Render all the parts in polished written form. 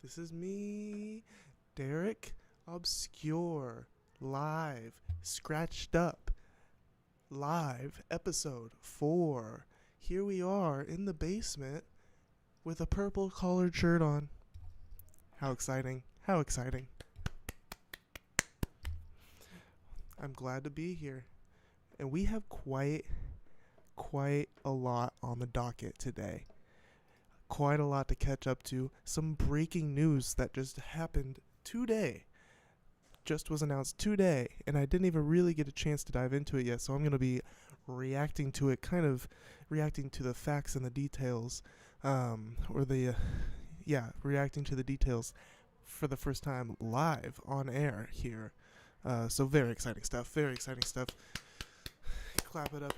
This is me, Derek Obscure, live, scratched up, live, episode 4. Here we are in the basement with a purple collared shirt on. How exciting! How exciting! I'm glad to be here. And we have quite a lot on the docket today. Quite a lot to catch up to. Some breaking news that just happened today. Just was announced today, and I didn't even really get a chance to dive into it yet, so I'm going to be reacting to it, kind of reacting to the facts and the details, reacting to the details for the first time live on air here. So very exciting stuff, Clap it up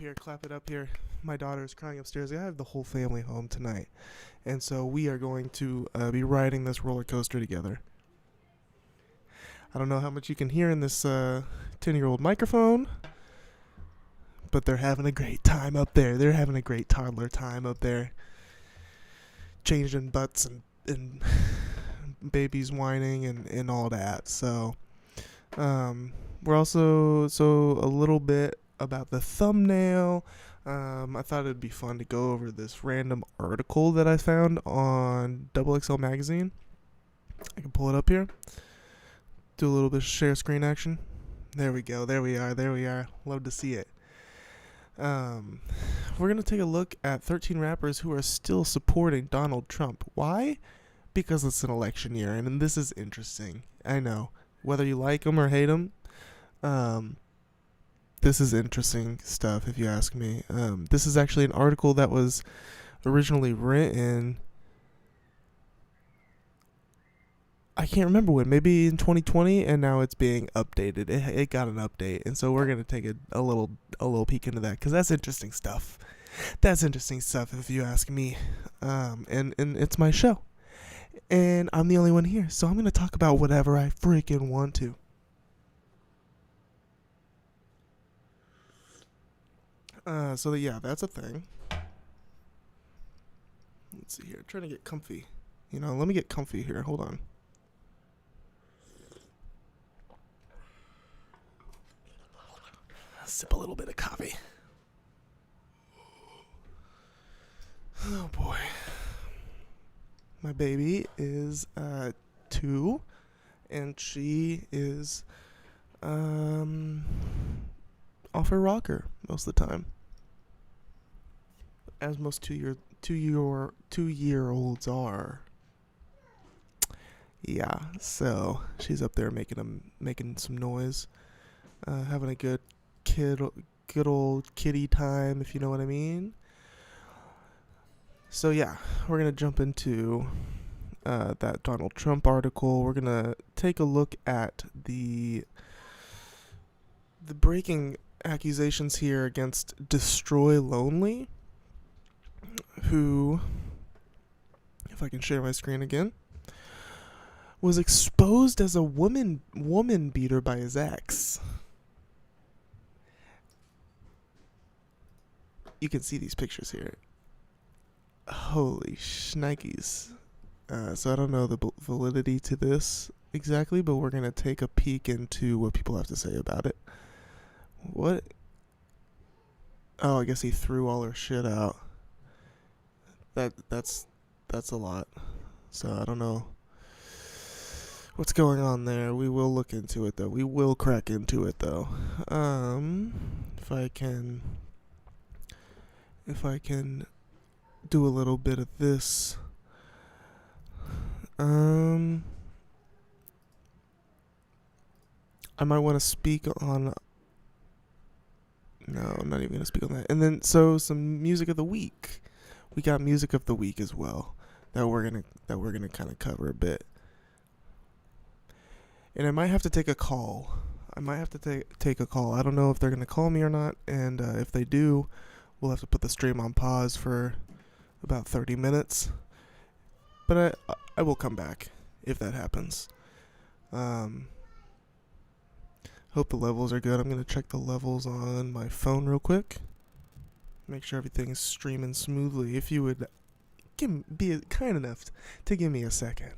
here. My daughter is crying upstairs. I have the whole family home tonight. And so we are going to be riding this roller coaster together. I don't know how much you can hear in this 10-year-old microphone, but they're having a great time up there. They're having a great toddler time up there. Changing butts and babies whining and all that. So we're also a little bit about the thumbnail. I thought it'd be fun to go over this random article that I found on XXL Magazine. I can pull it up here. Do a little bit of share screen action. There we go. There we are. Love to see it. We're going to take a look at 13 rappers who are still supporting Donald Trump. Why? Because it's an election year, and this is interesting. I know. Whether you like him or hate him, this is interesting stuff, if you ask me. This is actually an article that was originally written, I can't remember when, maybe in 2020, and now it's being updated. It got an update, and so we're going to take a little peek into that, because that's interesting stuff. That's interesting stuff, if you ask me. And it's my show. And I'm the only one here, so I'm going to talk about whatever I freaking want to. That's a thing. Let's see here. I'm trying to get comfy. Let me get comfy here. Hold on. Sip a little bit of coffee. Oh boy. My baby is 2, and she is off her rocker most of the time, as most two-year-olds are. Yeah, so she's up there making some noise, having a good old kitty time, if you know what I mean. So yeah, we're gonna jump into that Donald Trump article. We're gonna take a look at the breaking accusations here against Destroy Lonely, who, if I can share my screen again, was exposed as a woman beater by his ex. You can see these pictures here. Holy shnikes. So I don't know the validity to this exactly, but we're going to take a peek into what people have to say about it. What? Oh, I guess he threw all her shit out. That's a lot. So I don't know what's going on there. We will look into it, though. We will crack into it, though. If I can do a little bit of this. I might want to speak on. No, I'm not even going to speak on that. And then, some music of the week. We got music of the week as well that we're gonna kind of cover a bit. And I might have to take a call. Take a call. I don't know if they're gonna call me or not. And if they do, we'll have to put the stream on pause for about 30 minutes. But I will come back if that happens. Hope the levels are good. I'm going to check the levels on my phone real quick. Make sure everything's streaming smoothly. If you would be kind enough to give me a second.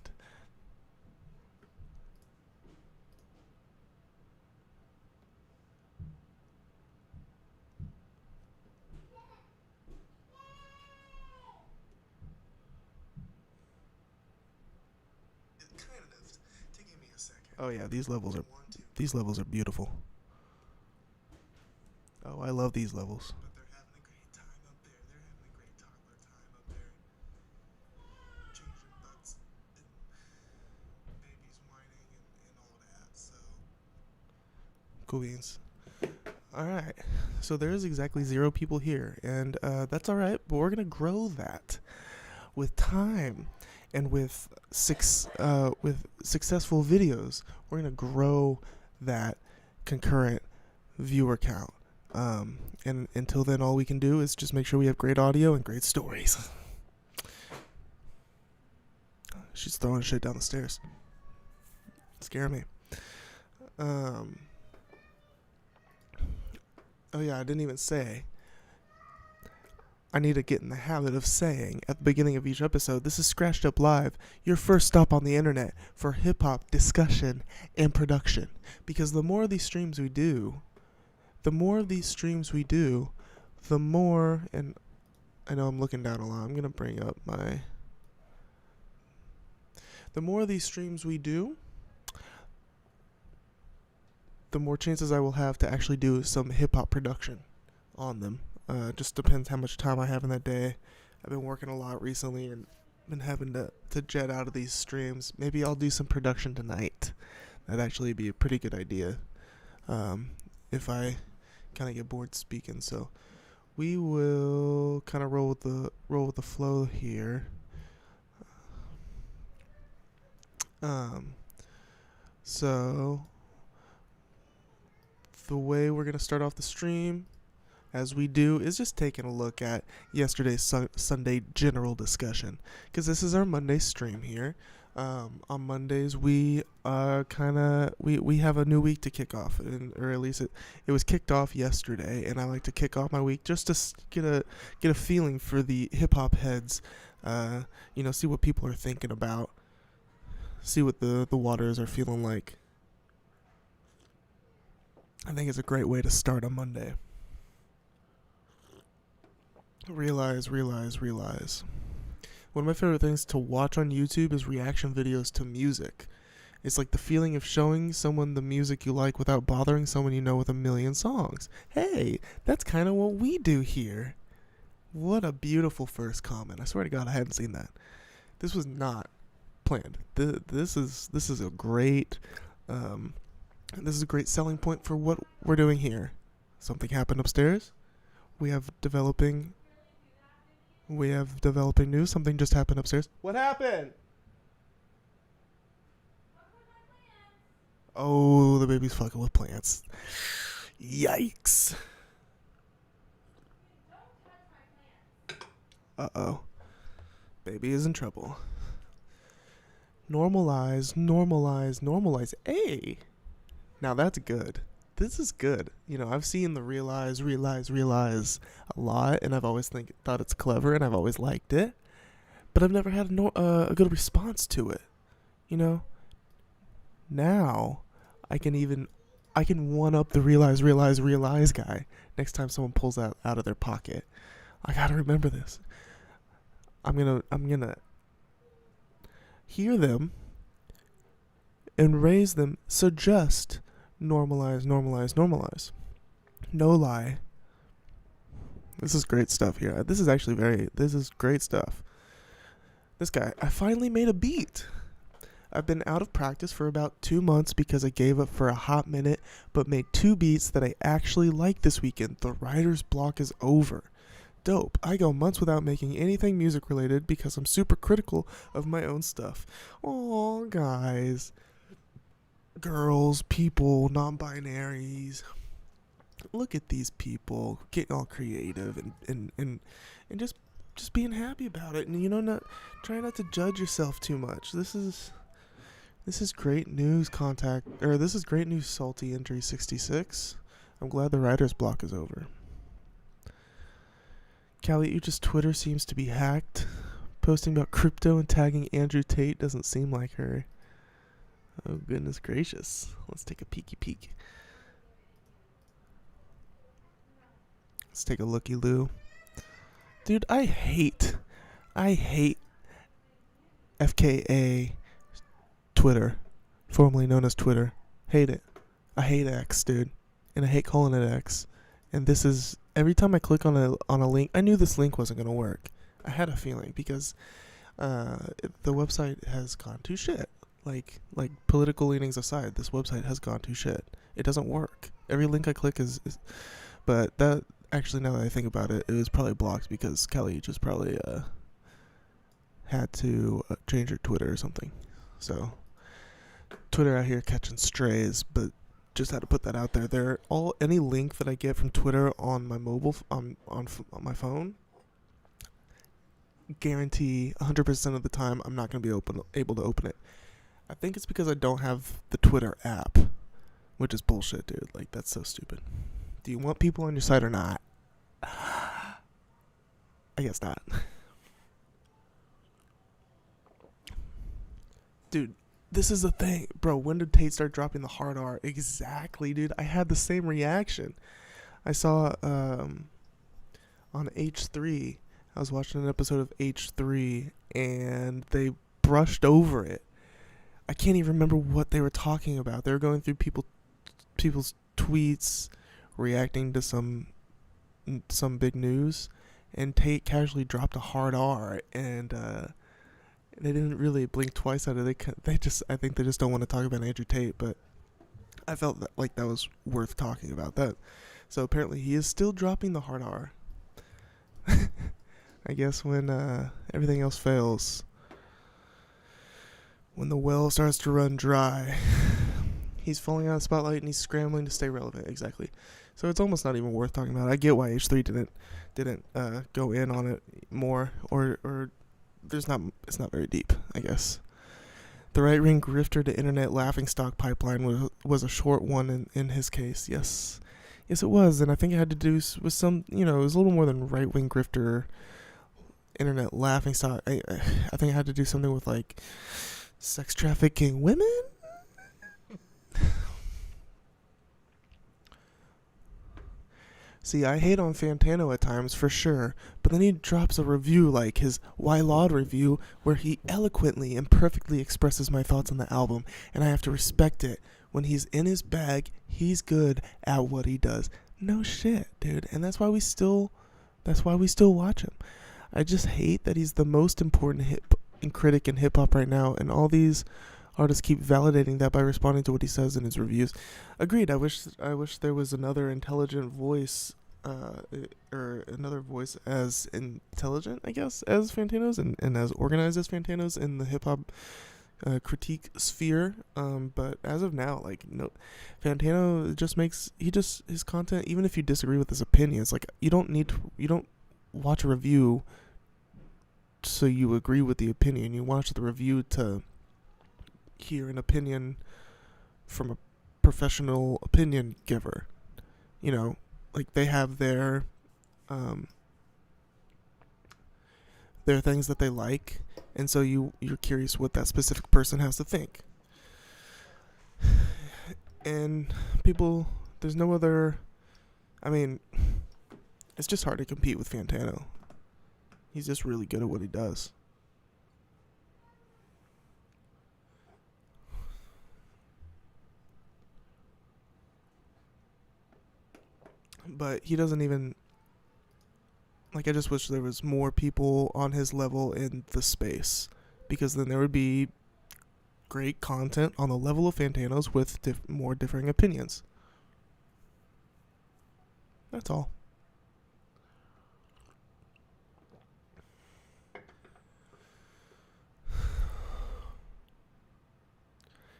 Oh yeah, these levels are beautiful. Oh, I love these levels. But they're having a great time up there. They're having a great toddler time up there. Changing butts and babies whining and all that. So cool beans. All right. So there's exactly 0 people here, and that's all right. But we're gonna grow that with time, and with successful videos. We're gonna grow that concurrent viewer count. And until then, all we can do is just make sure we have great audio and great stories. She's throwing shit down the stairs. Scare me. Oh yeah, I didn't even say. I need to get in the habit of saying at the beginning of each episode, this is Scratched Up Live, your first stop on the internet for hip-hop discussion and production. Because the more of these streams we do, the more, and I know I'm looking down a lot, I'm going to bring up the more of these streams we do, the more chances I will have to actually do some hip-hop production on them. Just depends how much time I have in that day. I've been working a lot recently and been having to jet out of these streams. Maybe I'll do some production tonight. That'd actually be a pretty good idea. If I kind of get bored speaking. So we will kind of roll with the flow here. So the way we're gonna start off the stream, as we do, is just taking a look at yesterday's Sunday general discussion, because this is our Monday stream here. On Mondays we we have a new week to kick off, or at least it was kicked off yesterday, and I like to kick off my week just to get a feeling for the hip hop heads, see what people are thinking about, see what the waters are feeling like. I think it's a great way to start a Monday. Realize. One of my favorite things to watch on YouTube is reaction videos to music. It's like the feeling of showing someone the music you like without bothering someone you know with a million songs. Hey, that's kind of what we do here. What a beautiful first comment. I swear to God, I hadn't seen that. This was not planned. This is a great selling point for what we're doing here. Something happened upstairs. We have developing news. Something just happened upstairs. What happened? Oh, the baby's fucking with plants. Yikes. Uh-oh. Baby is in trouble. Normalize. Hey. Now that's good. This is good. I've seen the realize a lot, and I've always thought it's clever, and I've always liked it, but I've never had a good response to it. Now I can one up the realize guy next time someone pulls that out of their pocket. I gotta remember this. I'm gonna hear them and raise them. So just normalize. No lie. This is great stuff here. This is great stuff. This guy, I finally made a beat. I've been out of practice for about 2 months because I gave up for a hot minute, but made 2 beats that I actually like this weekend. The writer's block is over. Dope. I go months without making anything music related because I'm super critical of my own stuff. Aw, guys. Girls, people, non-binaries. Look at these people getting all creative and just being happy about it, and try not to judge yourself too much. This is great news, this is great news, Salty Injury 66. I'm glad the writer's block is over. Callie, just Twitter seems to be hacked. Posting about crypto and tagging Andrew Tate doesn't seem like her. Oh, goodness gracious. Let's take a peeky peek. Let's take a looky-loo. Dude, I hate FKA Twitter formerly known as Twitter. Hate it. I hate X, dude, and I hate calling it X. And this is every time I click on a link. I knew this link wasn't gonna work. I had a feeling because the website has gone to shit. Like political leanings aside, this website has gone to shit. It doesn't work. Every link I click is but that actually, now that I think about it, it was probably blocked because Kelly just probably had to change her Twitter or something. So Twitter out here catching strays, but just had to put that out there. Any link that I get from Twitter on my mobile on my phone, guarantee 100% of the time I'm not going to be able to open it. I think it's because I don't have the Twitter app, which is bullshit, dude. Like, that's so stupid. Do you want people on your site or not? I guess not. Dude, this is the thing. Bro, when did Tate start dropping the hard R? Exactly, dude. I had the same reaction. I saw on H3, I was watching an episode of H3, and they brushed over it. I can't even remember what they were talking about. They were going through people's tweets, reacting to some big news, and Tate casually dropped a hard R, and they didn't really blink twice at it. I think they just don't want to talk about Andrew Tate, but I felt like that was worth talking about that. So apparently he is still dropping the hard R. I guess when everything else fails, when the well starts to run dry, he's falling out of the spotlight and he's scrambling to stay relevant. Exactly. So it's almost not even worth talking about. I get why H3 didn't go in on it more, or it's not very deep, I guess. The right-wing grifter to internet laughingstock pipeline was a short one in his case. Yes, it was, and I think it had to do with some, it was a little more than right-wing grifter internet laughingstock. I think it had to do something with, like, sex trafficking women? See, I hate on Fantano at times, for sure, but then he drops a review like his Why Laud review, where he eloquently and perfectly expresses my thoughts on the album, and I have to respect it. When he's in his bag, he's good at what he does. No shit, dude, and that's why we still watch him. I just hate that he's the most important critic in hip-hop right now, and all these artists keep validating that by responding to what he says in his reviews. Agreed. I wish there was another intelligent voice, or another voice as intelligent, I guess, as Fantano's and as organized as Fantano's in the hip hop critique sphere. But as of now, like, no, Fantano just his content. Even if you disagree with his opinions, like, you don't watch a review so you agree with the opinion. You watch the review to hear an opinion from a professional opinion giver. Like, they have their things that they like, and so you're curious what that specific person has to think. And people, there's no other, it's just hard to compete with Fantano. He's just really good at what he does. But he doesn't even, like, I just wish there was more people on his level in the space, because then there would be great content on the level of Fantano's with more differing opinions. That's all.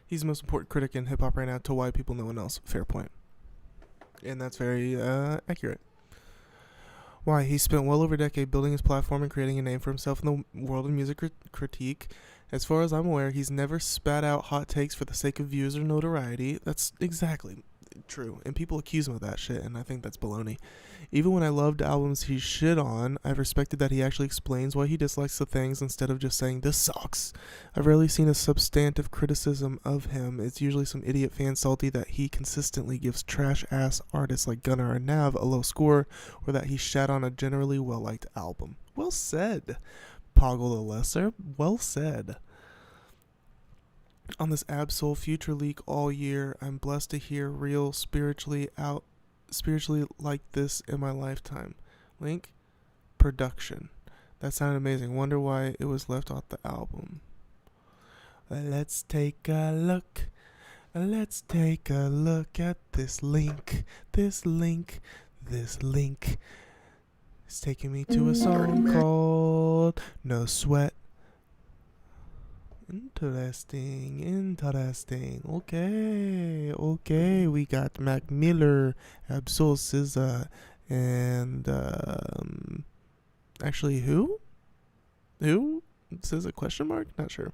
He's the most important critic in hip-hop right now to white people, no one else. Fair point. And that's very accurate. Why? He spent well over a decade building his platform and creating a name for himself in the world of music critique. As far as I'm aware, he's never spat out hot takes for the sake of views or notoriety. That's exactly true. And people accuse him of that shit, and I think that's baloney. Even when I loved albums he shit on, I've respected that he actually explains why he dislikes the things instead of just saying, "This sucks." I've rarely seen a substantive criticism of him. It's usually some idiot fan salty that he consistently gives trash-ass artists like Gunna or Nav a low score, or that he shat on a generally well-liked album. Well said, Poggle the Lesser. Well said. on this Absol Future Leak all year. I'm blessed to hear real spiritually like this in my lifetime. Link production. That sounded amazing. Wonder why it was left off the album. Let's take a look. Let's take a look at this link. This link is taking me to a song called No Sweat. Interesting. Okay. We got Mac Miller, Absol SZA, and actually who? SZA question mark? Not sure.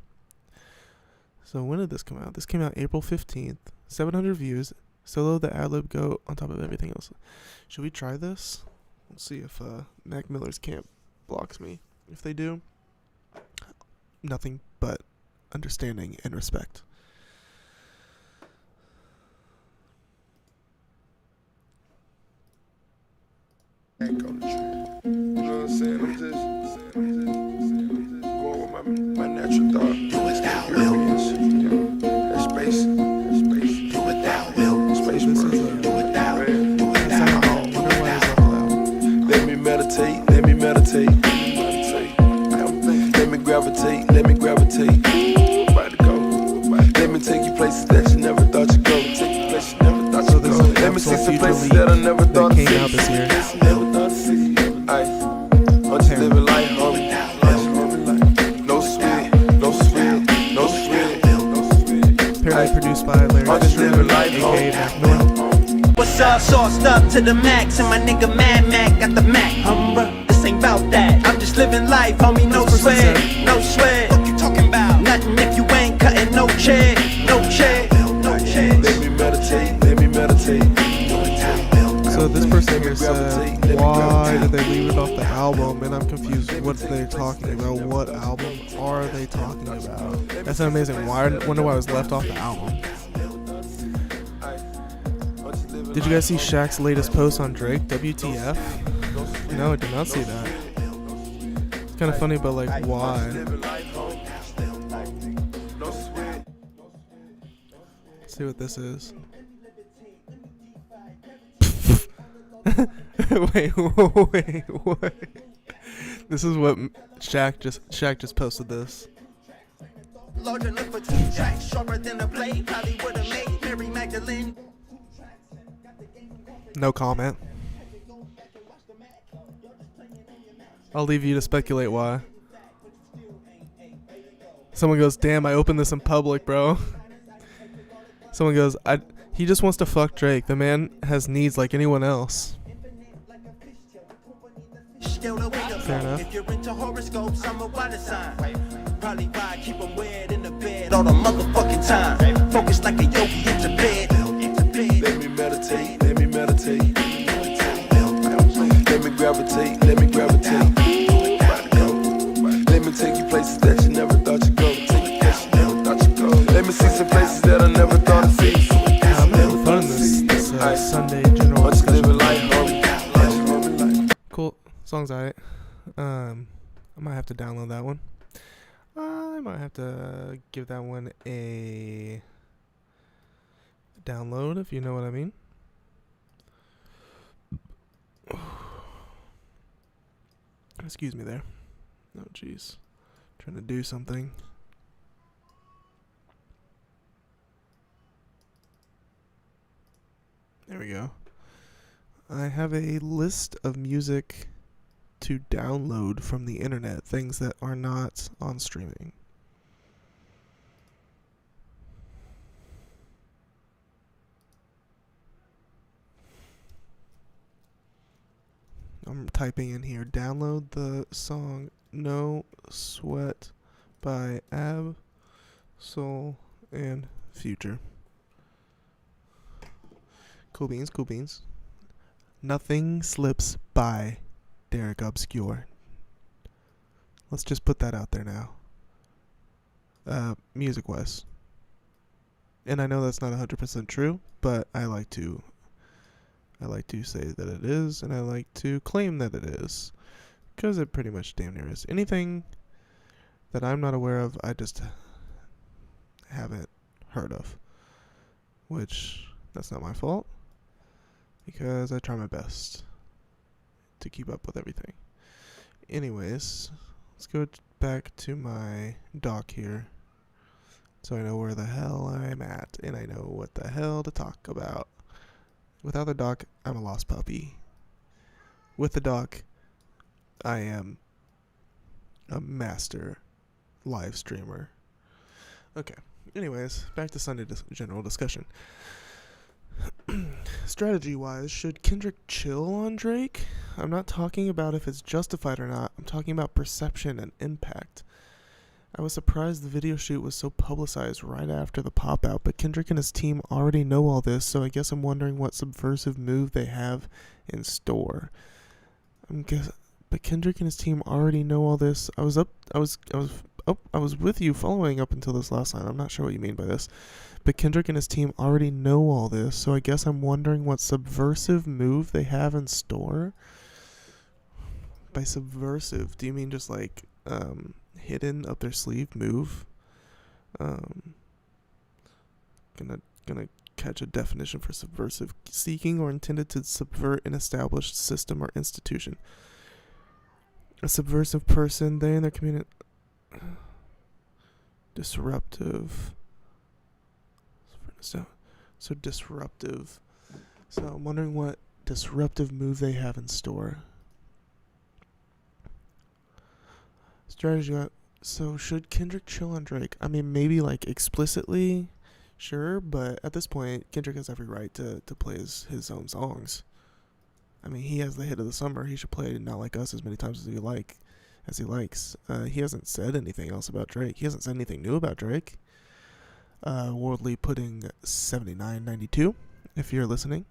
So when did this come out? This came out April 15th. 700 views. Solo the ad-lib go on top of everything else. Should we try this? Let's see if Mac Miller's camp blocks me. If they do, nothing but understanding and respect. You know what I'm saying? I'm just going with my natural thought. Do as thou wilt. That space. Do what thou wilt. Space This work. is Do what thou wilt. I wonder why it's up loud. Let me meditate. Let me gravitate. About to go. Let me take you places that you never thought you'd go. Take you places you never thought So you'd this go. is Let me see Absol some Future places Leak that I never that thought came I'd out see. this year. Never thought I'd see. I'm just living life, homie. No sweat. Apparently produced by Larry I'm just Fisher, living life, aka homie. Mac Miller. What's up, sauced up to the max, and my nigga Mad Mac got the Mac, bruh. This ain't bout that. I'm just living life, homie, no This person sweat, no sweat. What you talking about? Nothing if you ain't cutting no check, no check, no check. Let me meditate. So this person here said, why did they leave it off the album? And I'm confused what they're talking about. What album are they talking about? That's amazing. Wonder why it was left off the album. Did you guys see Shaq's latest post on Drake? WTF? No, I did not see that. It's kind of funny, but like, why? Let's see what this is. wait, what? This is what Shaq just posted this. Large enough for 2 tracks, sharper than a blade. Probably would've made Mary Magdalene. No comment. I'll leave you to speculate why. Someone goes, damn, I opened this in public, bro. Someone goes, he just wants to fuck Drake. The man has needs like anyone else. Fair enough. If you're into horoscopes, I'm a water sign. Probably why I keep them wet in the bed all the motherfucking time. Focus like a yogi into bed. Let me meditate. Let me gravitate. About to go. Let me take you places that you never thought you'd go. Let me see some places that I never thought I'd see. I'm having fun in this Sunday general I'm just living discussion. life, homie. Cool. Song's alright. I might have to download that one. I might have to give that one a download, if you know what I mean. Excuse me there. Oh, jeez. Trying to do something. There we go. I have a list of music to download from the internet, things that are not on streaming. I'm typing in here, download the song No Sweat by Ab, Soul, and Future. Cool beans. Nothing Slips by Derek Obscure. Let's just put that out there now. Music-wise. And I know that's not 100% true, but I like to say that it is, and I like to claim that it is, because it pretty much damn near is. Anything that I'm not aware of, I just haven't heard of. Which, that's not my fault, because I try my best to keep up with everything. Anyways, let's go back to my doc here, so I know where the hell I'm at, and I know what the hell to talk about. Without the doc, I'm a lost puppy. With the doc, I am a master live streamer. Okay, anyways, back to Sunday general discussion. Strategy-wise, should Kendrick chill on Drake? I'm not talking about if it's justified or not. I'm talking about perception and impact. I was surprised the video shoot was so publicized right after the pop-out, but Kendrick and his team already know all this, so I guess I'm wondering what subversive move they have in store. But Kendrick and his team already know all this. I was with you following up until this last line. I'm not sure what you mean by this. But Kendrick and his team already know all this, so I guess I'm wondering what subversive move they have in store. By subversive, do you mean just like hidden up their sleeve move? Gonna catch a definition for subversive: seeking or intended to subvert an established system or institution. A subversive person, they and their community. Disruptive. So disruptive. So I'm wondering what disruptive move they have in store. Strategy. So should Kendrick chill on Drake? I mean, maybe like explicitly, sure, but at this point, Kendrick has every right to play his own songs. I mean, he has the hit of the summer. He should play Not Like Us as many times as he likes. He hasn't said anything else about Drake. He hasn't said anything new about Drake. Worldly putting 79.92 if you're listening,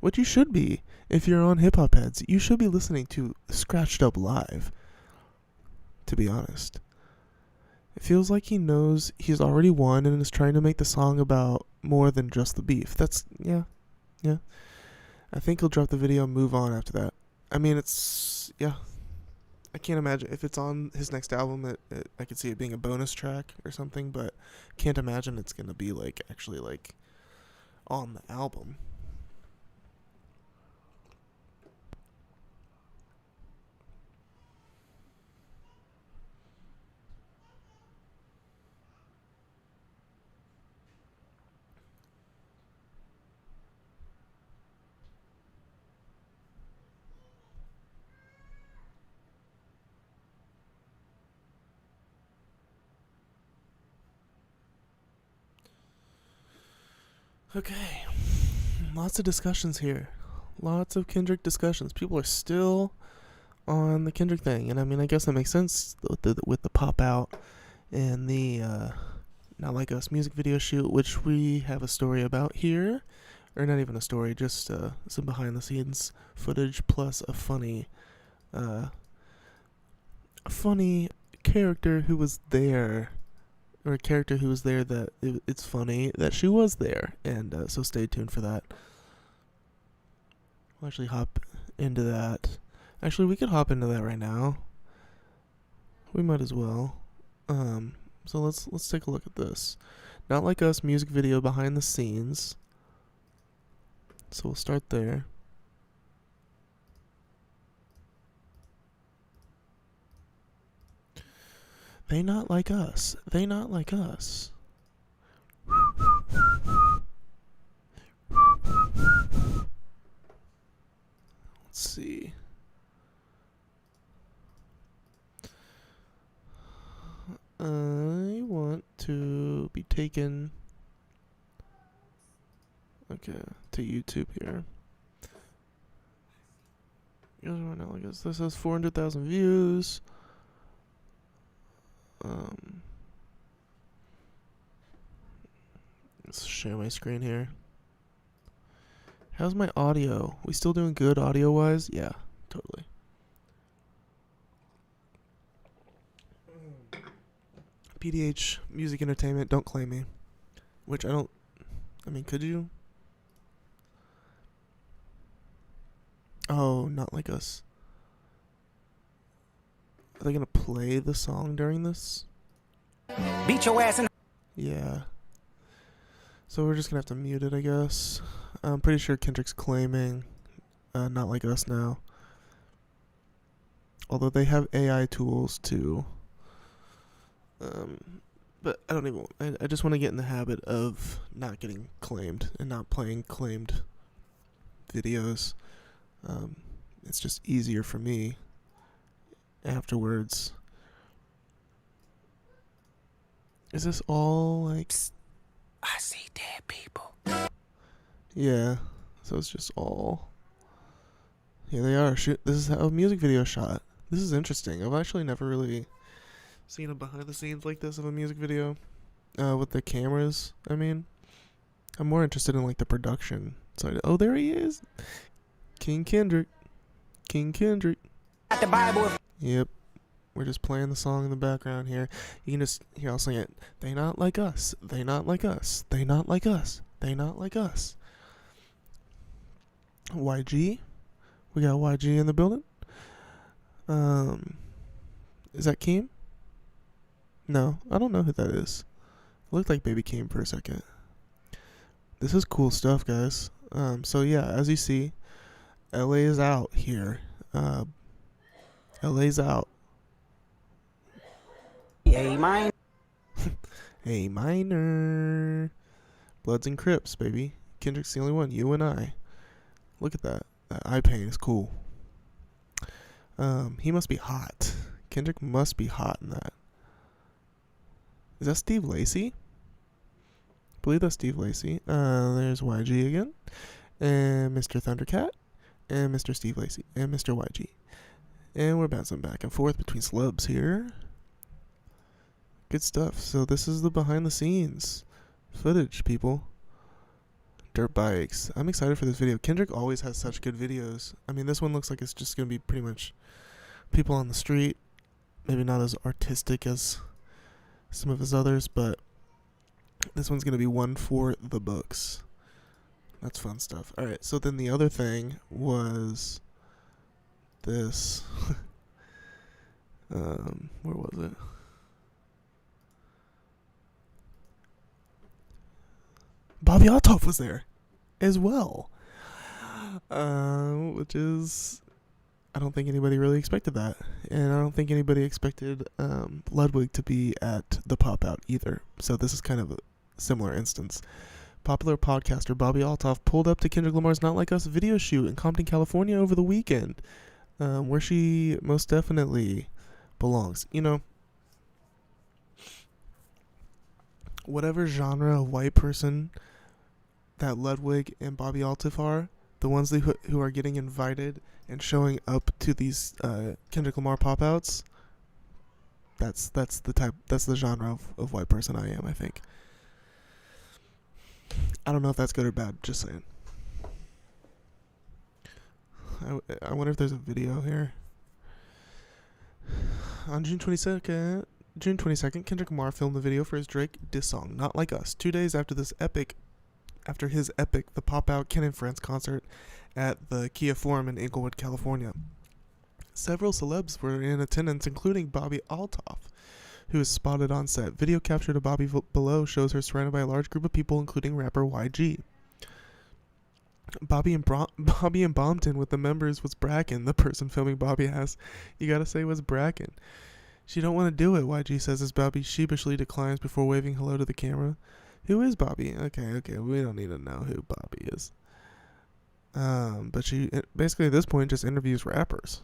which you should be if you're on Hip Hop Heads. You should be listening to Scratched Up Live, to be honest. It feels like he knows he's already won and is trying to make the song about more than just the beef. Yeah. I think he'll drop the video and move on after that. I mean, I can't imagine if it's on his next album. I could see it being a bonus track or something, but can't imagine it's gonna be like actually like on the album. Okay, lots of discussions here. Lots of Kendrick discussions. People are still on the Kendrick thing, and I mean, I guess that makes sense with the pop out and the Not Like Us music video shoot, which we have a story about here, or not even a story, just some behind the scenes footage plus a funny character who was there. Or a character who was there that it's funny that she was there, and so stay tuned for that. We'll actually hop into that. Actually, we could hop into that right now. We might as well. So let's take a look at this. Not Like Us music video behind the scenes. So we'll start there. They not like us. They not like us. Let's see. I want to be taken to YouTube here. I guess this has 400,000 views. Let's share my screen here. How's my audio? We still doing good audio wise? Yeah, totally. PDH Music Entertainment, don't claim me. Which I mean, could you? Oh, Not Like Us. Are they gonna play the song during this? Beat your ass in. Yeah, So we're just gonna have to mute it, I guess. I'm pretty sure Kendrick's claiming Not Like Us now. Although they have AI tools too. But I don't even. I just want to get in the habit of not getting claimed and not playing claimed videos. It's just easier for me afterwards. Is this all like? I see dead people. Yeah. So it's just all. Here they are. Shoot. This is how a music video is shot. This is interesting. I've actually never really seen a behind the scenes like this of a music video. With the cameras, I mean. I'm more interested in like the production side. Oh, there he is. King Kendrick. King Kendrick. The Bible. Yep. We're just playing the song in the background here. You can just hear I'll sing it. They not like us. They not like us. They not like us. They not like us. YG. We got YG in the building. Is that Keem? No, I don't know who that is. It looked like Baby Keem for a second. This is cool stuff, guys. So yeah, as you see, LA is out here. LA's out. A minor. A minor. Bloods and Crips, baby. Kendrick's the only one. You and I. Look at that. That eye paint is cool. He must be hot. Kendrick must be hot in that. Is that Steve Lacy? I believe that's Steve Lacy. There's YG again. And Mr. Thundercat. And Mr. Steve Lacy. And Mr. YG. And we're bouncing back and forth between celebs here. Good stuff. So this is the behind the scenes footage, people. Dirt bikes. I'm excited for this video. Kendrick always has such good videos. I mean, this one looks like it's just going to be pretty much people on the street. Maybe not as artistic as some of his others, but this one's going to be one for the books. That's fun stuff. Alright, so then the other thing was this. Where was it? Bobby Althoff was there as well. Which is, I don't think anybody really expected that. And I don't think anybody expected Ludwig to be at the pop out either. So this is kind of a similar instance. Popular podcaster Bobby Althoff pulled up to Kendrick Lamar's Not Like Us video shoot in Compton, California over the weekend, where she most definitely belongs. You know, whatever genre of white person that Ludwig and Bobby Althoff are, the ones who are getting invited and showing up to these Kendrick Lamar pop-outs, that's the genre of white person I am, I think. I don't know if that's good or bad, just saying. I wonder if there's a video here. On June 22nd, Kendrick Lamar filmed the video for his Drake diss song, Not Like Us, 2 days after his epic The Pop Out Ken and Friends concert at the Kia Forum in Inglewood, California. Several celebs were in attendance, including Bobby Althoff, who was spotted on set. Video captured of Bobby below shows her surrounded by a large group of people, including rapper YG. Bobby and Bompton with the members was Bracken. The person filming Bobby asked, "You gotta say what's Bracken." "She don't want to do it," YG says as Bobby sheepishly declines before waving hello to the camera. Who is Bobby? Okay, we don't need to know who Bobby is. But she basically at this point just interviews rappers.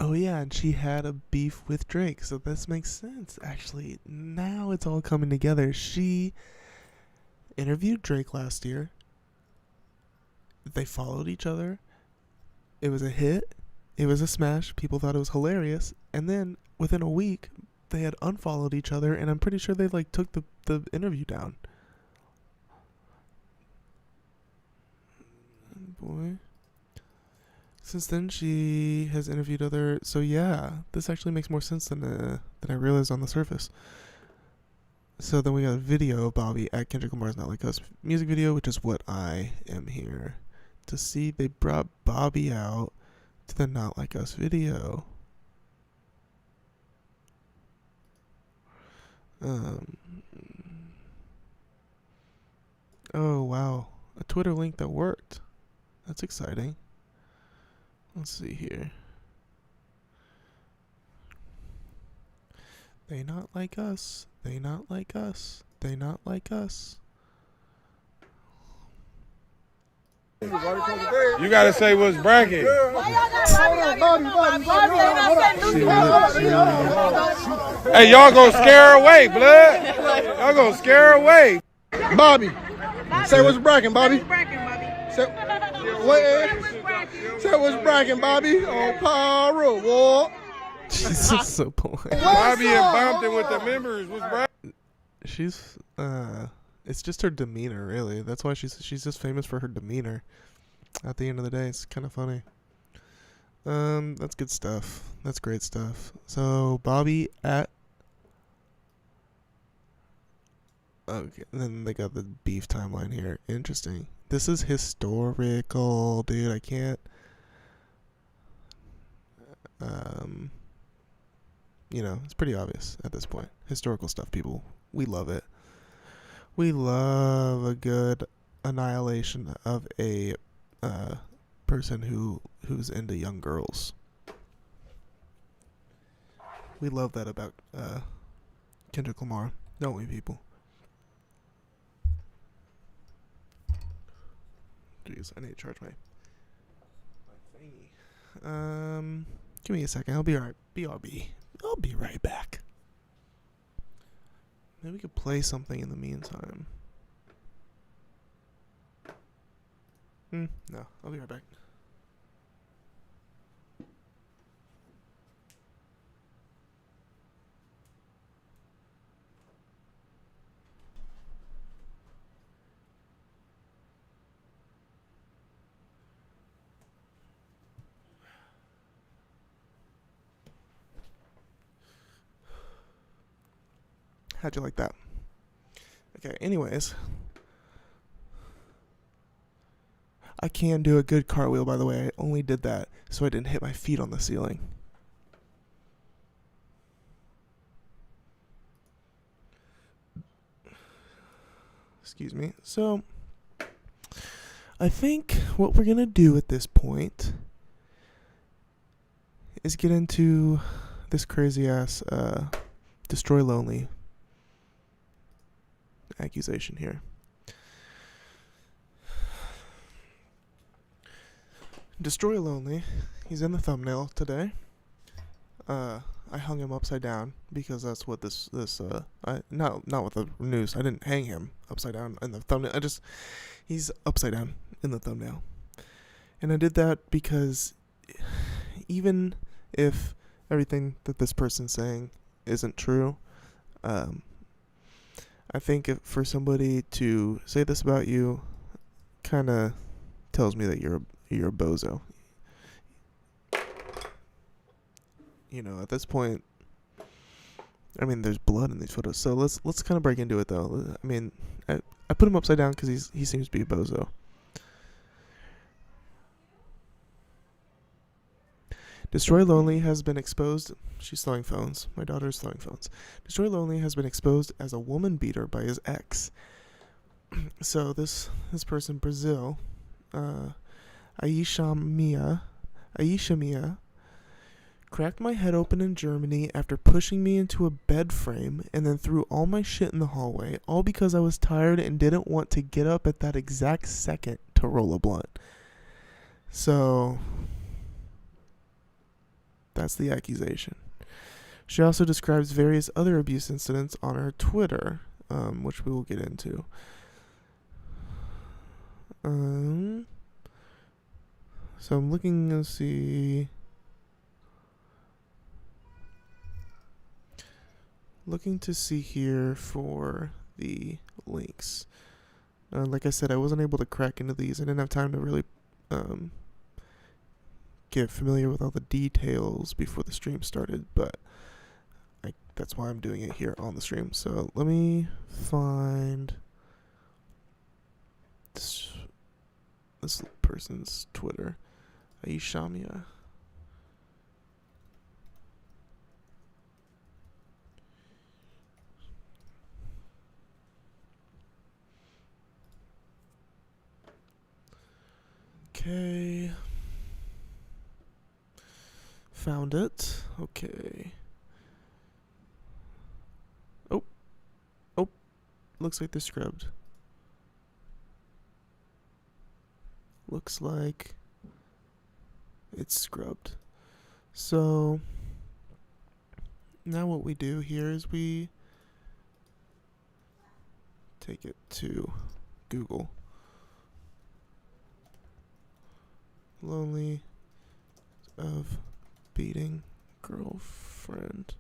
Oh yeah, and she had a beef with Drake, so this makes sense. Actually, now it's all coming together. She interviewed Drake last year. They followed each other. It was a hit. It was a smash. People thought it was hilarious. And then within a week, they had unfollowed each other, and I'm pretty sure they like took the interview down. Boy. Since then, she has interviewed other. So yeah, this actually makes more sense than I realized on the surface. So then we got a video of Bobby at Kendrick Lamar's Not Like Us music video, which is what I am here to see. They brought Bobby out to the Not Like Us video. Um. Oh wow, a Twitter link that worked. That's exciting. Let's see here. They not like us. They not like us. They not like us. You gotta say what's bragging. Hey, y'all gonna scare her away, blood. Y'all gonna scare her away. Bobby, say what's bragging, Bobby. Say what's bragging, Bobby. On Pyro, boy. She's just so polite. Bobby and Bompton with the members. What's bragging? She's it's just her demeanor, really. That's why she's just famous for her demeanor. At the end of the day, it's kind of funny. That's good stuff. That's great stuff. So Bobby at okay, and then they got the beef timeline here. Interesting. This is historical, dude. I can't. You know, it's pretty obvious at this point. Historical stuff, people. We love it. We love a good annihilation of a person who's into young girls. We love that about Kendrick Lamar, don't we, people? Jeez, I need to charge my thingy. Give me a second. I'll be alright. BRB. I'll be right back. Maybe we could play something in the meantime. No, I'll be right back. How'd you like that? Okay, anyways. I can do a good cartwheel, by the way. I only did that so I didn't hit my feet on the ceiling. Excuse me. So, I think what we're going to do at this point is get into this crazy-ass Destroy Lonely accusation here. Destroy Lonely, he's in the thumbnail today. I hung him upside down because that's what not with the noose. I didn't hang him upside down in the thumbnail. He's upside down in the thumbnail. And I did that because even if everything that this person's saying isn't true, I think for somebody to say this about you kind of tells me that you're a bozo. You know, at this point, I mean, there's blood in these photos. So let's kind of break into it, though. I mean, I put him upside down because he seems to be a bozo. Destroy Lonely has been exposed. She's throwing phones. My daughter's throwing phones. Destroy Lonely has been exposed as a woman beater by his ex. So this person, Brazil, Aisha Mia, cracked my head open in Germany after pushing me into a bed frame and then threw all my shit in the hallway, all because I was tired and didn't want to get up at that exact second to roll a blunt. So that's the accusation. She also describes various other abuse incidents on her Twitter, which we will get into. So I'm looking to see. Looking to see here for the links. Like I said, I wasn't able to crack into these. I didn't have time to really get familiar with all the details before the stream started, but that's why I'm doing it here on the stream. So let me find this person's Twitter. Aishamia. Okay. Found it. Okay. Oh. Oh. Looks like they're scrubbed. Looks like it's scrubbed. So now what we do here is we take it to Google. Lonely of beating girlfriend.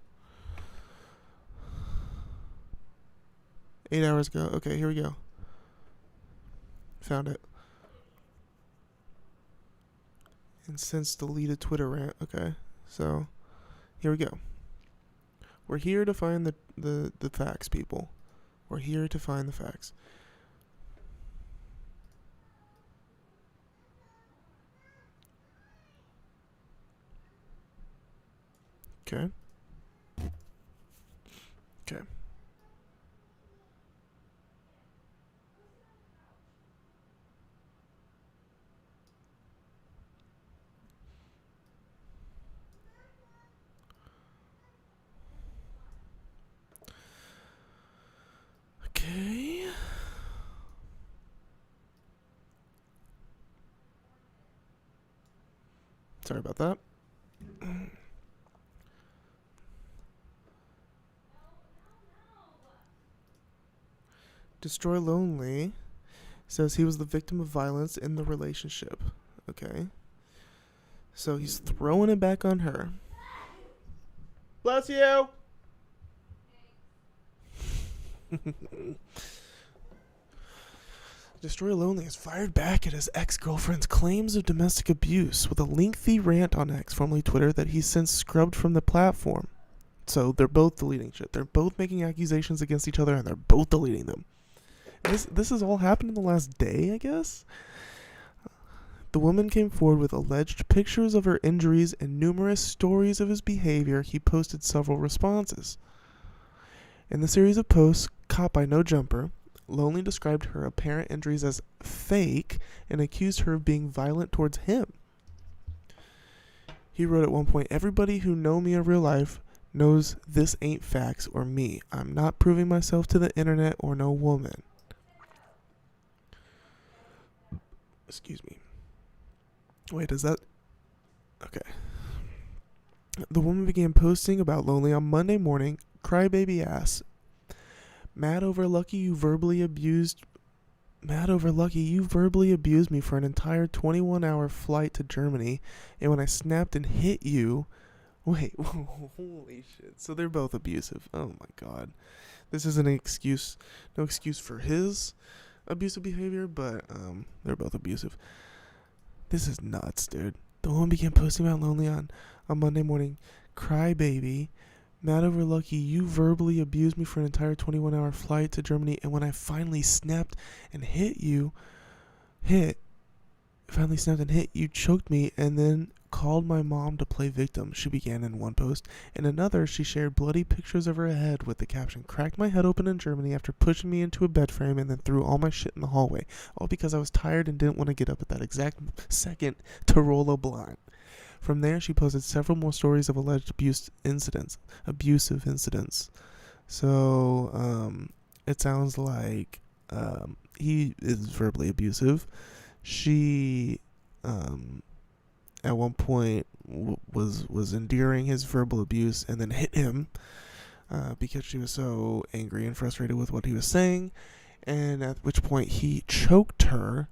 8 hours ago. Okay, here we go. Found it. And since deleted Twitter rant. Okay, so here we go. We're here to find the facts, people. We're here to find the facts. Okay. Okay. Okay. Sorry about that. Destroy Lonely says he was the victim of violence in the relationship. Okay. So he's throwing it back on her. Bless you! Destroy Lonely has fired back at his ex-girlfriend's claims of domestic abuse with a lengthy rant on X, formerly Twitter, that he's since scrubbed from the platform. So they're both deleting shit. They're both making accusations against each other, and they're both deleting them. This has all happened in the last day, I guess? The woman came forward with alleged pictures of her injuries and numerous stories of his behavior. He posted several responses. In the series of posts, caught by no jumper, Lonely described her apparent injuries as fake and accused her of being violent towards him. He wrote at one point, "Everybody who know me in real life knows this ain't facts or me. I'm not proving myself to the internet or no woman." Excuse me. Wait, is that... Okay. The woman began posting about Lonely on Monday morning. Crybaby ass. Mad over Lucky you verbally abused me for an entire 21-hour flight to Germany, and when I snapped and hit you... Wait, holy shit. So they're both abusive. Oh my god. This isn't an excuse, no excuse for his abusive behavior, but they're both abusive. This is nuts, dude. The woman began posting about Lonely on Monday morning. Crybaby. Mad over Lucky, you verbally abused me for an entire 21-hour flight to Germany, and when I finally snapped and hit you, you choked me and then called my mom to play victim, she began in one post. In another, she shared bloody pictures of her head with the caption, "Cracked my head open in Germany after pushing me into a bed frame and then threw all my shit in the hallway, all because I was tired and didn't want to get up at that exact second to roll a blunt." From there, she posted several more stories of alleged abusive incidents. So, it sounds like he is verbally abusive. She, at one point, was enduring his verbal abuse and then hit him because she was so angry and frustrated with what he was saying, and at which point he choked her.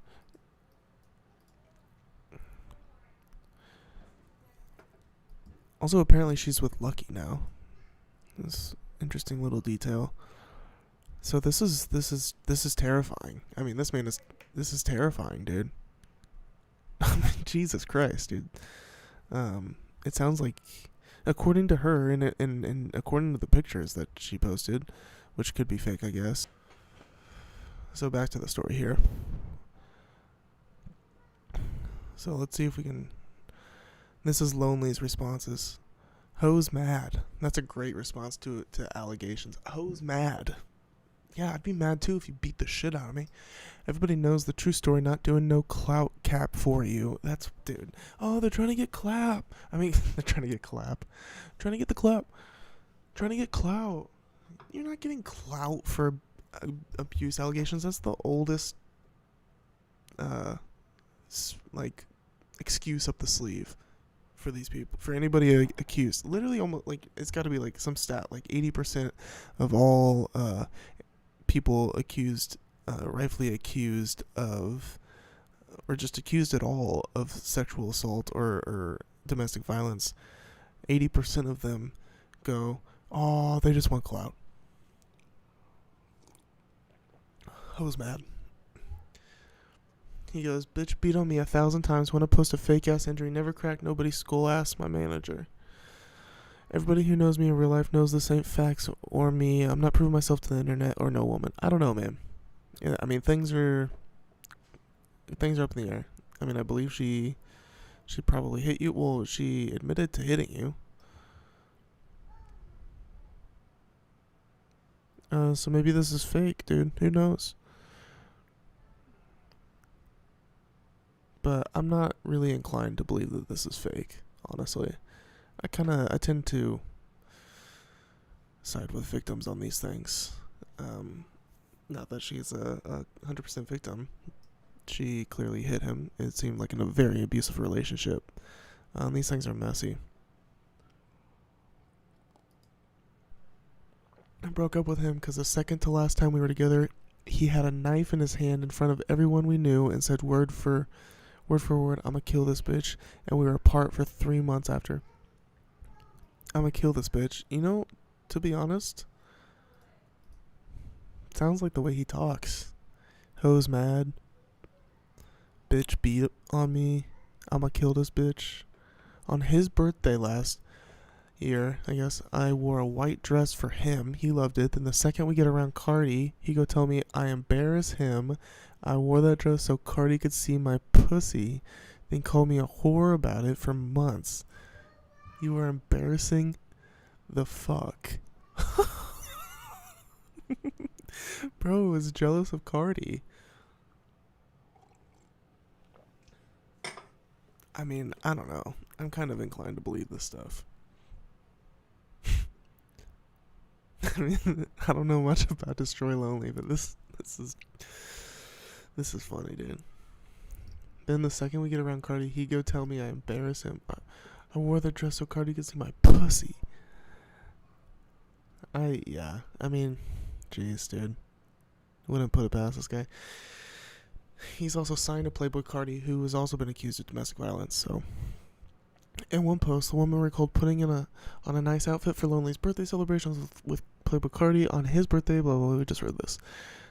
Also, apparently she's with Lucky now. This interesting little detail. So this is terrifying. I mean, this is terrifying, dude. Jesus Christ, dude. It sounds like, according to her, and according to the pictures that she posted, which could be fake, I guess. So back to the story here. So let's see if we can... This is Lonely's responses. Ho's mad. That's a great response to allegations. Ho's mad. Yeah, I'd be mad too if you beat the shit out of me. Everybody knows the true story, not doing no clout cap for you. That's, dude. Oh, they're trying to get clap. I mean, they're trying to get clap. Trying to get the clap. Trying to get clout. You're not getting clout for abuse allegations. That's the oldest, excuse up the sleeve for these people. For anybody accused. Literally almost, like, it's got to be, like, some stat. Like, 80% of all people accused, rightfully accused of, or just accused at all of sexual assault or domestic violence, 80% of them go, oh, they just want clout. I was mad. He goes, bitch beat on me 1,000 times, want to post a fake ass injury, never cracked nobody's skull, ass my manager. Everybody who knows me in real life knows this ain't facts or me. I'm not proving myself to the internet or no woman. I don't know, man. Yeah, I mean, things are up in the air. I mean, I believe she probably hit you. Well, she admitted to hitting you. So maybe this is fake, dude. Who knows? But I'm not really inclined to believe that this is fake, honestly. I tend to side with victims on these things. Not that she's a 100% victim. She clearly hit him. It seemed like in a very abusive relationship. These things are messy. I broke up with him because the second to last time we were together, he had a knife in his hand in front of everyone we knew and said word for word, I'ma kill this bitch. And we were apart for 3 months after. I'ma kill this bitch. You know, to be honest, sounds like the way he talks. Hoes mad. Bitch beat on me. I'ma kill this bitch. On his birthday last year, I guess, I wore a white dress for him. He loved it. Then the second we get around Cardi, he go tell me I embarrass him. I wore that dress so Cardi could see my pussy. Then call me a whore about it for months. You were embarrassing the fuck. Bro was jealous of Cardi. I mean, I don't know. I'm kind of inclined to believe this stuff. I mean, I don't know much about Destroy Lonely, but this is funny, dude. Then the second we get around Cardi, he go tell me I embarrass him. I wore the dress so Cardi could see my pussy. I mean, jeez, dude. Wouldn't put it past this guy. He's also signed to Playboy Cardi, who has also been accused of domestic violence, so. In one post, the woman recalled putting on a nice outfit for Lonely's birthday celebrations with Playboy Cardi on his birthday, blah, blah, blah. We just read this.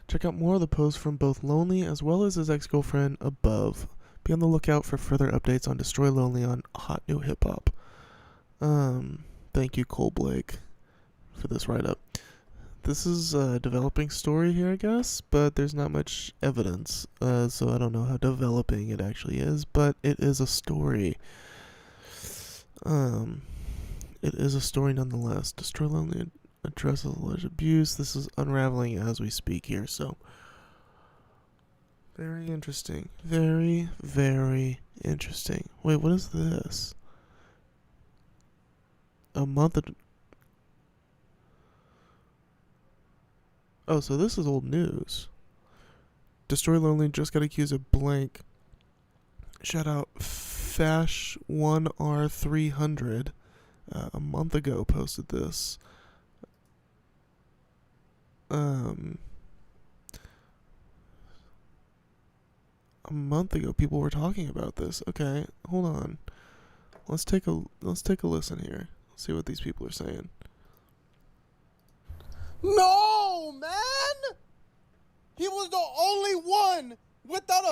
Check out more of the posts from both Lonely as well as his ex-girlfriend above. Be on the lookout for further updates on Destroy Lonely on Hot New Hip Hop. Thank you, Cole Blake, for this write-up. This is a developing story here, I guess, but there's not much evidence, so I don't know how developing it actually is, but it is a story. It is a story nonetheless. Destroy Lonely addresses alleged abuse. This is unraveling as we speak here, so very interesting. Very, very interesting. Wait, what is this? Oh, so this is old news. Destroy Lonely just got accused of blank. Shout out Fash1R300 a month ago posted this. A month ago people were talking about this. Okay, hold on. Let's take a listen here. See what these people are saying. No, man! He was the only one without a...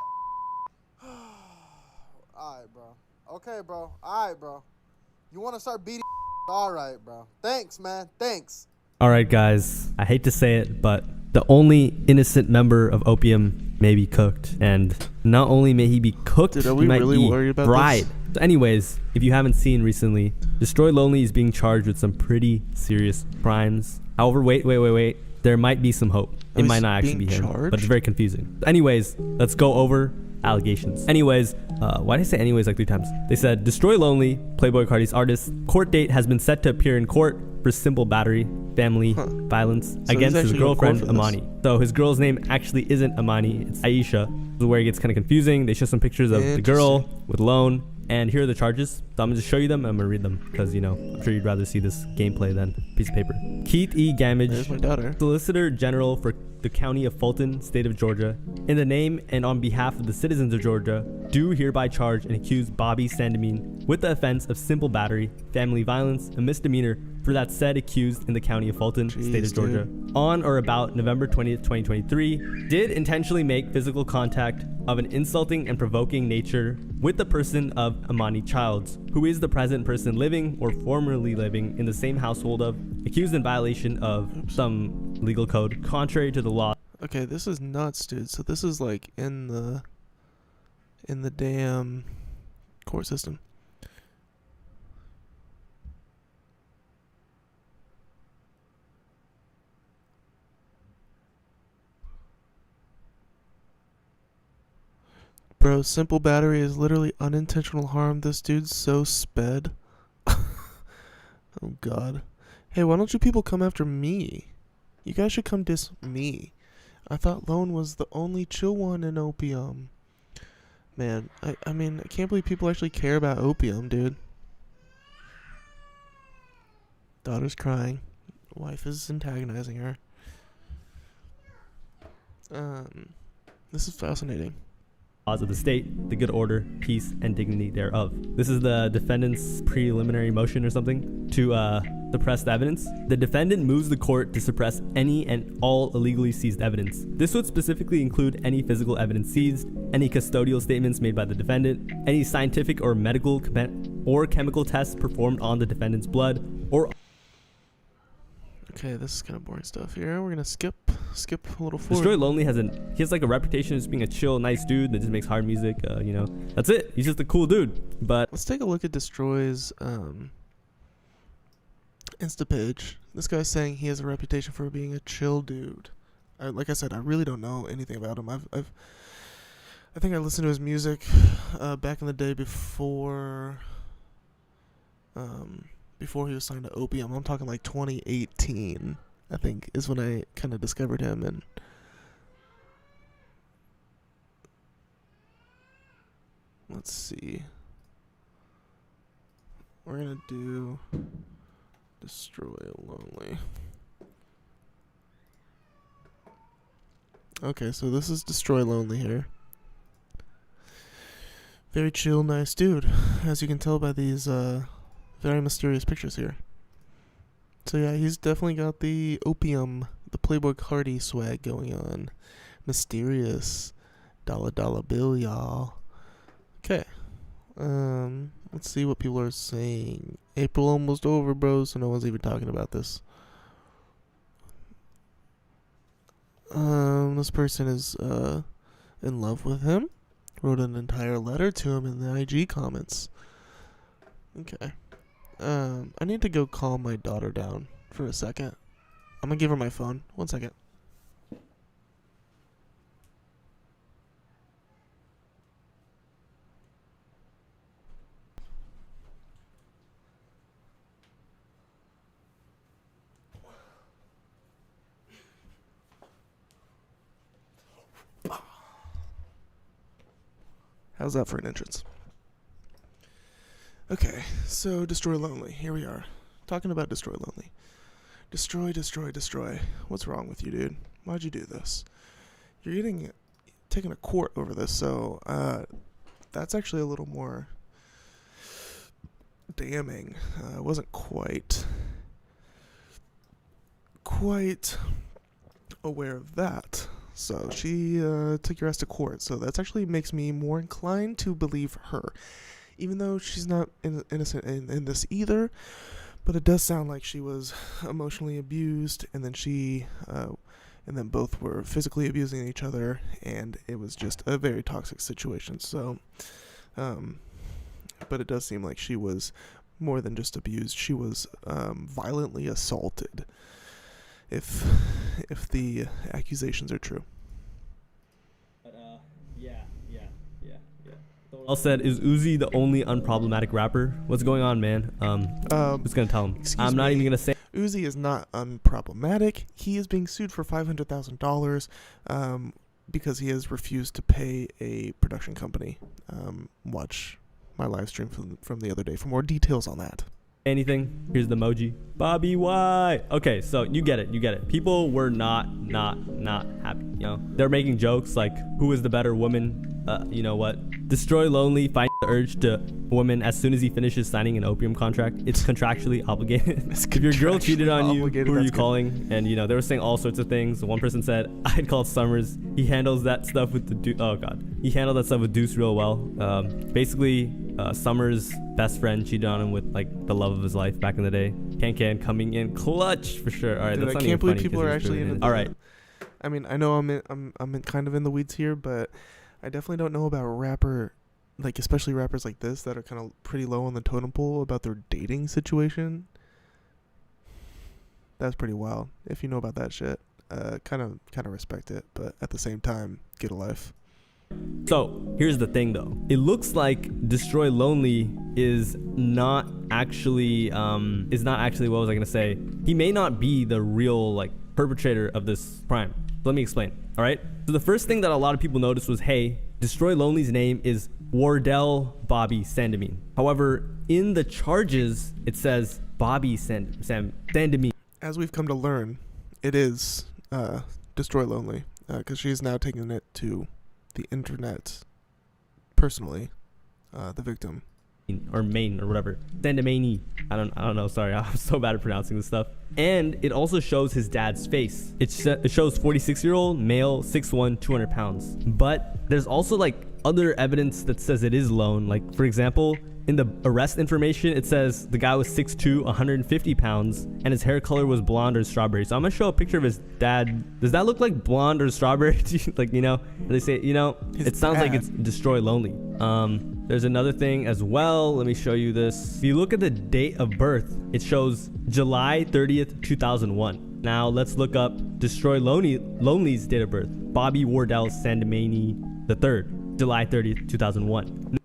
Alright, bro. Okay, bro. Alright, bro. You want to start beating... Alright, bro. Thanks, man. Thanks. Alright, guys. I hate to say it, but the only innocent member of Opium may be cooked. And not only may he be cooked, Dude, are he we might really be worried about bribed. this? So anyways, if you haven't seen recently, Destroy Lonely is being charged with some pretty serious crimes. However, wait. there might be some hope. Oh, It he's might not actually being be him, charged? but it's very confusing. Anyways, let's go over allegations. Anyways, why did I say anyways like 3 times? They said, Destroy Lonely, Playboi Carti's artist, court date has been set to appear in court for simple battery, family violence he's against his actually going to court girlfriend, for this. Amani. So his girl's name actually isn't Amani, it's Aisha. This is where it gets kind of confusing. They show some pictures of the girl with Lone, and here are the charges. So I'm going to just show you them, and I'm going to read them, because, you know, I'm sure you'd rather see this gameplay than a piece of paper. Keith E. There's Gamage, my daughter. Solicitor General for the County of Fulton, State of Georgia, in the name and on behalf of the citizens of Georgia, do hereby charge and accuse Bobby Sandamine with the offense of simple battery, family violence, a misdemeanor for that said accused in the County of Fulton, State of Georgia, on or about November 20th, 2023, did intentionally make physical contact of an insulting and provoking nature with the person of Amani Childs, who is the present person living or formerly living in the same household of, accused in violation of some legal code contrary to the law. Okay, this is nuts, dude. So this is like in the damn court system. Bro, simple battery is literally unintentional harm. This dude's so sped. Oh god. Hey, why don't you people come after me? You guys should come diss me. I thought Lone was the only chill one in Opium. Man, I mean, I can't believe people actually care about Opium, dude. Daughter's crying. Wife is antagonizing her. This is fascinating. Laws of the state, the good order, peace, and dignity thereof. This is the defendant's preliminary motion or something to suppress the evidence. The defendant moves the court to suppress any and all illegally seized evidence. This would specifically include any physical evidence seized, any custodial statements made by the defendant, any scientific or medical or chemical tests performed on the defendant's blood, or... Okay, this is kind of boring stuff here. We're gonna skip a little forward. Destroy Lonely has like a reputation as being a chill, nice dude that just makes hard music. You know, that's it. He's just a cool dude. But Let's take a look at Destroy's Insta page. This guy's saying he has a reputation for being a chill dude. Like I said, I really don't know anything about him. I think I listened to his music back in the day before he was signed to Opium. I'm talking like 2018, I think, is when I kind of discovered him. And let's see. We're going to do Destroy Lonely. Okay, so this is Destroy Lonely here. Very chill, nice dude, as you can tell by these very mysterious pictures here. So yeah, he's definitely got the Opium, the Playboi Carti swag going on. Mysterious dollar bill, y'all. Okay. Let's see what people are saying. April almost over, bro, so no one's even talking about this. This person is in love with him. Wrote an entire letter to him in the IG comments. Okay. I need to go calm my daughter down for a second. I'm gonna give her my phone. 1 second. How's that for an entrance? Okay, so Destroy Lonely. Here we are. Talking about Destroy Lonely. Destroy, destroy, destroy. What's wrong with you, dude? Why'd you do this? You're taken to court over this, so that's actually a little more damning. I wasn't quite aware of that. So she took your ass to court. So that actually makes me more inclined to believe her, even though she's not innocent in this either. But it does sound like she was emotionally abused, and then both were physically abusing each other, and it was just a very toxic situation. So, but it does seem like she was more than just abused. She was violently assaulted. If if the accusations are true. All said, is Uzi the only unproblematic rapper? What's going on, man? Who's gonna tell him? I'm not even gonna say. Uzi is not unproblematic. He is being sued for $500,000 because he has refused to pay a production company. Watch my live stream from the other day for more details on that. Anything. Here's the emoji. Bobby Y. Okay, so you get it. People were not happy. You know, they're making jokes like, who is the better woman? You know what? Destroy Lonely fights the urge to woman as soon as he finishes signing an opium contract. It's contractually obligated. If your girl cheated on you, who are you calling? And you know, they were saying all sorts of things. One person said, I'd call Summers. He handles that stuff with the oh god. He handled that stuff with Deuce real well. Basically, Summers' best friend cheated on him with like the love of his life back in the day. Can coming in clutch for sure. All right, Dude, that's I not can't even believe funny people are actually in. All right. I mean, I know I'm kind of in the weeds here, but I definitely don't know about especially rappers like this that are kind of pretty low on the totem pole about their dating situation. That's pretty wild. If you know about that shit, kind of respect it, but at the same time, get a life. So here's the thing though. It looks like Destroy Lonely is not actually what was I gonna say? He may not be the real like perpetrator of this crime. Let me explain. All right. So the first thing that a lot of people noticed was, hey, Destroy Lonely's name is Wardell Bobby Sandamine. However, in the charges, it says Bobby Sandamine. As we've come to learn, it is Destroy Lonely because she's now taking it to the internet personally, the victim. Or Maine or whatever. Sandamine. I don't know. Sorry, I'm so bad at pronouncing this stuff. And it also shows his dad's face. It shows 46-year-old male, 6'1", 200 pounds. But there's also like other evidence that says it is Lone. Like for example, in the arrest information, it says the guy was 6'2", 150 pounds, and his hair color was blonde or strawberry. So I'm gonna show a picture of his dad. Does that look like blonde or strawberry? Like, you know, they say, you know, it sounds like it's Destroy Lonely. There's another thing as well. Let me show you this. If you look at the date of birth, it shows July 30th, 2001. Now let's look up Destroy Lonely's date of birth. Bobby Wardell Sandamine III, July 30th, 2001.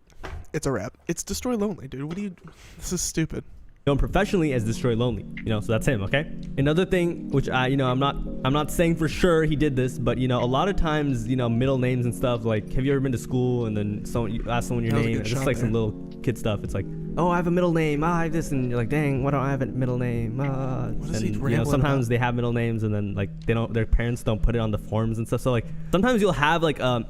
It's a wrap. It's Destroy Lonely, dude. This is stupid. Known professionally as Destroy Lonely, you know, so that's him. Okay. Another thing, which I'm not saying for sure he did this, but you know, a lot of times, you know, middle names and stuff. Like, have you ever been to school and then you ask someone your name, and it's like some little kid stuff. It's like, oh, I have a middle name. I have this, and you're like, dang, why don't I have a middle name? And you know, sometimes they have middle names, and then like their parents don't put it on the forms and stuff. So like sometimes you'll have like on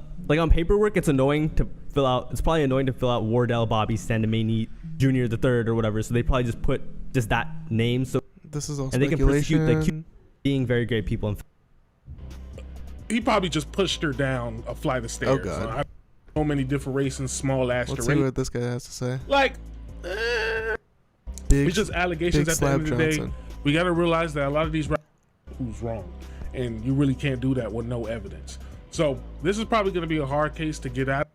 paperwork, it's annoying to fill out. It's probably annoying to fill out Wardell Bobby Sandamine Jr. the Third or whatever. So they probably just put just that name. So this is all and they can persecute the being very great people. He probably just pushed her down a flight of stairs. Oh god. So many different races, small ass. Let's see what this guy has to say. Like, it's just allegations at the end of the day. We got to realize that a lot of these who's wrong, and you really can't do that with no evidence. So this is probably going to be a hard case to get at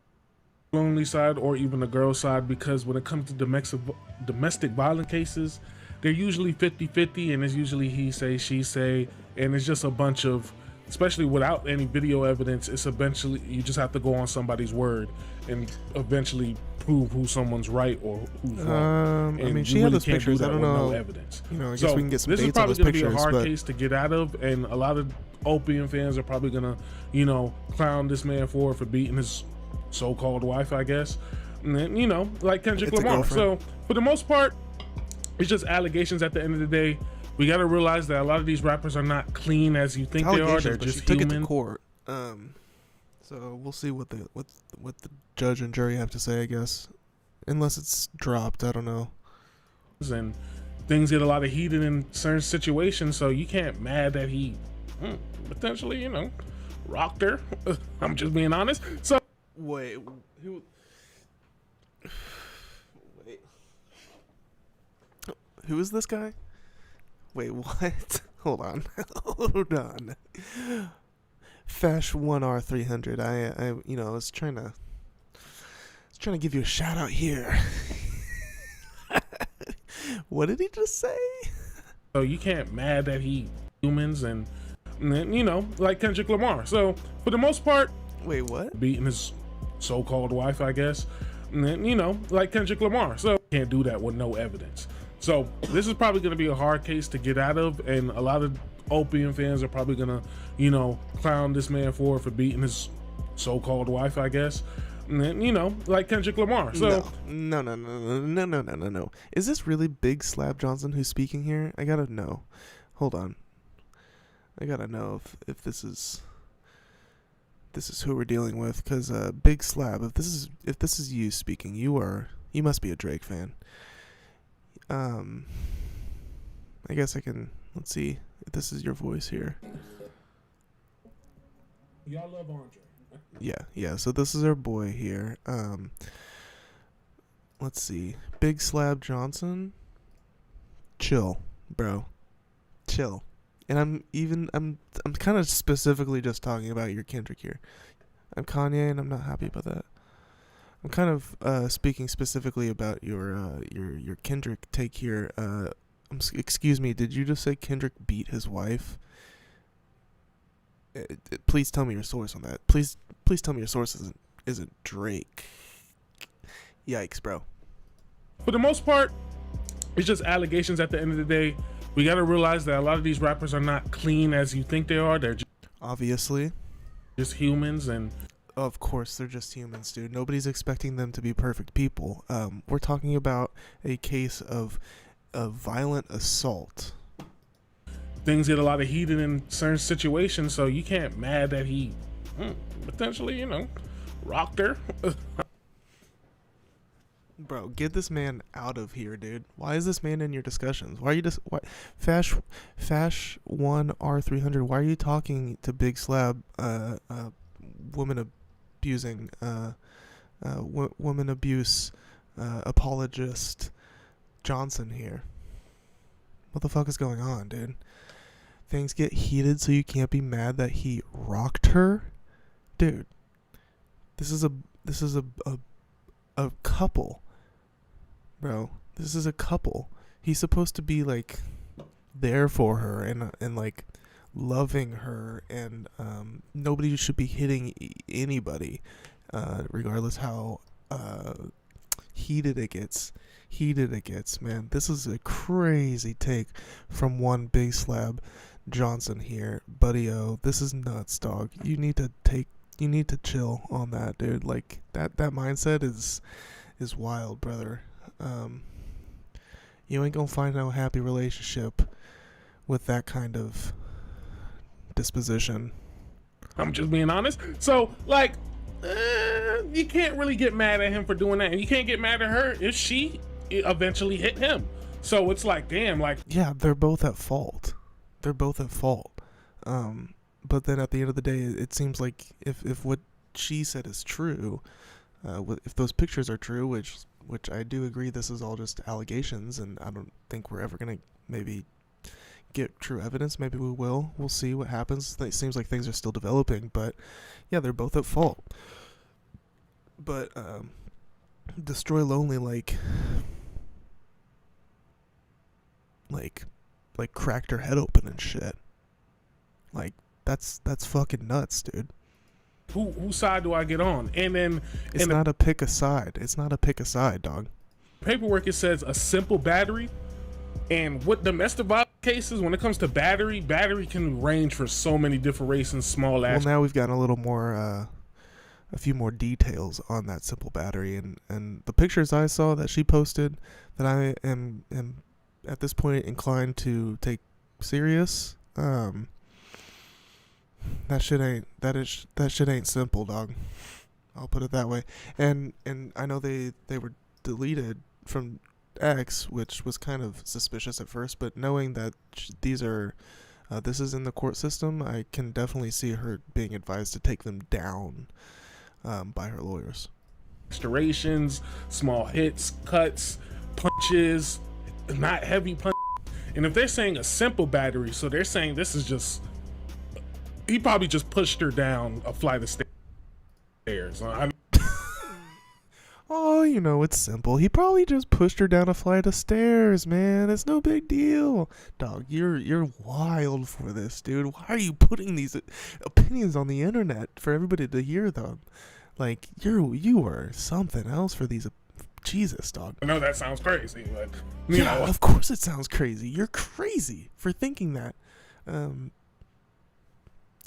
the lonely side or even the girl side, because when it comes to domestic violence cases, they're usually 50-50, and it's usually he say, she say, and it's just a bunch of, especially without any video evidence, it's eventually, you just have to go on somebody's word and eventually prove who someone's right or who's wrong. I mean, she had those pictures. I don't know. No evidence. You know, I guess we can get some dates on those pictures. This is probably going to be a hard case to get out of, and a lot of opium fans are probably going to, you know, clown this man for beating his so-called wife, I guess. And then, you know, like Kendrick Lamar. So for the most part, it's just allegations at the end of the day. We got to realize that a lot of these rappers are not clean as you think they are. They're just took human. It to court. So we'll see what the judge and jury have to say, I guess. Unless it's dropped, I don't know. And things get a lot of heated in certain situations, so you can't mad that he potentially, you know, rocked her. I'm just being honest. So wait. Who is this guy? Wait, what? Hold on. Fesh 1R300. I you know, I was trying to give you a shout out here. What did he just say? So you can't mad that he humans, and and then, you know, like Kendrick Lamar. So for the most part, Wait, what? beating his so-called wife, I guess, and then, you know, like Kendrick Lamar. So can't do that with no evidence. So this is probably going to be a hard case to get out of, and a lot of Opium fans are probably going to, you know, clown this man for beating his so-called wife, I guess, and then, you know, like Kendrick Lamar. So No. Is this really Big Slab Johnson who's speaking here? I gotta know. Hold on. I gotta know if this is who we're dealing with, because Big Slab, if this is you speaking, you must be a Drake fan. I guess I can, let's see if this is your voice here. y'all love Andre. Yeah, so this is our boy here. Let's see. Big Slab Johnson. Chill, bro. Chill. And I'm kind of specifically just talking about your Kendrick here. I'm Kanye, and I'm not happy about that. I'm kind of speaking specifically about your Kendrick take here. Excuse me, did you just say Kendrick beat his wife? Please tell me your source on that. Please tell me your source isn't Drake. Yikes, bro. For the most part, it's just allegations at the end of the day. We got to realize that a lot of these rappers are not clean as you think they are. They're Obviously. just humans, and Of course, they're just humans, dude. Nobody's expecting them to be perfect people. We're talking about a case of violent assault. things get a lot of heated in certain situations, so you can't mad that he potentially, you know, rocked her. Bro, get this man out of here, dude. Why is this man in your discussions? Why are you just Fash 1 R300? Why are you talking to Big Slab, woman abusing, woman abuse apologist Johnson here? What the fuck is going on, dude? Things get heated, so you can't be mad that he rocked her, dude. This is a couple. Bro, this is a couple. He's supposed to be like there for her and like loving her, and nobody should be hitting anybody, regardless how heated it gets. Man. This is a crazy take from one Big Slab Johnson here, buddy-o. This is nuts, dog. You need to chill on that, dude. Like that mindset is wild, brother. You ain't gonna find no happy relationship with that kind of disposition. I'm just being honest. So, like, you can't really get mad at him for doing that, and you can't get mad at her if she eventually hit him. So it's like, damn, like, yeah, they're both at fault. But then at the end of the day, it seems like if what she said is true, if those pictures are true, which I do agree, this is all just allegations, and I don't think we're ever gonna maybe get true evidence. Maybe we will. We'll see what happens. It seems like things are still developing, but yeah, they're both at fault. But Destroy Lonely like cracked her head open and shit. Like that's fucking nuts, dude. whose side do I get on? And then It's not a pick a side. It's not a pick a side, dog. paperwork, it says a simple battery. And with domestic violence cases, when it comes to battery can range for so many different reasons, small ass. Well, now we've gotten a little more, a few more details on that simple battery, and the pictures I saw that she posted that I am at this point inclined to take serious. That shit ain't simple, dog. I'll put it that way. And I know they were deleted from X, which was kind of suspicious at first, but knowing that this is in the court system, I can definitely see her being advised to take them down by her lawyers. Restorations, small hits, cuts, punches, not heavy punches. And if they're saying a simple battery, so they're saying this is just, he probably just pushed her down a flight of stairs. Oh, you know, it's simple. He probably just pushed her down a flight of stairs, man. It's no big deal. Dog, you're wild for this, dude. Why are you putting these opinions on the internet for everybody to hear them? Like, you are something else for these. Jesus, dog. I know that sounds crazy, but Yeah, of course it sounds crazy. You're crazy for thinking that.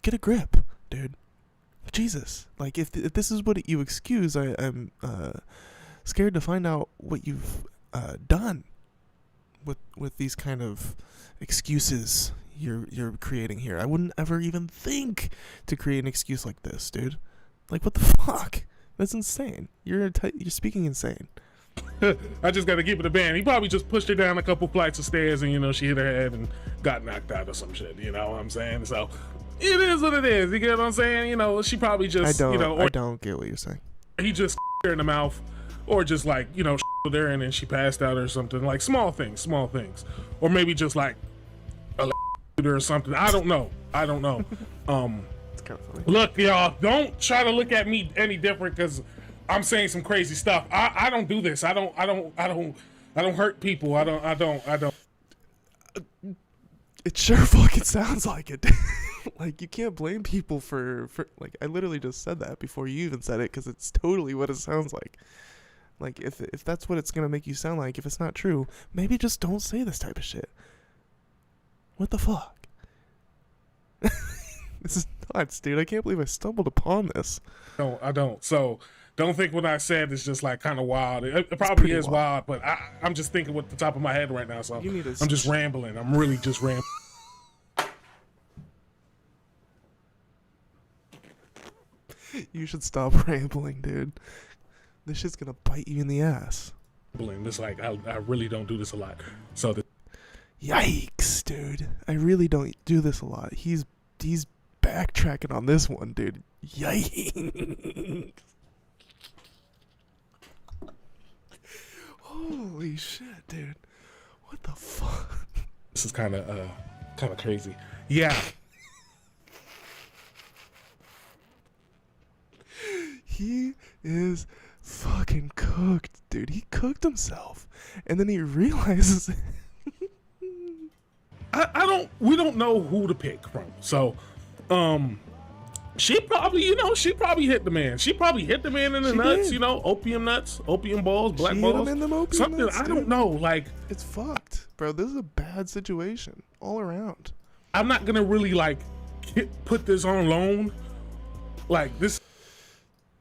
Get a grip, dude. Jesus. Like, if this is what you excuse, I'm scared to find out what you've done with these kind of excuses you're creating here. I wouldn't ever even think to create an excuse like this, dude. Like, what the fuck? That's insane. You're speaking insane. I just got to keep it a band. He probably just pushed her down a couple flights of stairs and, you know, she hit her head and got knocked out or some shit. You know what I'm saying? So it is what it is. You get what I'm saying? You know, she probably just, I you know, or don't get what you're saying. he just her in the mouth, or just like, you know, with her and then she passed out or something. Like small things. Or maybe just like a or something. I don't know. It's kind of funny. Look, y'all, don't try to look at me any different because I'm saying some crazy stuff. I don't do this. I don't hurt people. I don't. It sure fucking sounds like it. Like, you can't blame people for like, I literally just said that before you even said it, because it's totally what it sounds like. Like, if that's what it's gonna make you sound like, if it's not true, maybe just don't say this type of shit. What the fuck? This is nuts, dude. I can't believe I stumbled upon this. No, I don't. So don't think what I said is just like kind of wild. It probably is wild, but I'm just thinking with the top of my head right now. So I'm just rambling. I'm really just rambling. You should stop rambling, dude. This shit's gonna bite you in the ass. It's like I really don't do this a lot. So Yikes, dude. I really don't do this a lot. He's backtracking on this one, dude. Yikes. Holy shit, dude. What the fuck? this is kind of crazy. Yeah. He is fucking cooked, dude. He cooked himself. And then he realizes we don't know who to pick from. So, she probably hit the man. She probably hit the man in the nuts, did. opium nuts, opium balls, black She hit balls. him in them opium something, nuts, I dude. don't know. Like, it's fucked, bro. This is a bad situation all around. I'm not gonna really like put this on loan. Like, this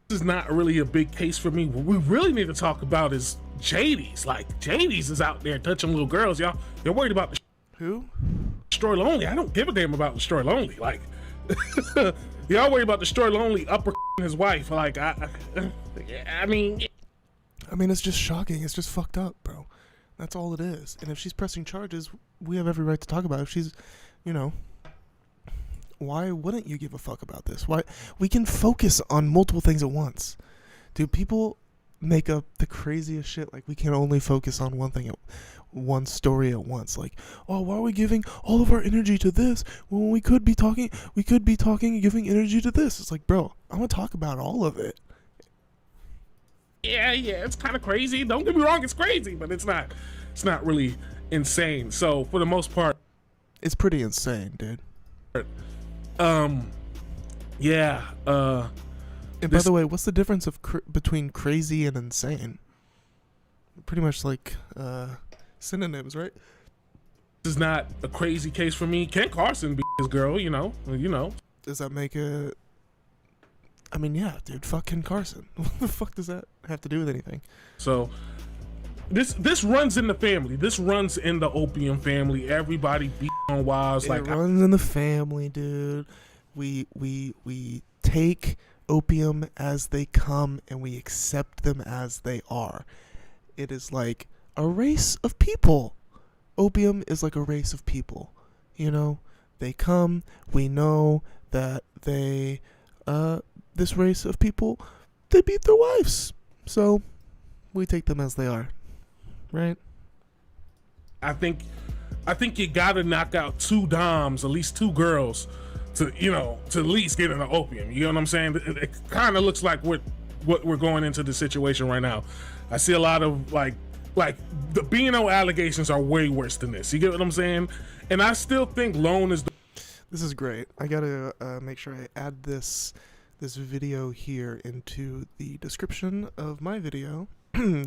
is not really a big case for me. What we really need to talk about is JD's. Like, JD's is out there touching little girls, y'all. You're worried about the Who? Destroy Lonely. I don't give a damn about Destroy Lonely. Like, y'all worry about Destroy Lonely upper his wife. Like, I mean, it's just shocking. It's just fucked up, bro. That's all it is. And if she's pressing charges, we have every right to talk about it. If she's, why wouldn't you give a fuck about this? Why? We can focus on multiple things at once. Dude, people make up the craziest shit. Like, we can only focus on one story at once. Like, oh, why are we giving all of our energy to this when we could be talking and giving energy to this? It's like, bro, I'm gonna talk about all of it. yeah, it's kind of crazy. Don't get me wrong, it's crazy, but it's not really insane. So for the most part, It's pretty insane, dude. yeah. And by the way, what's the difference of between crazy and insane? Pretty much like synonyms, right? This is not a crazy case for me. Ken Carson be his girl, you know. Does that make it? I mean, yeah, dude. Fuck Ken Carson. What the fuck does that have to do with anything? So this runs in the family. This runs in the opium family. Everybody be on wives. It Like, runs in the family, dude. We take opium as they come and we accept them as they are. It is like a race of people. Opium is like a race of people. They come, we know that this race of people, they beat their wives. So we take them as they are. Right? I think you gotta knock out 2 doms, at least 2 girls, to at least get into opium. You know what I'm saying? It kind of looks like what what we're going into the situation right now. I see a lot of like the B&O allegations are way worse than this. You get what I'm saying? And I still think Lone is. This is great. I gotta make sure I add this video here into the description of my video.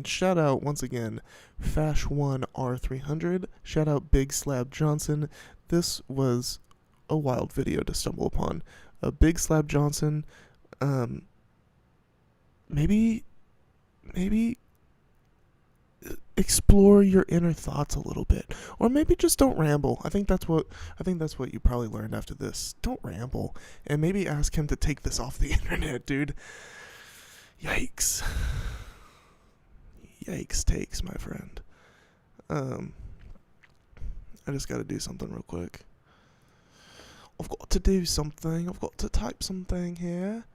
Shout out once again, Fash1R300. Shout out Big Slab Johnson. This was a wild video to stumble upon. Big Slab Johnson. Maybe explore your inner thoughts a little bit, or maybe just don't ramble. I think that's what you probably learned after this. Don't ramble, and maybe ask him to take this off the internet, dude. Yikes takes, my friend. I just gotta do something real quick. I've got to do something. I've got to type something here.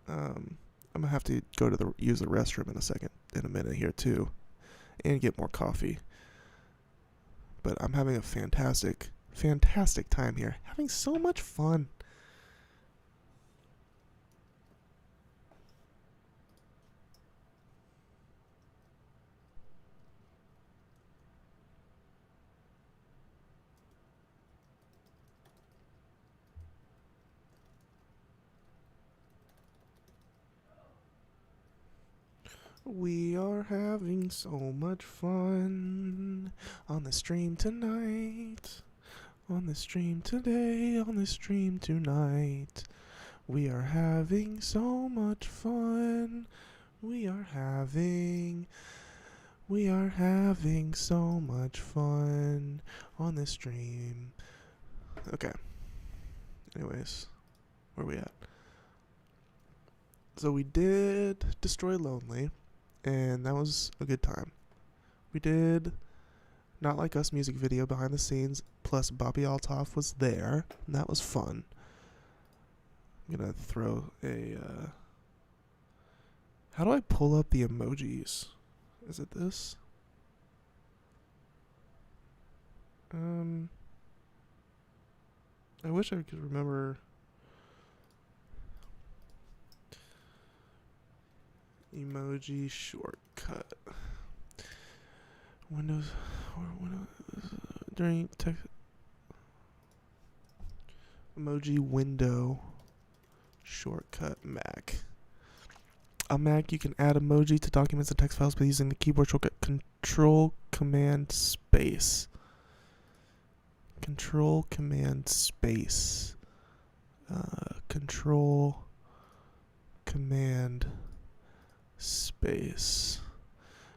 I'm gonna have to go to use the restroom in a minute here too, and get more coffee. But I'm having a fantastic time here. Having so much fun. We are having so much fun on the stream tonight, on the stream today, on the stream tonight. We are having so much fun. We are having so much fun on the stream. Okay. Anyways, where are we at? So we did Destroy Lonely. And that was a good time. We did Not Like Us music video behind the scenes, plus Bobby Altoff was there, and that was fun. I'm gonna throw a, how do I pull up the emojis? Is it this? I wish I could remember. Emoji shortcut. Windows during text. Emoji window shortcut Mac. On Mac, you can add emoji to documents and text files by using the keyboard shortcut Control Command Space. Control Command Space. Control Command Space.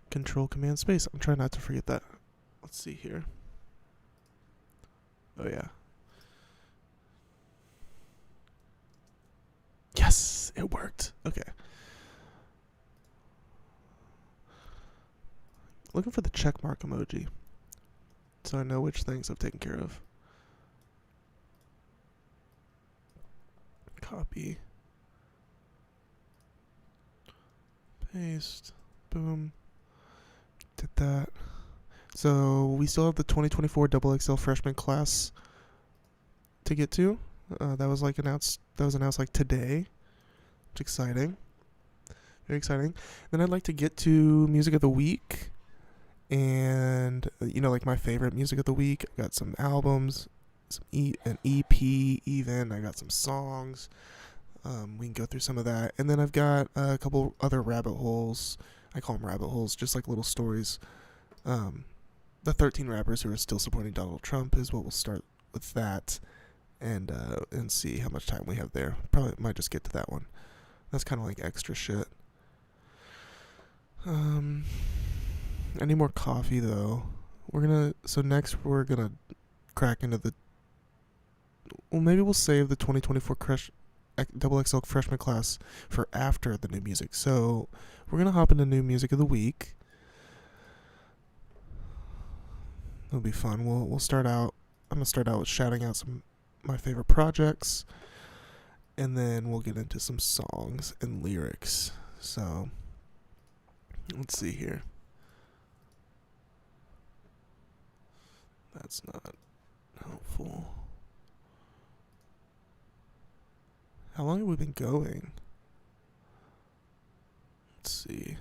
Control Command Space. I'm trying not to forget that. Let's see here. Oh yeah. Yes, it worked. Okay. Looking for the check mark emoji, so I know which things I've taken care of. Copy. Paste. Boom. Did that. So we still have the 2024 XXL freshman class to get to. That was announced like today. It's exciting. Very exciting. Then I'd like to get to music of the week. And like my favorite music of the week. I got some albums, an EP even. I got some songs. We can go through some of that. And then I've got a couple other rabbit holes. I call them rabbit holes, just like little stories. The 13 rappers who are still supporting Donald Trump is what we'll start with that. And see how much time we have there. Probably might just get to that one. That's kind of like extra shit. I need more coffee though. So next we're gonna crack into maybe we'll save the 2024 XXL freshman class for after the new music. So we're gonna hop into new music of the week. It'll be fun. We'll start out. I'm gonna start out with shouting out some my favorite projects, and then we'll get into some songs and lyrics. So let's see here. That's not helpful. How long have we been going? see.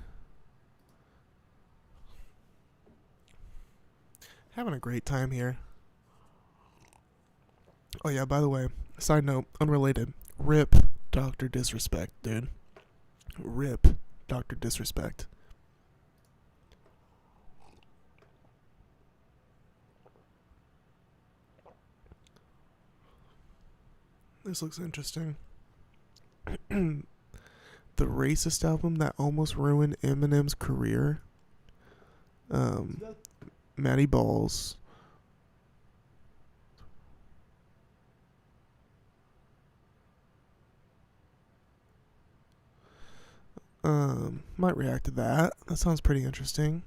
Having a great time here. Oh yeah, by the way, side note, unrelated. RIP Dr. Disrespect, dude. RIP Dr. Disrespect. This looks interesting. The Racist album that almost ruined Eminem's career. Matty Balls. Might react to that. That sounds pretty interesting.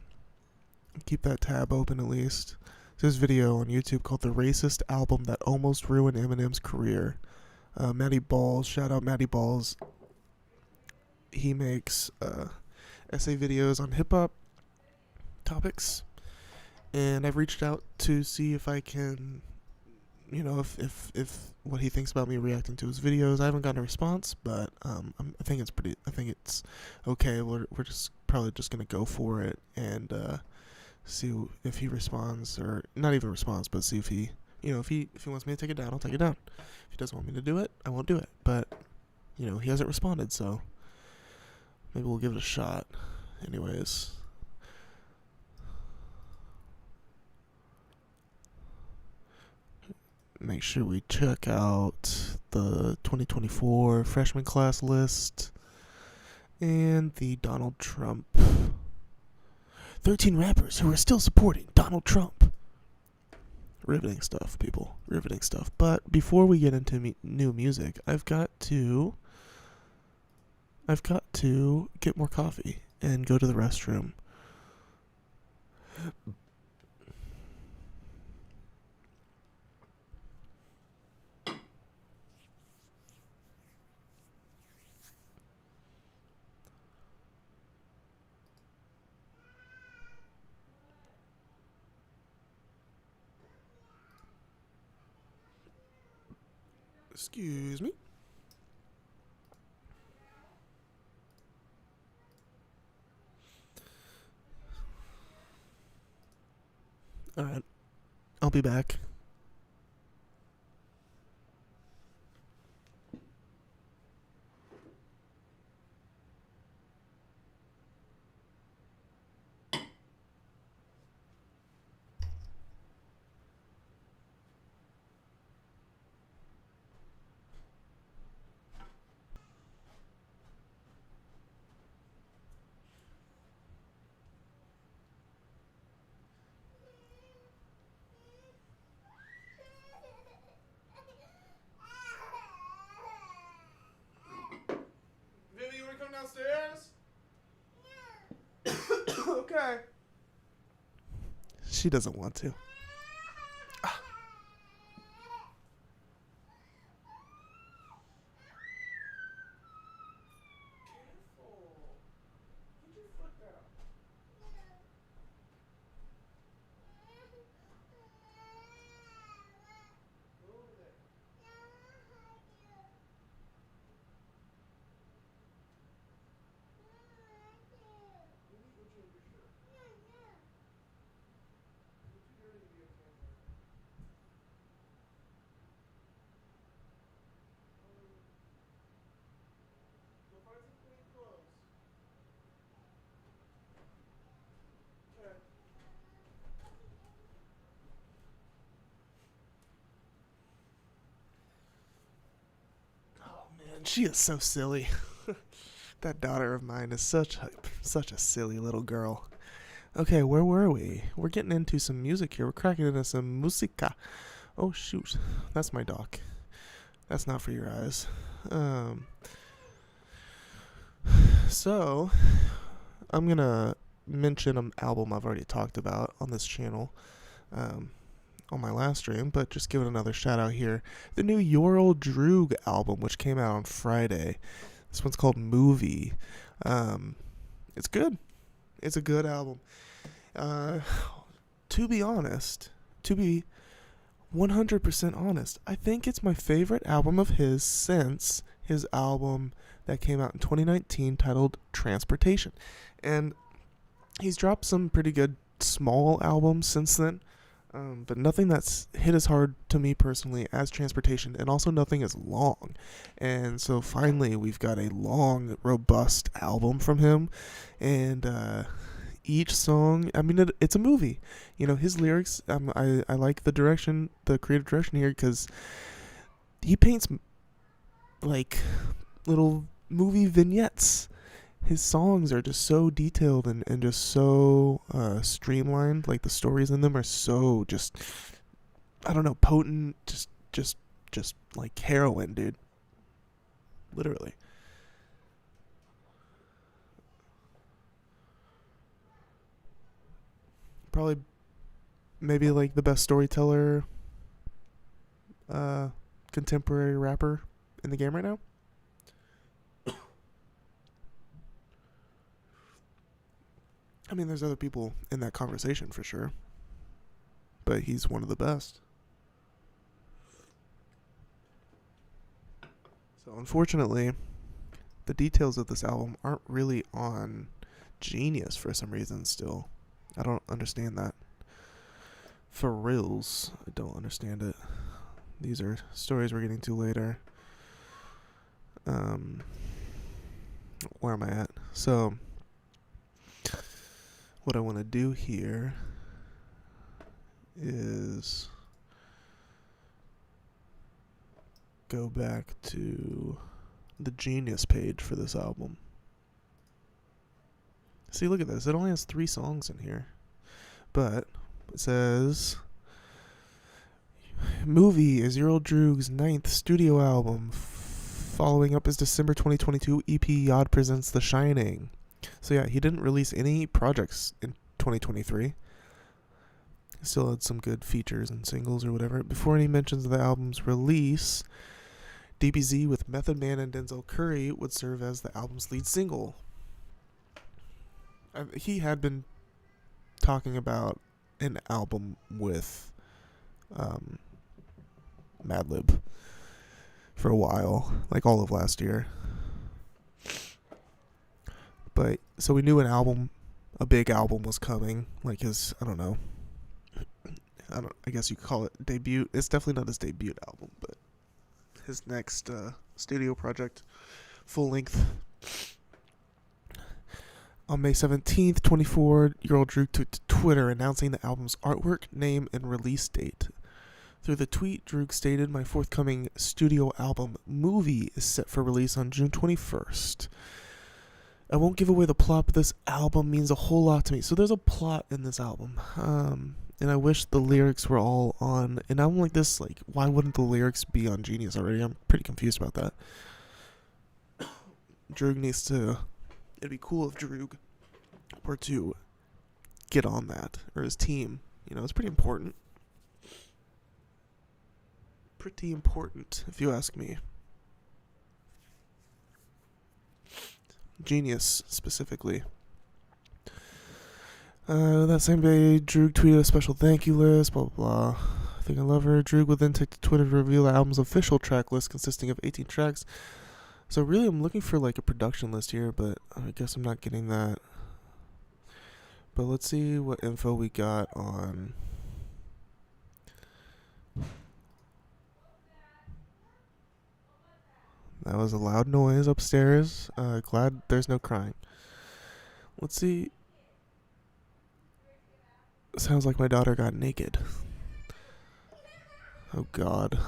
Keep that tab open at least. There's this video on YouTube called The Racist Album That Almost Ruined Eminem's Career. Matty Balls, shout out Matty Balls. He makes essay videos on hip hop topics, and I've reached out to see if I can, you know, if what he thinks about me reacting to his videos. I haven't gotten a response, but I think it's okay. We're just probably just gonna go for it and see if he responds, or not even responds, but see if he, you know, if he wants me to take it down, I'll take it down. If he doesn't want me to do it, I won't do it. But you know, he hasn't responded, so maybe we'll give it a shot. Anyways. Make sure we check out the 2024 freshman class list and the Donald Trump. 13 rappers who are still supporting Donald Trump. Riveting stuff, people. Riveting stuff. But before we get into new music, I've got to get more coffee and go to the restroom. Excuse me. All right. I'll be back. Downstairs? Okay. She doesn't want to. She is so silly. That daughter of mine is such a silly little girl. Okay, where were we? We're getting into some music here. We're cracking into some musica. Oh shoot, that's my doc. That's not for your eyes. So I'm gonna mention an album I've already talked about on this channel. On my last stream, but just give it another shout out here. The new Yoral Droog album, which came out on Friday. This one's called Movie. It's good. It's a good album. To be honest, to be 100% honest, I think it's my favorite album of his since his album that came out in 2019 titled Transportation. And he's dropped some pretty good small albums since then, but nothing that's hit as hard to me personally as Transportation, and also nothing as long. And so finally we've got a long, robust album from him, and each song, I mean, it's a movie. You know, his lyrics, I like the creative direction here, because he paints like little movie vignettes. His songs are just so detailed and just so streamlined. Like, the stories in them are so just, I don't know, potent. Just like heroin, dude. Literally. Probably, maybe like the best storyteller, contemporary rapper in the game right now. I mean, there's other people in that conversation for sure, but he's one of the best. So unfortunately, the details of this album aren't really on Genius for some reason still. I don't understand that. For reals, I don't understand it. These are stories we're getting to later. Where am I at? So, what I want to do here is go back to the Genius page for this album. See, look at this. It only has 3 songs in here. But it says, Movie is Earl Droog's 9th studio album. Following up his December 2022 EP, Yod Presents The Shining. So yeah, he didn't release any projects in 2023. He still had some good features and singles or whatever. Before any mentions of the album's release, DBZ with Method Man and Denzel Curry would serve as the album's lead single. He had been talking about an album with Madlib for a while, like all of last year. But so we knew a big album was coming, like his, I guess you could call it debut. It's definitely not his debut album, but his next studio project, full length. On May 17th, 24-year-old Droog took to Twitter announcing the album's artwork, name, and release date. Through the tweet, Droog stated, "My forthcoming studio album, Movie, is set for release on June 21st. I won't give away the plot, but this album means a whole lot to me." So there's a plot in this album. And I wish the lyrics were all on an album like this. Like, why wouldn't the lyrics be on Genius already? I'm pretty confused about that. Droog needs to... It'd be cool if Droog were to get on that, or his team. You know, it's pretty important. Pretty important, if you ask me. Genius, specifically. That same day, Droog tweeted a special thank you list, blah, blah, blah. I think I love her. Droog would then take to Twitter to reveal the album's official track list consisting of 18 tracks. So really, I'm looking for like a production list here, but I guess I'm not getting that. But let's see what info we got on... That was a loud noise upstairs. Glad there's no crying. Let's see. Sounds like my daughter got naked. Oh God.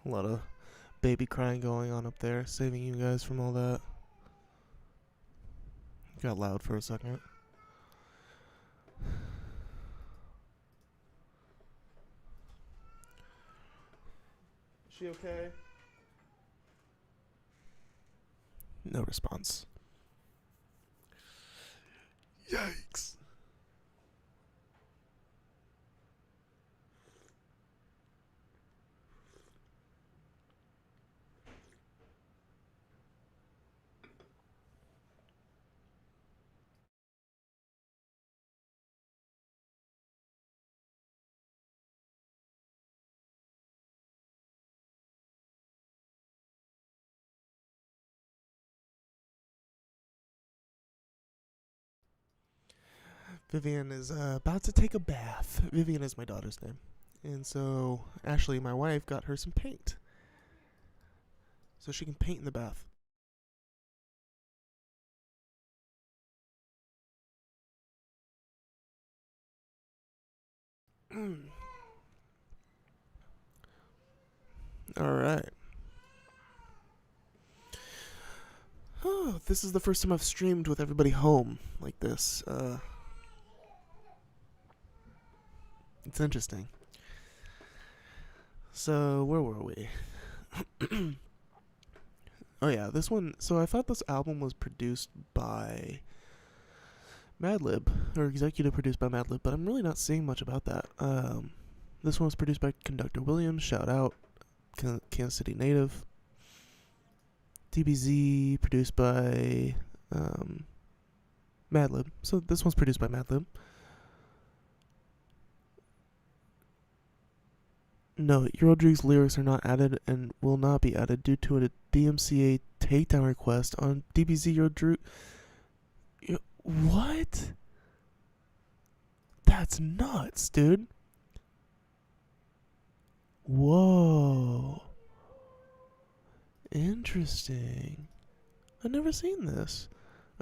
A lot of baby crying going on up there, saving you guys from all that. Got loud for a second. She okay? No response. Yikes. Vivian is about to take a bath. Vivian is my daughter's name. And so Ashley, my wife, got her some paint. So she can paint in the bath. All right. Oh, this is the first time I've streamed with everybody home like this. It's interesting. So, where were we? Oh yeah, this one. So I thought this album was produced by Madlib, or executive produced by Madlib, but I'm really not seeing much about that. This one was produced by Conductor Williams. Shout out, Kansas City native. DBZ produced by Madlib. So this one's produced by Madlib. No, Eurodrig's lyrics are not added and will not be added due to a DMCA takedown request on DBZ Eurodrig. What? That's nuts, dude. Whoa. Interesting. I've never seen this.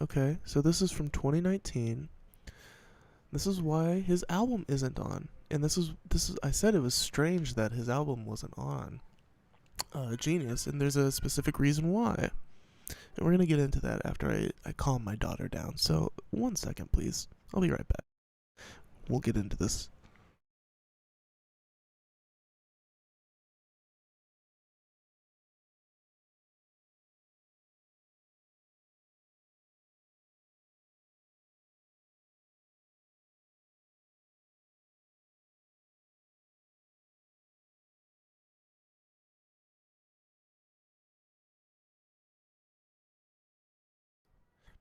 Okay, so this is from 2019. This is why his album isn't on. And this is I said it was strange that his album wasn't on Genius, and there's a specific reason why. And we're gonna get into that after I calm my daughter down. So 1 second, please. I'll be right back. We'll get into this.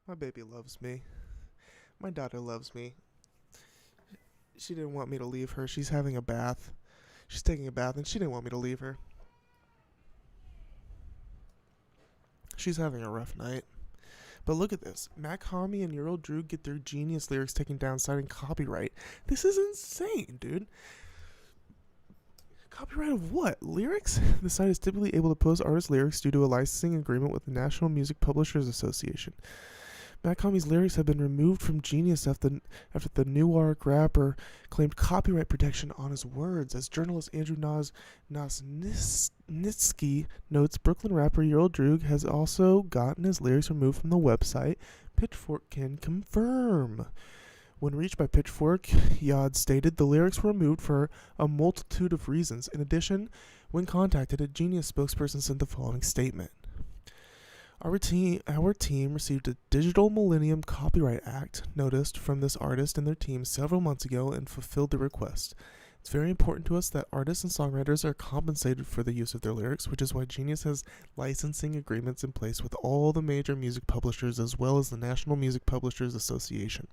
My baby loves me. My daughter loves me. She didn't want me to leave her. She's having a bath. She's taking a bath and she didn't want me to leave her. She's having a rough night. But look at this. Mac Homie and Eurodrig get their Genius lyrics taken down citing copyright. This is insane, dude. Copyright of what? Lyrics? The site is typically able to post artist lyrics due to a licensing agreement with the National Music Publishers Association. Mac Homie's lyrics have been removed from Genius after the Newark rapper claimed copyright protection on his words. As journalist Andrew Nosnitsky notes, Brooklyn rapper Eurodrig has also gotten his lyrics removed from the website. Pitchfork can confirm. When reached by Pitchfork, Yad stated the lyrics were removed for a multitude of reasons. In addition, when contacted, a Genius spokesperson sent the following statement. Our team received a Digital Millennium Copyright Act notice from this artist and their team several months ago and fulfilled the request. It's very important to us that artists and songwriters are compensated for the use of their lyrics, which is why Genius has licensing agreements in place with all the major music publishers as well as the National Music Publishers Association,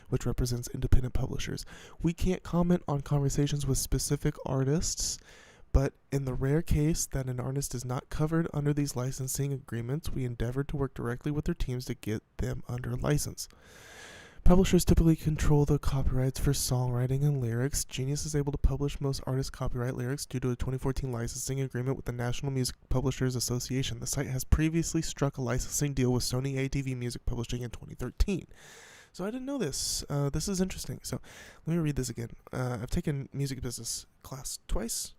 which represents independent publishers. We can't comment on conversations with specific artists, but in the rare case that an artist is not covered under these licensing agreements, we endeavor to work directly with their teams to get them under license. Publishers typically control the copyrights for songwriting and lyrics. Genius is able to publish most artists' copyright lyrics due to a 2014 licensing agreement with the National Music Publishers Association. The site has previously struck a licensing deal with Sony ATV Music Publishing in 2013. So I didn't know this. This is interesting. So let me read this again. I've taken music business class twice.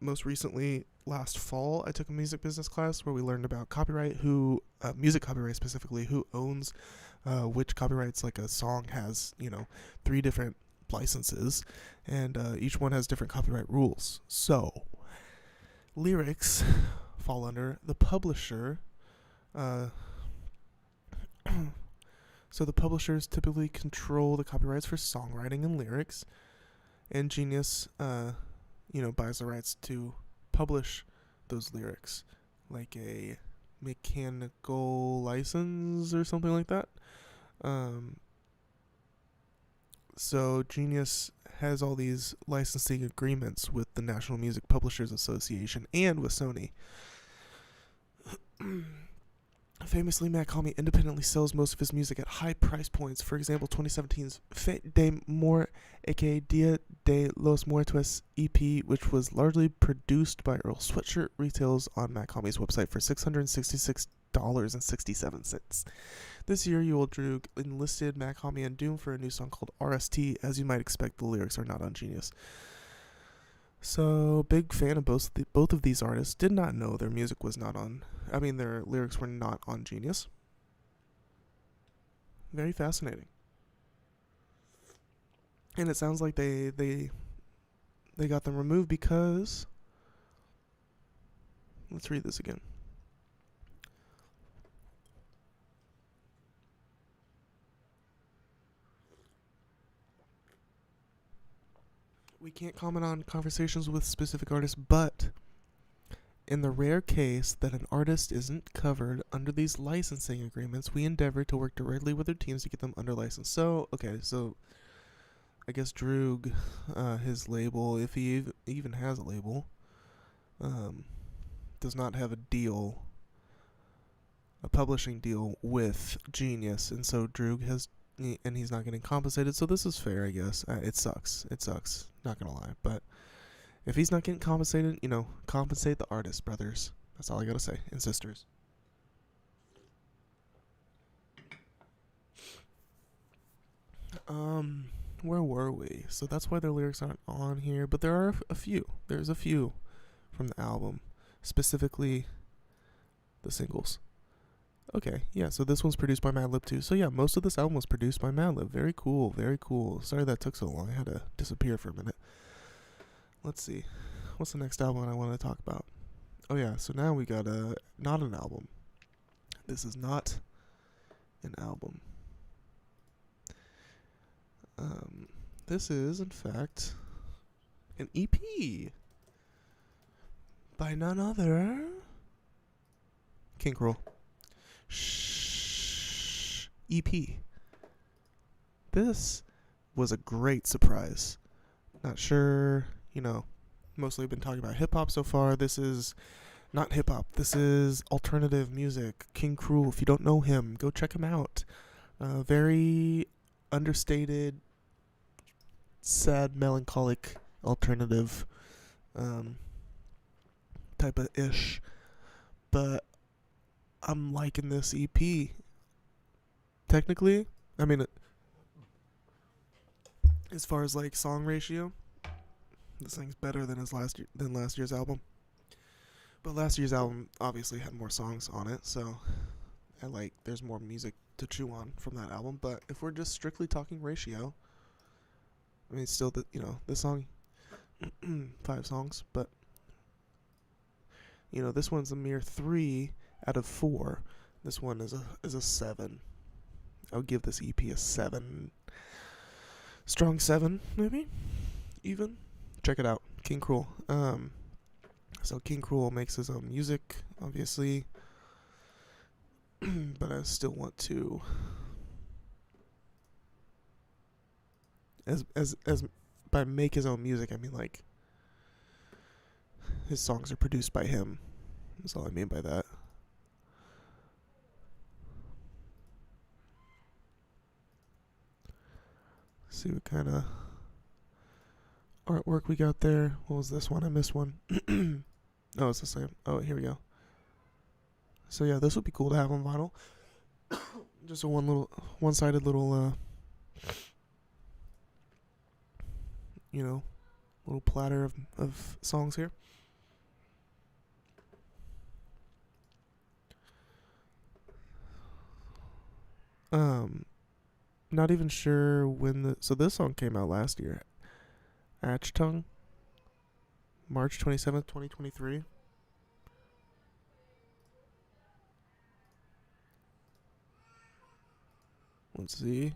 Most recently, last fall, I took a music business class where we learned about copyright, music copyright specifically, who owns which copyrights. Like a song has, 3 different licenses, and each one has different copyright rules. So lyrics fall under the publisher. So the publishers typically control the copyrights for songwriting and lyrics, and Genius, buys the rights to publish those lyrics, like a mechanical license or something like that. So Genius has all these licensing agreements with the National Music Publishers Association and with Sony. Famously, Matt Comey independently sells most of his music at high price points. For example, 2017's Fate de Mor, aka Dia de los Muertos EP, which was largely produced by Earl Sweatshirt, retails on Matt Comey's website for $666.67. This year, Yoel Droog enlisted Matt Comey and Doom for a new song called RST. As you might expect, the lyrics are not on Genius. So, big fan of both of these artists. Did not know their music was not on. Their lyrics were not on Genius. Very fascinating. And it sounds like they got them removed because. Let's read this again. We can't comment on conversations with specific artists, but in the rare case that an artist isn't covered under these licensing agreements, we endeavor to work directly with their teams to get them under license. So I guess Droog, his label, if he even has a label, does not have a publishing deal with Genius, and so Droog has. And he's not getting compensated, so this is fair, I guess. It sucks. Not gonna lie, but if he's not getting compensated, compensate the artist, brothers. That's all I gotta say, and sisters. Where were we? So that's why their lyrics aren't on here, but there are a few. There's a few from the album, specifically the singles. Okay, yeah, so this one's produced by Madlib too. So yeah, most of this album was produced by Madlib. Very cool, very cool. Sorry that took so long. I had to disappear for a minute. Let's see. What's the next album I want to talk about? Oh yeah, so now we got not an album. This is not an album. This is, in fact, an EP by none other King Krule. EP. This was a great surprise. Not sure, mostly been talking about hip hop so far. This is not hip hop. This is alternative music. King Krule, if you don't know him, go check him out. Very understated, sad, melancholic, alternative type of ish. But I'm liking this EP. Technically, as far as like song ratio, this thing's better than last year's album. But last year's album obviously had more songs on it, so there's more music to chew on from that album. But if we're just strictly talking ratio, still this song, 5 songs, but this one's a mere 3 out of 4. This one is a 7. I would give this EP a 7. Strong 7, maybe? Even? Check it out. King Krule. So King Krule makes his own music, obviously. But I still want to as by make his own music, I mean like his songs are produced by him. That's all I mean by that. See what kind of artwork we got there. What was this one? I missed one. Oh, it's the same. Oh, here we go. So yeah, this would be cool to have on vinyl. Just a one-sided little, little platter of songs here. Not even sure when so this song came out last year. Achtung, March 27th, 2023. Let's see.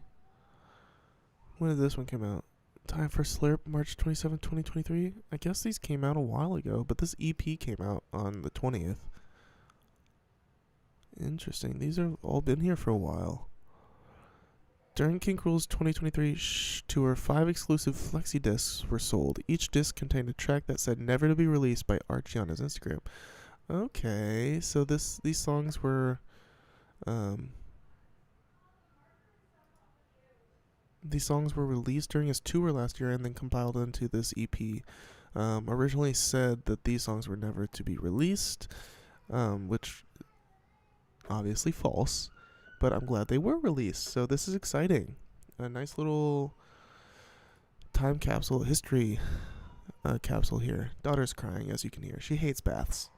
When did this one come out? Time for Slurp, March 27, 2023. I guess these came out a while ago, but this EP came out on the 20th. Interesting. These have all been here for a while. During King Cruel's 2023 tour, 5 exclusive flexi discs were sold. Each disc contained a track that said "never to be released" by Archie on his Instagram. Okay, so these songs were released during his tour last year and then compiled into this EP. Originally said that these songs were never to be released, which obviously false. But I'm glad they were released, so this is exciting. A nice little time capsule, history capsule here. Daughter's crying, as you can hear. She hates baths.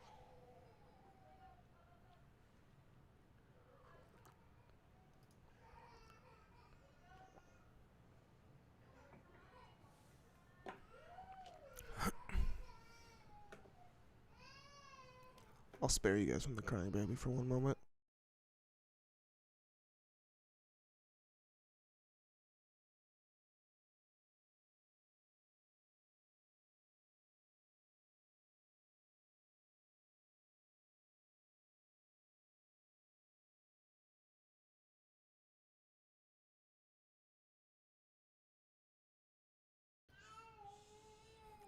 I'll spare you guys from the crying baby for one moment.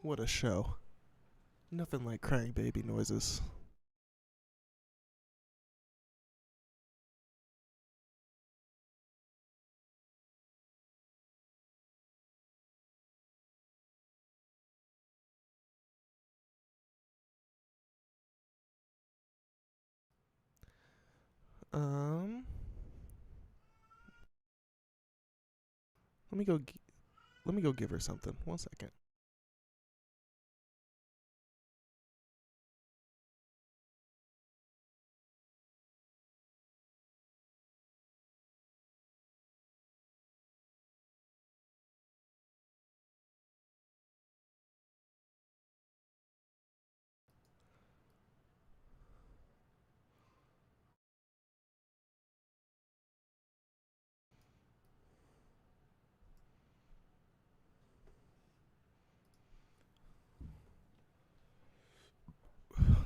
What a show. Nothing like crying baby noises. Let me go give her something. 1 second.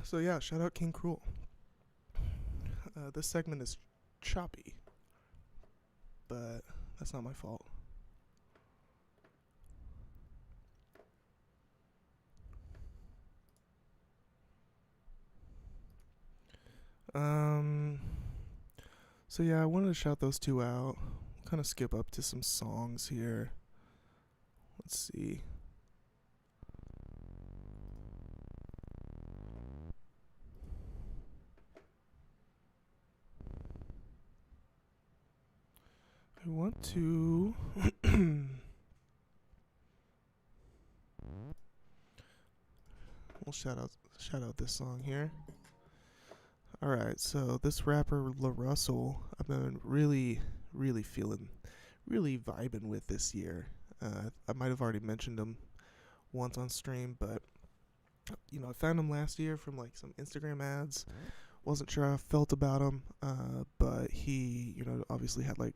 So yeah, shout out King Cruel. This segment is choppy, but that's not my fault. So yeah, I wanted to shout those two out. We'll kind of skip up to some songs here. Let's see. I want to we'll shout out this song here. Alright, so this rapper La Russell, I've been really vibing with this year. I might have already mentioned him once on stream, but you know, I found him last year from like some Instagram ads. Wasn't sure how I felt about him, but he, you know, obviously had like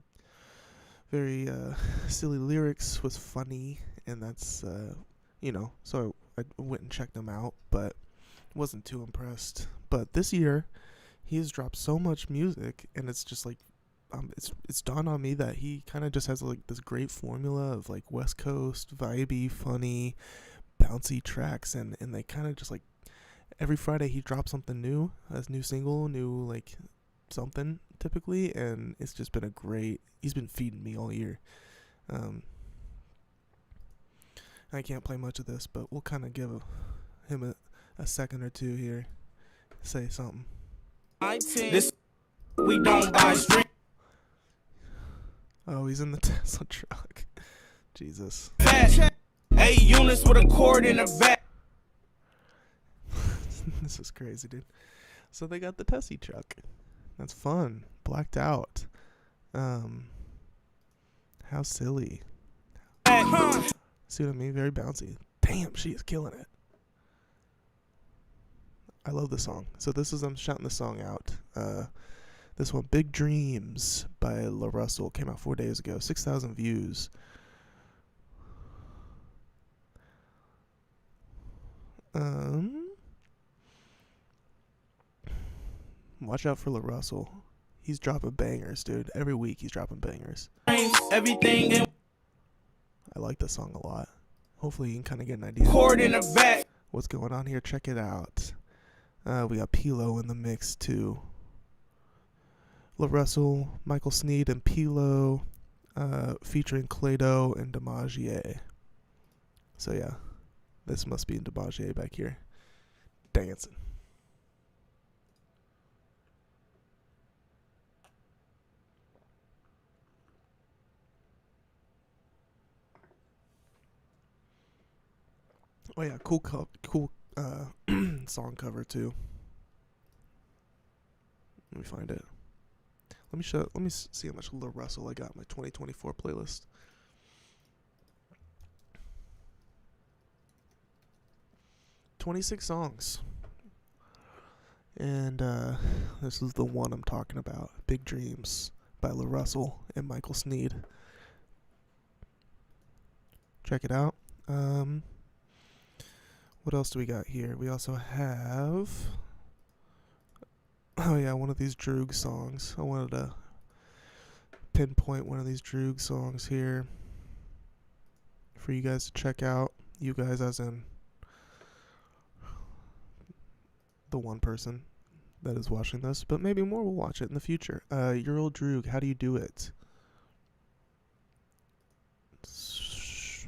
very silly lyrics, was funny, and that's you know, so I went and checked him out, but wasn't too impressed. But this year he has dropped so much music, and it's just like it's dawned on me that he kind of just has like this great formula of like West Coast vibey, funny, bouncy tracks, and they kind of just like every Friday he drops something new, a new single, new like something typically, and it's just been he's been feeding me all year. I can't play much of this, but we'll kind of give him a second or two here, say something. This we don't buy street. Oh, he's in the Tesla truck. Jesus. Hey, Eunice with a cord in the back. This is crazy, dude. So they got the Tessie truck. That's fun. Blacked out. How silly. See what I mean? Very bouncy. Damn, she is killing it. I love the song. So this is, I'm shouting the song out. This one, Big Dreams by La Russell, came out 4 days ago. 6,000 views. Watch out for La Russell. He's dropping bangers, dude. Every week he's dropping bangers. Everything in I like this song a lot. Hopefully you can kind of get an idea court in the back. what's going on here. Check it out. We got Pilo in the mix too. La Russell, Michael Sneed, and Pilo, featuring Clado and Demagier. So yeah, this must be Demagier back here dancing. Oh yeah, cool song cover too. Let me find it. Let me see how much La Russell I got in my 2024 playlist. "26 songs. And this is the one I'm talking about. Big Dreams by La Russell and Michael Sneed. Check it out. What else do we got here? We also have, oh yeah, one of these Droog songs. I wanted to pinpoint one of these Droog songs here for you guys to check out. You guys as in the one person that is watching this, but maybe more will watch it in the future. Your Old Droog, How Do You Do It?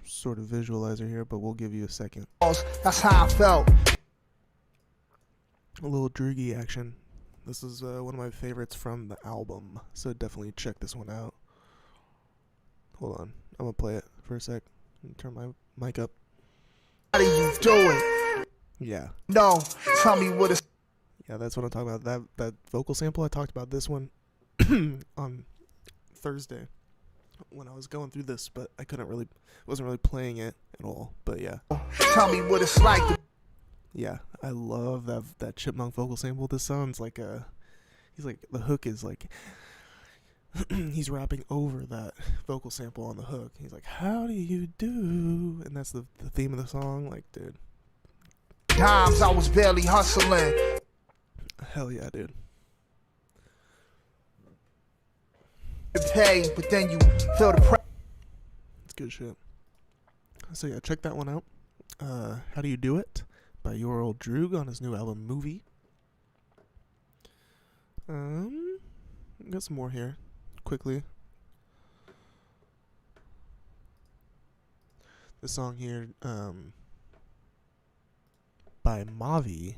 Sort of visualizer here, but we'll give you a second. That's how I felt. A little Droogy action. This is one of my favorites from the album, so definitely check this one out. Hold on, I'm gonna play it for a sec. Turn my mic up. How do you do it? Yeah. No, tell me what it's. Yeah, that's what I'm talking about. That vocal sample, I talked about this one on Thursday when I was going through this, but I wasn't really playing it at all. But yeah. Tell me what it's like. Yeah, I love that chipmunk vocal sample. This sounds like he's like, the hook is like, he's rapping over that vocal sample on the hook. He's like, how do you do? And that's the theme of the song. Like, dude. Times I was barely hustling. Hell yeah, dude. Pay, but then you feel the pressure. It's good shit. So yeah, check that one out. How Do You Do It by Your Old Droog on his new album Movie. Got some more here quickly. The song here by Mavi,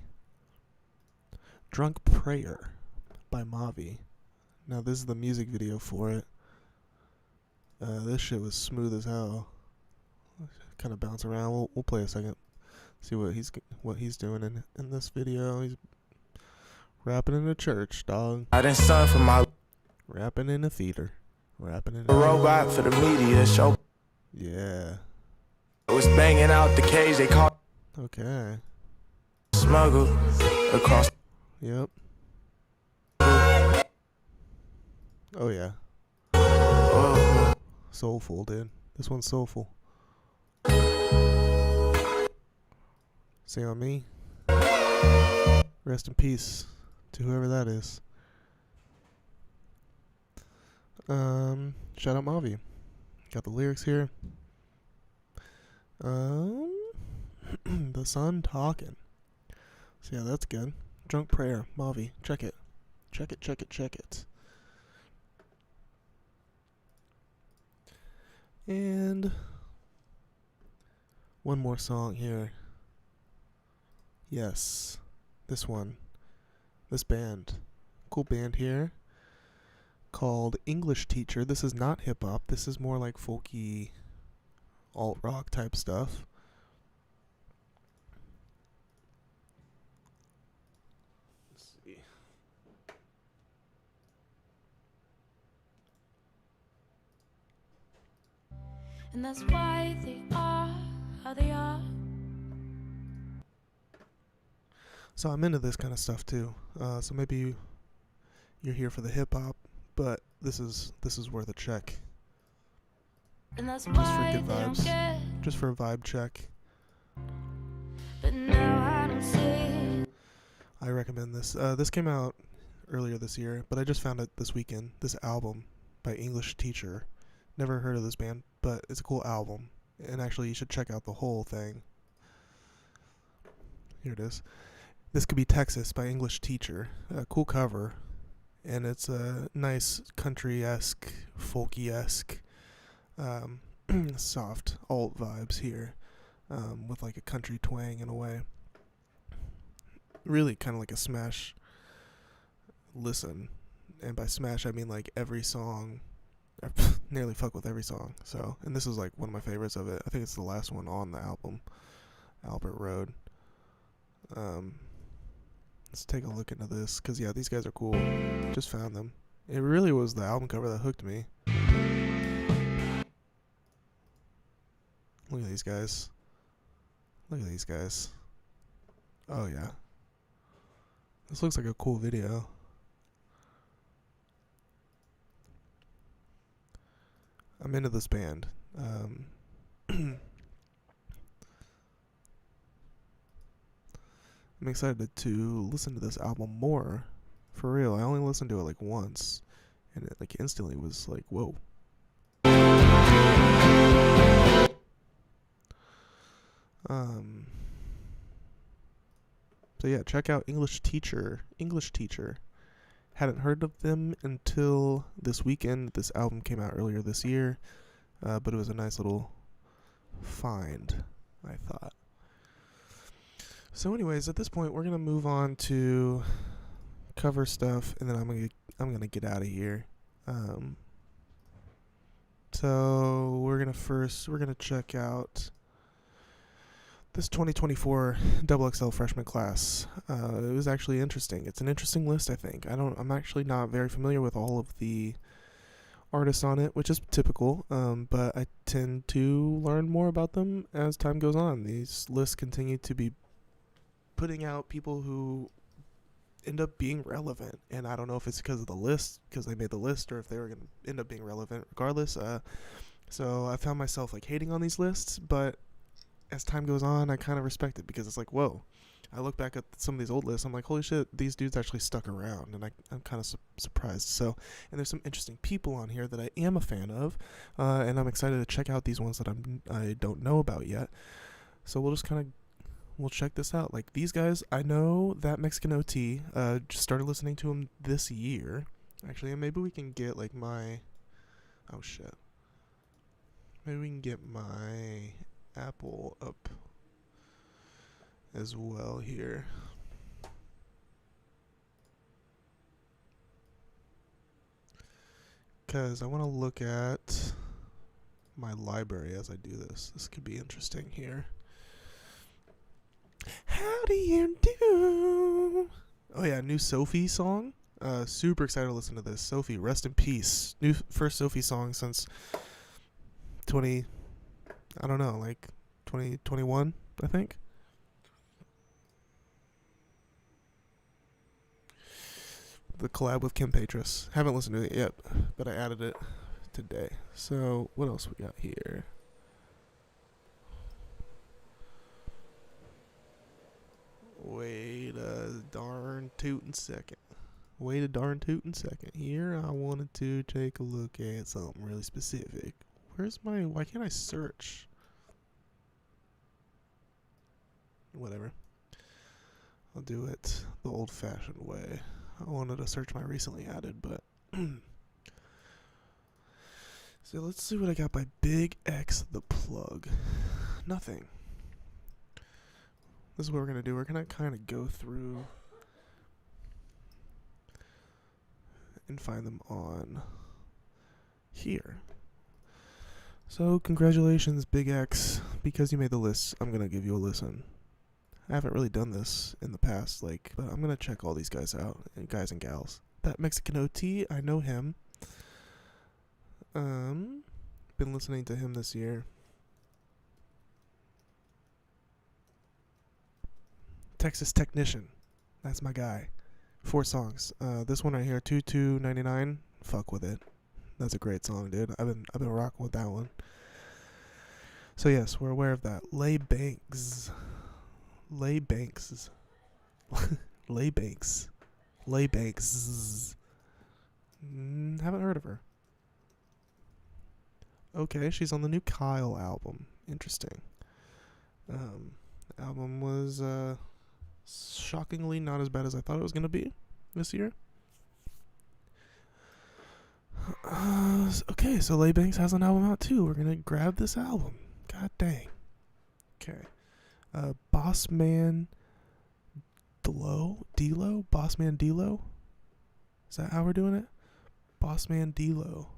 Drunk Prayer by Mavi. Now this is the music video for it. This shit was smooth as hell. Kind of bounce around. We'll play a second. See what he's doing in this video. He's rapping in a church, dog. I done son for my Rapping in a theater. Rapping in a robot for the media show. Yeah. I was banging out the cage they called Okay. smuggled across. Yep. Oh yeah. Soulful, dude. This one's soulful. Say on me. Rest in peace to whoever that is. Shout out Mavi. Got the lyrics here. The Sun Talking. So yeah, that's good. Drunk Prayer, Mavi. Check it. Check it. And one more song here. Yes, this one. This band. Cool band here called English Teacher. This is not hip hop. This is more like folky, alt rock type stuff. Let's see. And that's why they are how they are. So I'm into this kind of stuff too. So maybe you're here for the hip hop, but this is worth a check. And that's Just for why good they don't vibes. care. Just for a vibe check. But now I don't see. I recommend this. This came out earlier this year, but I just found it this weekend. This album by English Teacher. Never heard of this band, but it's a cool album. And actually, you should check out the whole thing. Here it is. This Could Be Texas by English Teacher. A cool cover. And it's a nice country-esque, folky-esque, soft alt vibes here. With like a country twang in a way. Really kind of like a Smash listen. And by Smash, I mean like every song. I nearly fuck with every song. So, and this is like one of my favorites of it. I think it's the last one on the album, Albert Road. Let's take a look into this, because yeah, these guys are cool. Just found them. It really was the album cover that hooked me. Look at these guys. Look at these guys. Oh yeah. This looks like a cool video. I'm into this band. I'm excited to listen to this album more. For real, I only listened to it like once, and it like instantly was like, whoa. So yeah, check out English Teacher. English Teacher. Hadn't heard of them until this weekend. This album came out earlier this year, but it was a nice little find, I thought. So anyways, at this point, we're gonna move on to cover stuff, and then I'm gonna get out of here. So we're gonna check out this 2024 XXL freshman class. It was actually interesting. It's an interesting list, I think. I'm actually not very familiar with all of the artists on it, which is typical, but I tend to learn more about them as time goes on. These lists continue to be putting out people who end up being relevant, and I don't know if it's because of the list, because they made the list, or if they were going to end up being relevant regardless. So I found myself like hating on these lists, but as time goes on, I kind of respect it, because it's like, whoa. I look back at some of these old lists, I'm like, holy shit, these dudes actually stuck around, and I'm kind of surprised. So, and there's some interesting people on here that I am a fan of, and I'm excited to check out these ones that I don't know about yet. So we'll check this out. Like, these guys, I know that Mexican OT, just started listening to him this year. Actually, and maybe we can get like oh shit. Maybe we can get my Apple up as well here. Because I want to look at my library as I do this. This could be interesting here. How do you do? Oh yeah, new Sophie song. Super excited to listen to this. Sophie, rest in peace. First Sophie song since 2021, I think. The collab with Kim Petras. Haven't listened to it yet, but I added it today. So what else we got here? Wait a darn tootin' second. Here I wanted to take a look at something really specific. Why can't I search? Whatever. I'll do it the old-fashioned way. I wanted to search my recently added, but so let's see what I got by Big X the Plug. Nothing. This is what we're gonna do. We're gonna kind of go through and find them on here. So congratulations, Big X, because you made the list. I'm gonna give you a listen. I haven't really done this in the past, but I'm gonna check all these guys out, guys and gals. That Mexican OT, I know him. Been listening to him this year. Texas Technician, that's my guy. 4 songs. This one right here, 2299. Fuck with it. That's a great song, dude. I've been rocking with that one. So yes, we're aware of that. Lay Banks. Lay Banks. Lay Banks. Lay Banks. Haven't heard of her. Okay, she's on the new Kyle album. Interesting. The album was shockingly not as bad as I thought it was gonna be this year. Okay, so Lay Banks has an album out too. We're gonna grab this album. God dang. Okay. Bossman D-Lo? Bossman D-Lo? Is that how we're doing it? Bossman D-Lo.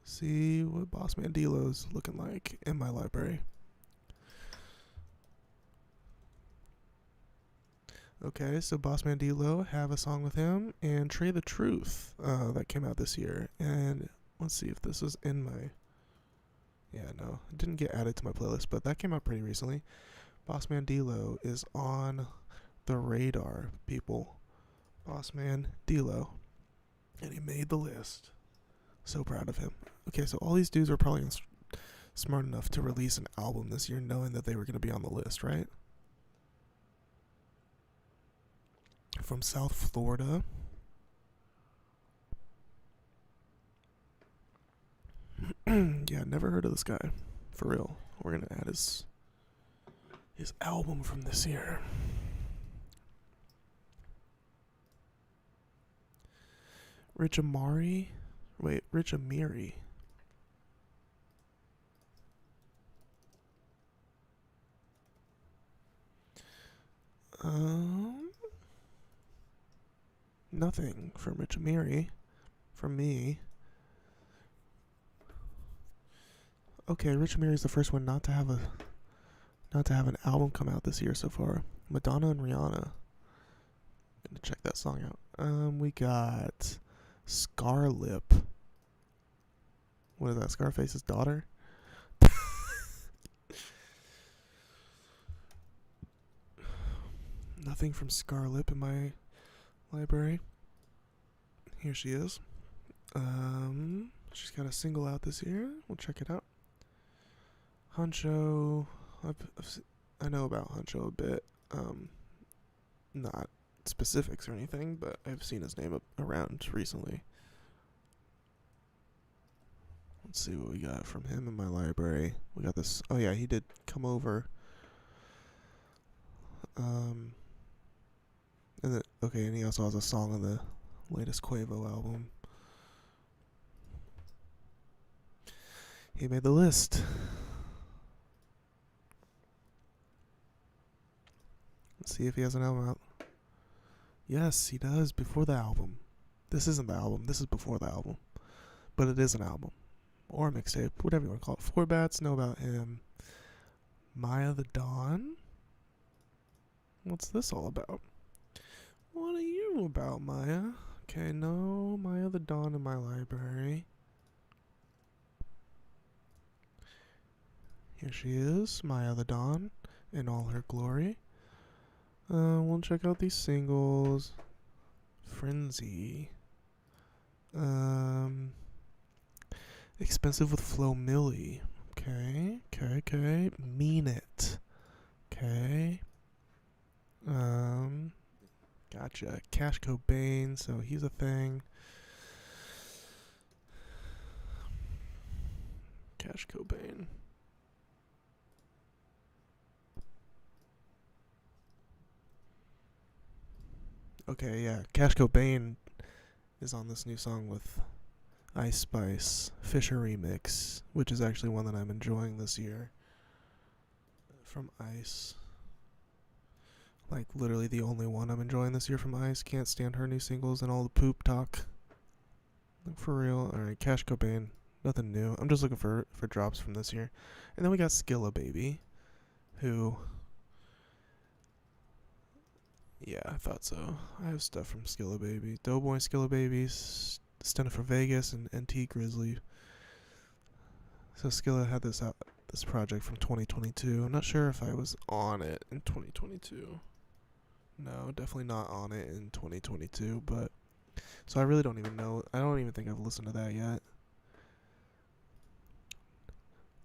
See what Bossman D-Lo's looking like in my library. Okay, so Bossman D-Lo, have a song with him, and Trey the Truth, that came out this year. And let's see if this was in my... Yeah, no, it didn't get added to my playlist, but that came out pretty recently. Bossman D-Lo is on the radar, people. Bossman D-Lo. And he made the list. So proud of him. Okay, so all these dudes are probably smart enough to release an album this year knowing that they were going to be on the list, right? From South Florida. Yeah, never heard of this guy. For real. We're going to add his album from this year. Rich Amiri. Nothing from Rich Amiri. From me. Okay, Rich Amiri is the first one not to have an album come out this year so far. Madonna and Rihanna. Gonna check that song out. We got Scarlip. What is that? Scarface's daughter? Nothing from Scarlip in my library. Here she is. She's got a single out this year. We'll check it out. Huncho. I know about Huncho a bit. Not specifics or anything, but I've seen his name around recently. Let's see what we got from him in my library. We got this. Oh yeah, he did come over. And he also has a song on the latest Quavo album. He made the list. Let's see if he has an album out. Yes, he does, before the album. This isn't the album, this is before the album. But it is an album. Or a mixtape, whatever you want to call it. 4 Bats, know about him. Maya the Dawn? What's this all about? What are you about, Maya? Okay, no Maya the Dawn in my library. Here she is, Maya the Dawn, in all her glory. We'll check out these singles. Frenzy. Expensive with Flo Milli. Okay. Mean It. Okay. Gotcha. Cash Cobain, so he's a thing. Cash Cobain. Okay, yeah. Cash Cobain is on this new song with Ice Spice, Fisher Remix, which is actually one that I'm enjoying this year. From Ice. Like, literally the only one I'm enjoying this year from Ice. Can't stand her new singles and all the poop talk. Like, for real. Alright, Cash Cobain. Nothing new. I'm just looking for drops from this year. And then we got Skilla Baby, who... Yeah, I thought so. I have stuff from Skilla Baby. Doughboy Skilla Babies, Stunna for Vegas, and NT Grizzly. So Skilla had this project from 2022. I'm not sure if I was on it in 2022. No, definitely not on it in 2022, but so I really don't even know. I don't even think I've listened to that yet.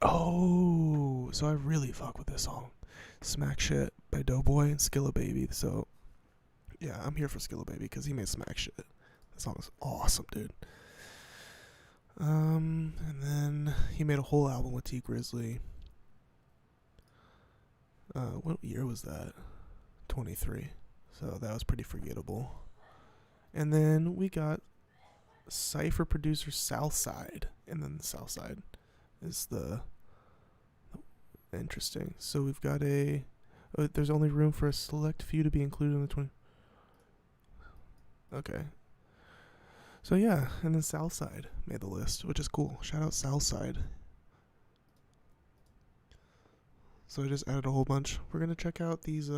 Oh, so I really fuck with this song. Smack Shit by Doughboy and Skilla Baby. So, yeah, I'm here for Skilla Baby because he made Smack Shit. That song is awesome, dude. And then he made a whole album with T Grizzly. What year was that? 23. So that was pretty forgettable. And then we got Cypher producer Southside. And then the Southside is the interesting. So we've got there's only room for a select few to be included in the 20. Okay. So yeah, and then Southside made the list, which is cool. Shout out Southside. So I just added a whole bunch. We're gonna check out these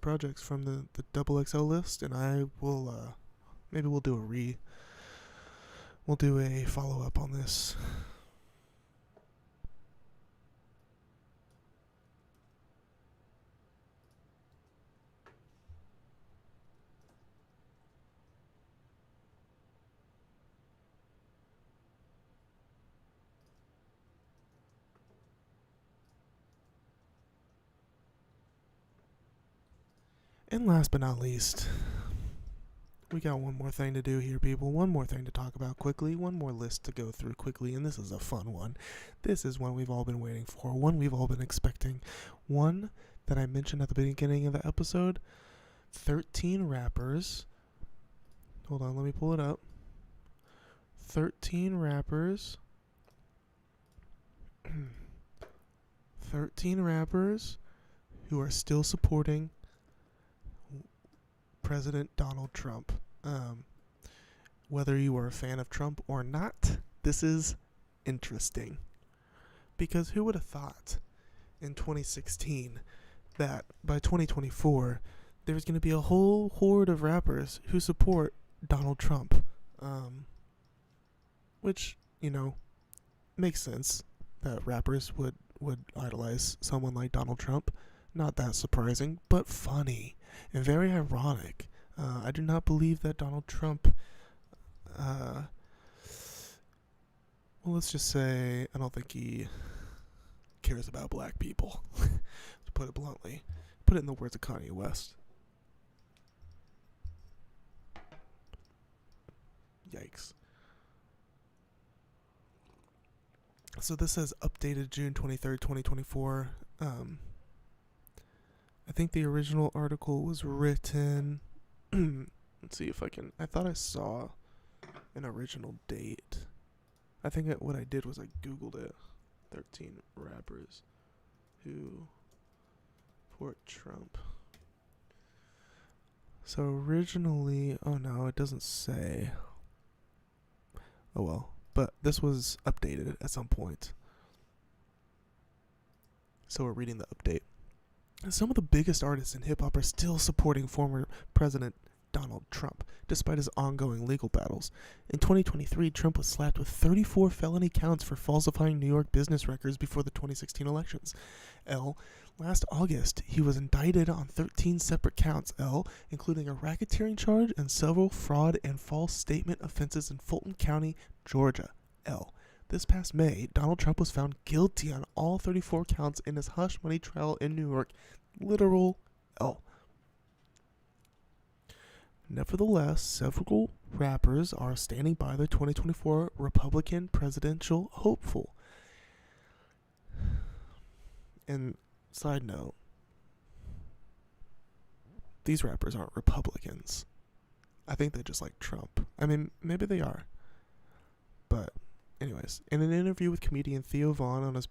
projects from the double XL list, and I will maybe we'll do a follow up on this. And last but not least, we got one more thing to do here, people. One more thing to talk about quickly. One more list to go through quickly, and this is a fun one. This is one we've all been waiting for. One we've all been expecting. One that I mentioned at the beginning of the episode. 13 rappers. Hold on, let me pull it up. 13 rappers. 13 rappers who are still supporting President Donald Trump. Whether you are a fan of Trump or not, this is interesting. Because who would have thought in 2016 that by 2024 there's going to be a whole horde of rappers who support Donald Trump? Which, makes sense that rappers would idolize someone like Donald Trump. Not that surprising, but funny and very ironic. I do not believe that Donald Trump, well, let's just say I don't think he cares about black people, to put it bluntly. Put it in the words of Kanye West. Yikes. So this says updated June 23rd, 2024. I think the original article was written. Let's see if I thought I saw an original date. I think what I did was I Googled it. 13 rappers who support Trump. So originally, oh no, it doesn't say. Oh well, but this was updated at some point. So we're reading the update. Some of the biggest artists in hip-hop are still supporting former President Donald Trump, despite his ongoing legal battles. In 2023, Trump was slapped with 34 felony counts for falsifying New York business records before the 2016 elections. Last August, he was indicted on 13 separate counts, including a racketeering charge and several fraud and false statement offenses in Fulton County, Georgia. This past May, Donald Trump was found guilty on all 34 counts in his hush money trial in New York. Literal L. Nevertheless, several rappers are standing by their 2024 Republican presidential hopeful. And side note, these rappers aren't Republicans. I think they just like Trump. I mean, maybe they are. But anyways, in an interview with comedian Theo Vaughn on his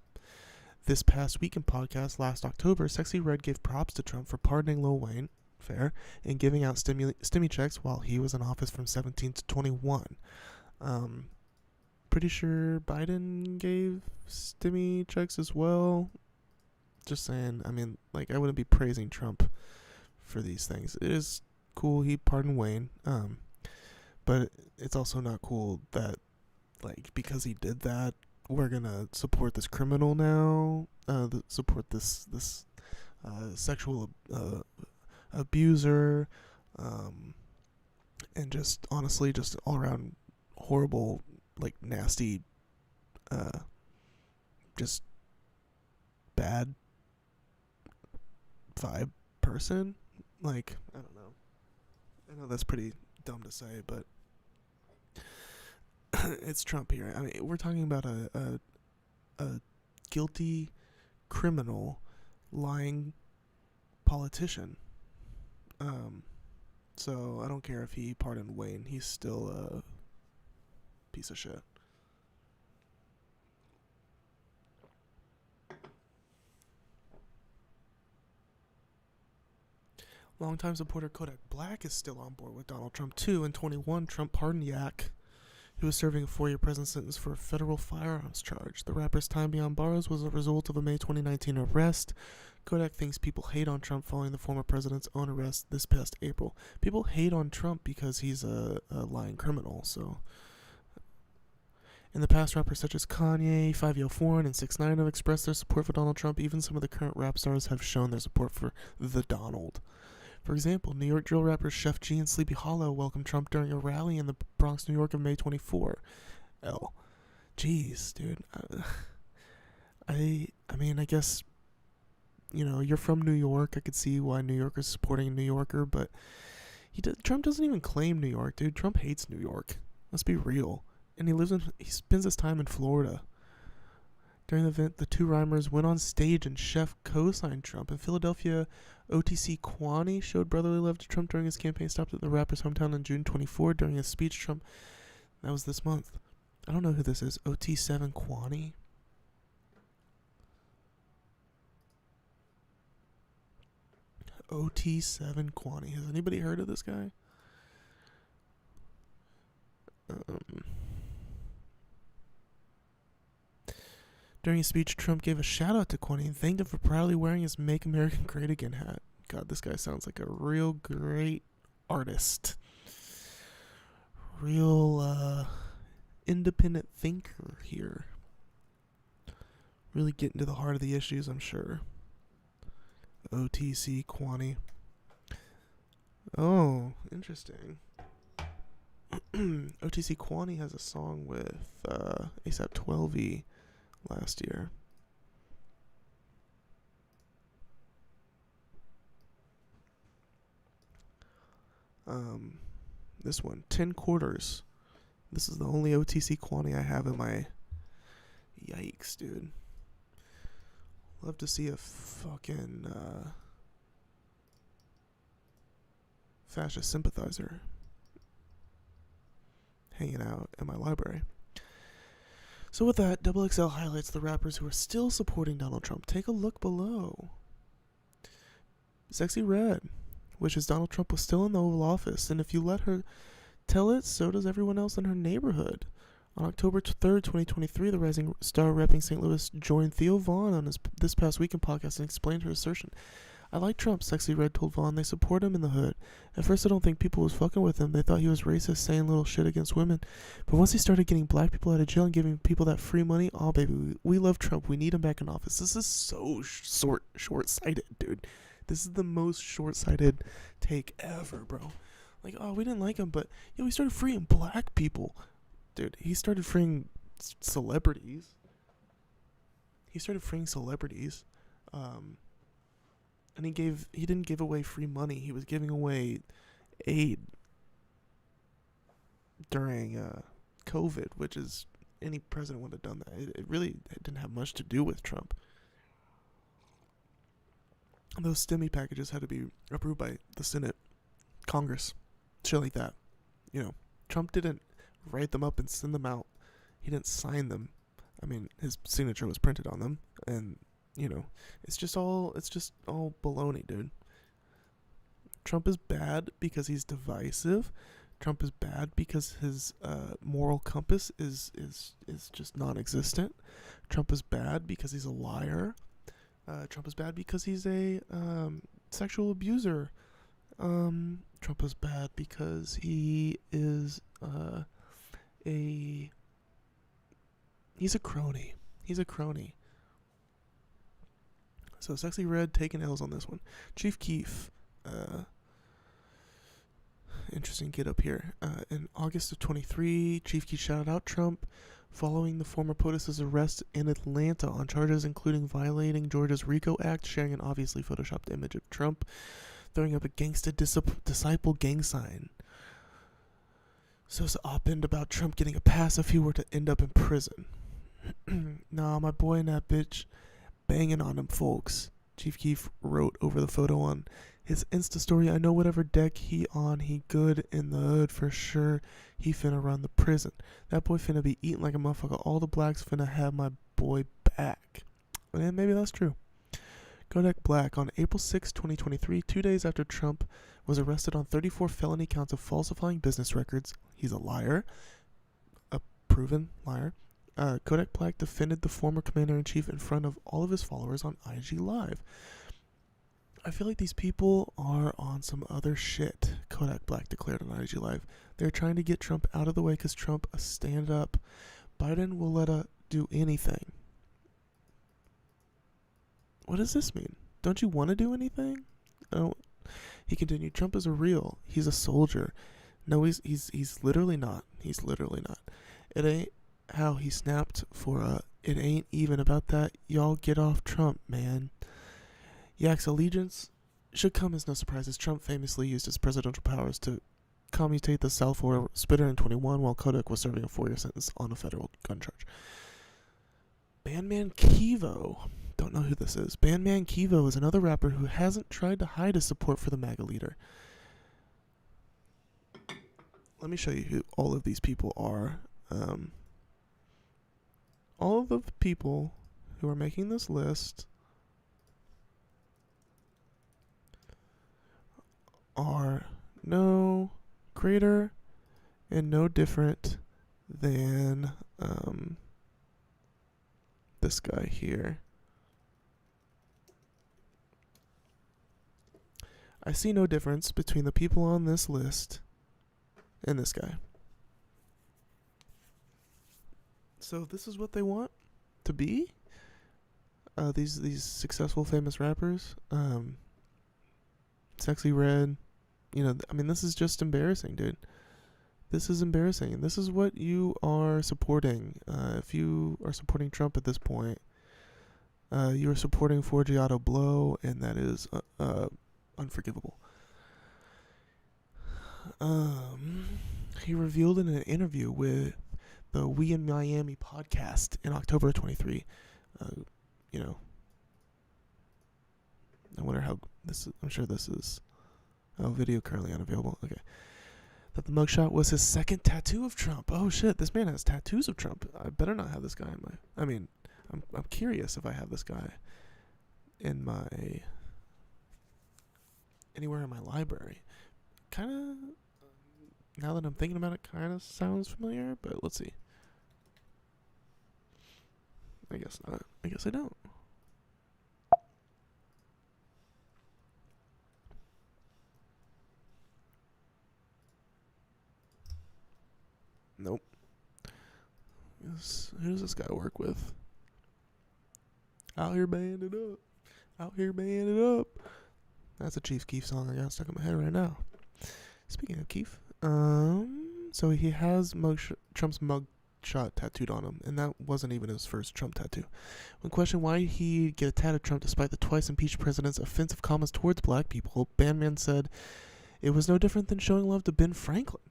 This Past Weekend podcast last October, Sexy Red gave props to Trump for pardoning Lil Wayne, fair, and giving out stimmy checks while he was in office from 17 to 21. Pretty sure Biden gave stimmy checks as well. Just saying, I mean, I wouldn't be praising Trump for these things. It is cool he pardoned Wayne, but it's also not cool that because he did that, we're gonna support this criminal now, support this sexual abuser, and just honestly just all around horrible, like nasty, just bad vibe person. Like, I don't know. I know that's pretty dumb to say, but it's Trump here. I mean, we're talking about a guilty criminal, lying politician. So I don't care if he pardoned Wayne. He's still a piece of shit. Longtime supporter Kodak Black is still on board with Donald Trump too. In 21, Trump pardoned Yak, who was serving a 4-year prison sentence for a federal firearms charge. The rapper's time beyond bars was a result of a May 2019 arrest. Kodak thinks people hate on Trump following the former president's own arrest this past April. People hate on Trump because he's a lying criminal, so... In the past, rappers such as Kanye, 5 Foreign, and 6ix9ine have expressed their support for Donald Trump. Even some of the current rap stars have shown their support for the Donald. For example, New York drill rappers Chef G and Sleepy Hollow welcomed Trump during a rally in the Bronx, New York of May 24. Jeez, dude. I mean, I guess, you know, you're from New York. I could see why New Yorkers supporting a New Yorker, but Trump doesn't even claim New York, dude. Trump hates New York. Let's be real. And he spends his time in Florida. During the event, the two rhymers went on stage and Chef co-signed Trump. In Philadelphia, OTC Kwani showed brotherly love to Trump during his campaign stop at the rapper's hometown on June 24. During his speech, Trump, that was this month. I don't know who this is. OT7 Kwani? OT7 Kwani. Has anybody heard of this guy? During his speech, Trump gave a shout-out to Kwani and thanked him for proudly wearing his Make America Great Again hat. God, this guy sounds like a real great artist. Real, independent thinker here. Really getting to the heart of the issues, I'm sure. OTC Kwani. Oh, interesting. OTC Kwani has a song with ASAP 12E last year. This one, 10 quarters. This is the only OTC Kwani I have in my... Yikes, dude. Love to see a fucking fascist sympathizer hanging out in my library. So with that, XXL highlights the rappers who are still supporting Donald Trump. Take a look below. Sexy Red wishes Donald Trump was still in the Oval Office, and if you let her tell it, so does everyone else in her neighborhood. On October 3rd, 2023, the rising star repping St. Louis joined Theo Vaughn on his This Past Weekend podcast and explained her assertion. I like Trump, Sexy Red told Vaughn. They support him in the hood. At first, I don't think people was fucking with him. They thought he was racist, saying little shit against women. But once he started getting black people out of jail and giving people that free money, oh, baby, we love Trump. We need him back in office. This is so short-sighted, dude. This is the most short-sighted take ever, bro. Like, oh, we didn't like him, but, we started freeing black people. Dude, he started freeing celebrities. And he didn't give away free money. He was giving away aid during COVID, which is any president would have done that. It really didn't have much to do with Trump. Those STEMI packages had to be approved by the Senate, Congress, shit like that. Trump didn't write them up and send them out. He didn't sign them. I mean, his signature was printed on them, and it's just all baloney, dude. Trump is bad because he's divisive. Trump is bad because his moral compass is just non-existent. Trump is bad because he's a liar. Trump is bad because he's a sexual abuser. Trump is bad because he is he's a crony. He's a crony. So Sexy Red taking L's on this one. Chief Keef, interesting get up here. In August of 23, Chief Keef shouted out Trump following the former POTUS's arrest in Atlanta on charges including violating Georgia's RICO Act, sharing an obviously photoshopped image of Trump, throwing up a gangsta disciple gang sign. So it's an op-ed about Trump getting a pass if he were to end up in prison. Nah, my boy and that bitch banging on them folks. Chief Keef wrote over the photo on his Insta story, I know whatever deck he on, he good in the hood for sure. He finna run the prison. That boy finna be eating like a motherfucker. All the blacks finna have my boy back. And maybe that's true. Kodak Black on April 6, 2023, 2 days after Trump was arrested on 34 felony counts of falsifying business records. He's a liar. A proven liar. Kodak Black defended the former commander-in-chief in front of all of his followers on IG Live. I feel like these people are on some other shit, Kodak Black declared on IG Live. They're trying to get Trump out of the way because Trump a stand-up. Biden will let her do anything. What does this mean? Don't you want to do anything? Oh, he continued, Trump is a real. He's a soldier. No, he's literally not. He's literally not. It ain't how he snapped for it ain't even about that. Y'all get off Trump, man. Yak's allegiance should come as no surprise, as Trump famously used his presidential powers to commutate the South Florida spitter in 21 while Kodak was serving a 4-year sentence on a federal gun charge. Bandman Kivo. Don't know who this is. Bandman Kivo is another rapper who hasn't tried to hide his support for the MAGA leader. Let me show you who all of these people are. All of the people who are making this list are no greater and no different than this guy here. I see no difference between the people on this list and this guy. So this is what they want to be? These successful famous rappers, Sexy Red, you know, I mean, this is just embarrassing, dude. This is embarrassing. This is what you are supporting. If you are supporting Trump at this point, you are supporting Forgiato Blow, and that is unforgivable. He revealed in an interview with the We in Miami podcast in October of 23. You know, I wonder how this is. I'm sure this is video currently unavailable. Okay. That the mugshot was his second tattoo of Trump. Oh shit, this man has tattoos of Trump. I better not have this guy in my. I mean, I'm curious if I have this guy in my anywhere in my library. Kind of, now that I'm thinking about it, kind of sounds familiar, but let's see. I guess not. I guess I don't. Nope. Who does this guy work with? Out here band it up. Out here band it up. That's a Chief Keef song I got stuck in my head right now. Speaking of Keef, so he has Trump's mugshot tattooed on him, and that wasn't even his first Trump tattoo. When questioned why he get a tat of Trump despite the twice impeached president's offensive comments towards black people, Bandman said it was no different than showing love to Ben Franklin.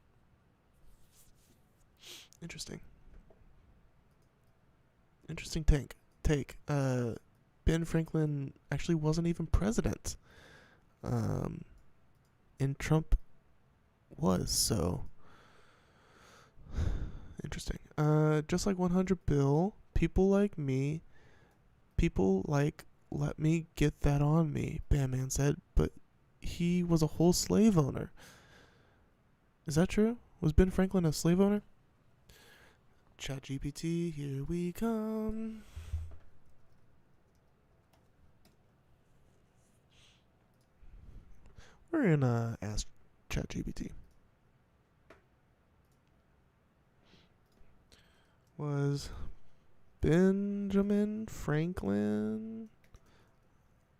Interesting. Interesting take. Ben Franklin actually wasn't even president. And Trump was, so interesting. Just like 100 Bill, people like me, people like let me get that on me, Bandman said, but he was a whole slave owner. Is that true? Was Ben Franklin a slave owner? ChatGPT, here we come. We're gonna ask ChatGPT. Was Benjamin Franklin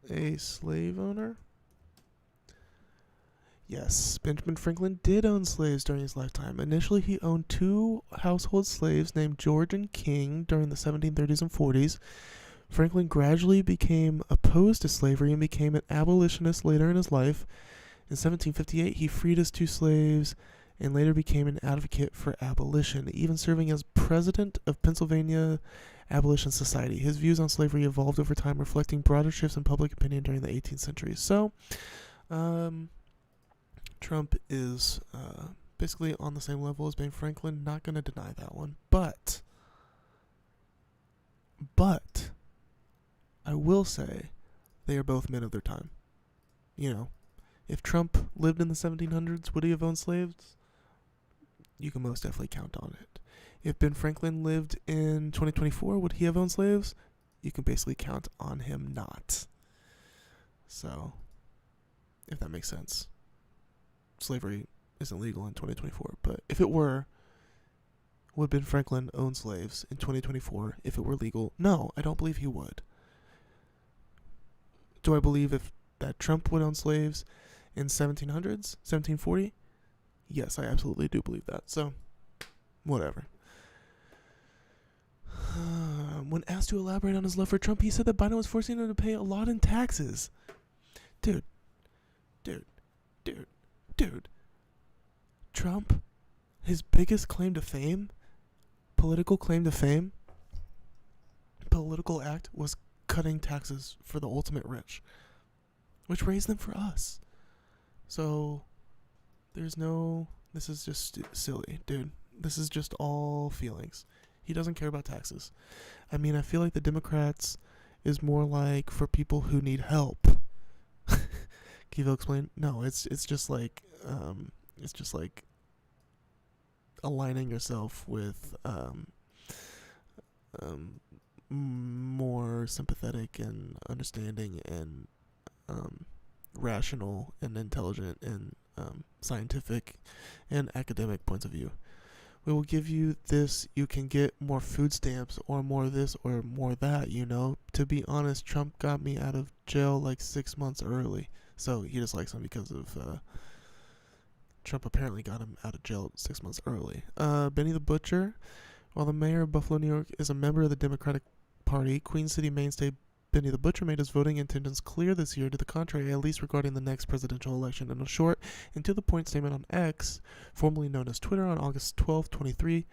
a slave owner? Yes, Benjamin Franklin did own slaves during his lifetime. Initially, he owned 2 household slaves named George and King during the 1730s and 40s. Franklin gradually became opposed to slavery and became an abolitionist later in his life. In 1758, he freed his 2 slaves and later became an advocate for abolition, even serving as president of Pennsylvania Abolition Society. His views on slavery evolved over time, reflecting broader shifts in public opinion during the 18th century. So, Trump is basically on the same level as Ben Franklin. Not going to deny that one. But I will say they are both men of their time. You know, if Trump lived in the 1700s, would he have owned slaves? You can most definitely count on it. If Ben Franklin lived in 2024, would he have owned slaves? You can basically count on him not. So, if that makes sense. Slavery isn't legal in 2024, but if it were, would Ben Franklin own slaves in 2024 if it were legal? No, I don't believe he would. Do I believe that Trump would own slaves in 1700s, 1740? Yes, I absolutely do believe that. So, whatever. When asked to elaborate on his love for Trump, he said that Biden was forcing him to pay a lot in taxes. Dude. Trump, his biggest claim to fame, political act was cutting taxes for the ultimate rich, which raised them for us. So, this is just silly, dude. This is just all feelings. He doesn't care about taxes. I mean, I feel like the Democrats is more like for people who need help. Kivo explained. No, it's just like aligning yourself with more sympathetic and understanding and rational and intelligent and scientific and academic points of view. We will give you this, you can get more food stamps or more this or more that, you know. To be honest, Trump got me out of jail like 6 months early. So he dislikes him because of Trump apparently got him out of jail 6 months early. Benny the Butcher, while the mayor of Buffalo, New York is a member of the Democratic Party, Queen City mainstay Benny the Butcher made his voting intentions clear this year to the contrary, at least regarding the next presidential election. In a short and to-the-point statement on X, formerly known as Twitter, on August 12, 23,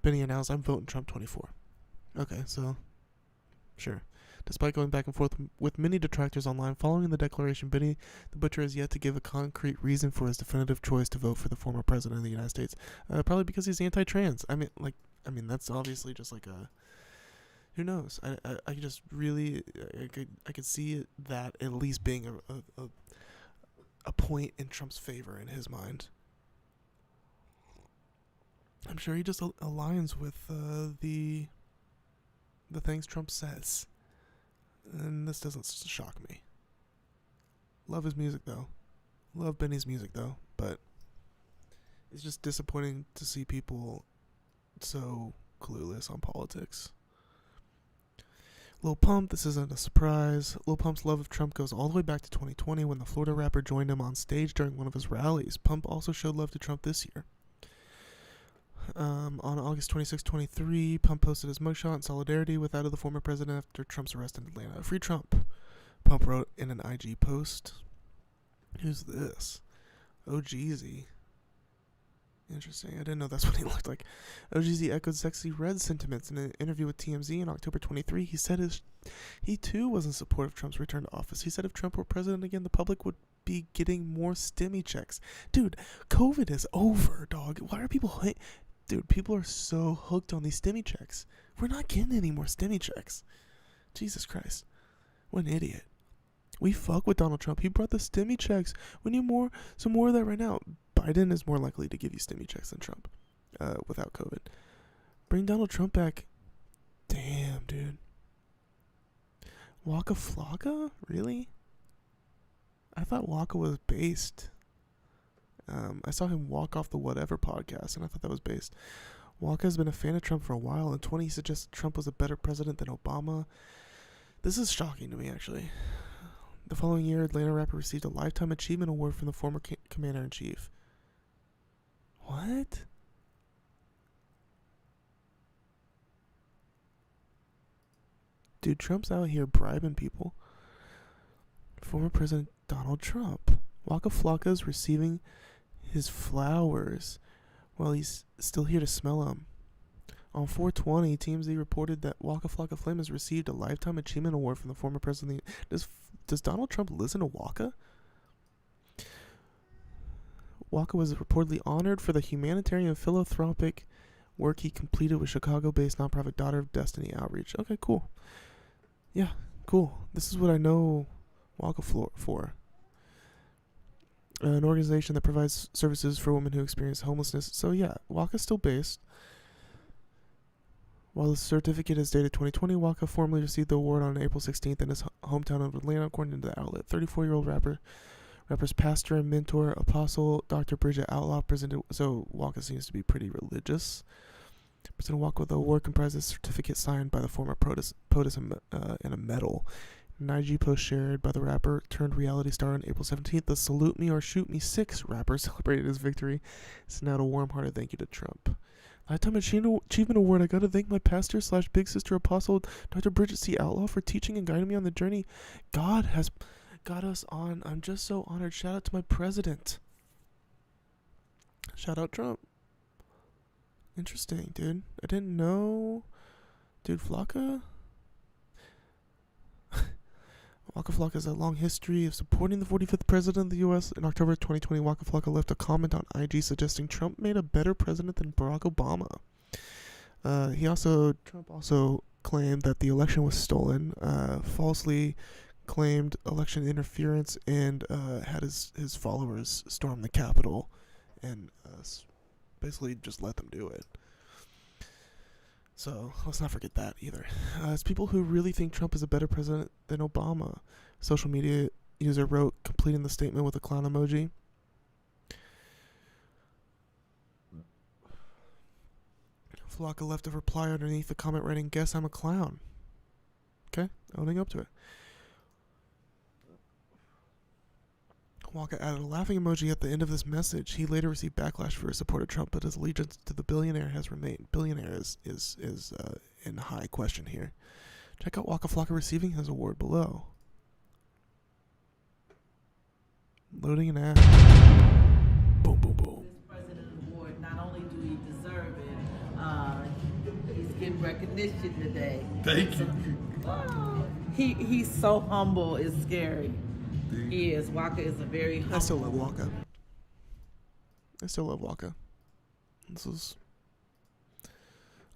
Benny announced, "I'm voting Trump 24. Okay, so, sure. Despite going back and forth with many detractors online following the declaration, Benny the Butcher has yet to give a concrete reason for his definitive choice to vote for the former president of the United States. Probably because he's anti-trans. I mean, that's obviously just like a... Who knows? I just really... I could see that at least being a point in Trump's favor in his mind. I'm sure he just aligns with the things Trump says. And this doesn't shock me. Love his music, though. Love Benny's music, though. But it's just disappointing to see people so clueless on politics. Lil Pump, this isn't a surprise. Lil Pump's love of Trump goes all the way back to 2020 when the Florida rapper joined him on stage during one of his rallies. Pump also showed love to Trump this year. On August 26, 23, Pump posted his mugshot in solidarity with that of the former president after Trump's arrest in Atlanta. Free Trump, Pump wrote in an IG post. Who's this? Oh, Jeezy. Interesting. I didn't know that's what he looked like. OGZ echoed Sexy Red sentiments in an interview with TMZ in October 23. He said he too was in support of Trump's return to office. He said if Trump were president again, the public would be getting more stimmy checks. Dude, COVID is over, dog. Why are people... Dude, people are so hooked on these stimmy checks. We're not getting any more stimmy checks. Jesus Christ. What an idiot. We fuck with Donald Trump. He brought the stimmy checks. We need some more of that right now. Biden is more likely to give you stimmy checks than Trump without COVID. Bring Donald Trump back. Damn, dude. Waka Flocka? Really? I thought Waka was based. I saw him walk off the Whatever podcast, and I thought that was based. Waka has been a fan of Trump for a while. In 2020, he suggested Trump was a better president than Obama. This is shocking to me, actually. The following year, Atlanta rapper received a Lifetime Achievement Award from the former commander-in-chief. What? Dude, Trump's out here bribing people. Former President Donald Trump. Waka Flocka is receiving his flowers while he's still here to smell them. On 420, TMZ reported that Waka Flocka Flame has received a Lifetime Achievement Award from the former president. Does Donald Trump listen to Waka? Waka was reportedly honored for the humanitarian philanthropic work he completed with Chicago-based nonprofit Daughter of Destiny Outreach. Okay, cool. Yeah, cool. This is what I know Waka for. An organization that provides services for women who experience homelessness. So yeah, Waka's still based. While the certificate is dated 2020, Waka formally received the award on April 16th in his hometown of Atlanta, according to the outlet. 34-year-old rapper's pastor and mentor, Apostle Dr. Bridget Outlaw presented. So Waka seems to be pretty religious. President Waka with the award comprises a certificate signed by the former POTUS and a medal. An IG post shared by the rapper turned reality star on April 17th, the Salute Me or Shoot Me 6 rapper celebrated his victory. Sent out a warm-hearted thank you to Trump. Lifetime Achievement Award. I gotta thank my pastor / big sister apostle, Dr. Bridget C. Outlaw, for teaching and guiding me on the journey God has got us on. I'm just so honored. Shout out to my president. Shout out Trump. Interesting, dude. I didn't know. Dude, Flocka? Waka Flocka has a long history of supporting the 45th president of the U.S. In October 2020, Waka Flocka left a comment on IG suggesting Trump made a better president than Barack Obama. Trump also claimed that the election was stolen, falsely claimed election interference, and had his followers storm the Capitol and basically just let them do it. So let's not forget that either. It's people who really think Trump is a better president than Obama. Social media user wrote, completing the statement with a clown emoji. Flocka left a reply underneath the comment writing, "Guess I'm a clown." Okay, owning up to it. Waka added a laughing emoji at the end of this message. He later received backlash for his support of Trump, but his allegiance to the billionaire has remained. Billionaire is in high question here. Check out Waka Flocka receiving his award below. Loading an ad. Boom, boom, boom. This President Award, not only do he deserve it, he's getting recognition today. Thank you. He's so humble, it's scary. He is. Waka is a very humble. I still love Waka.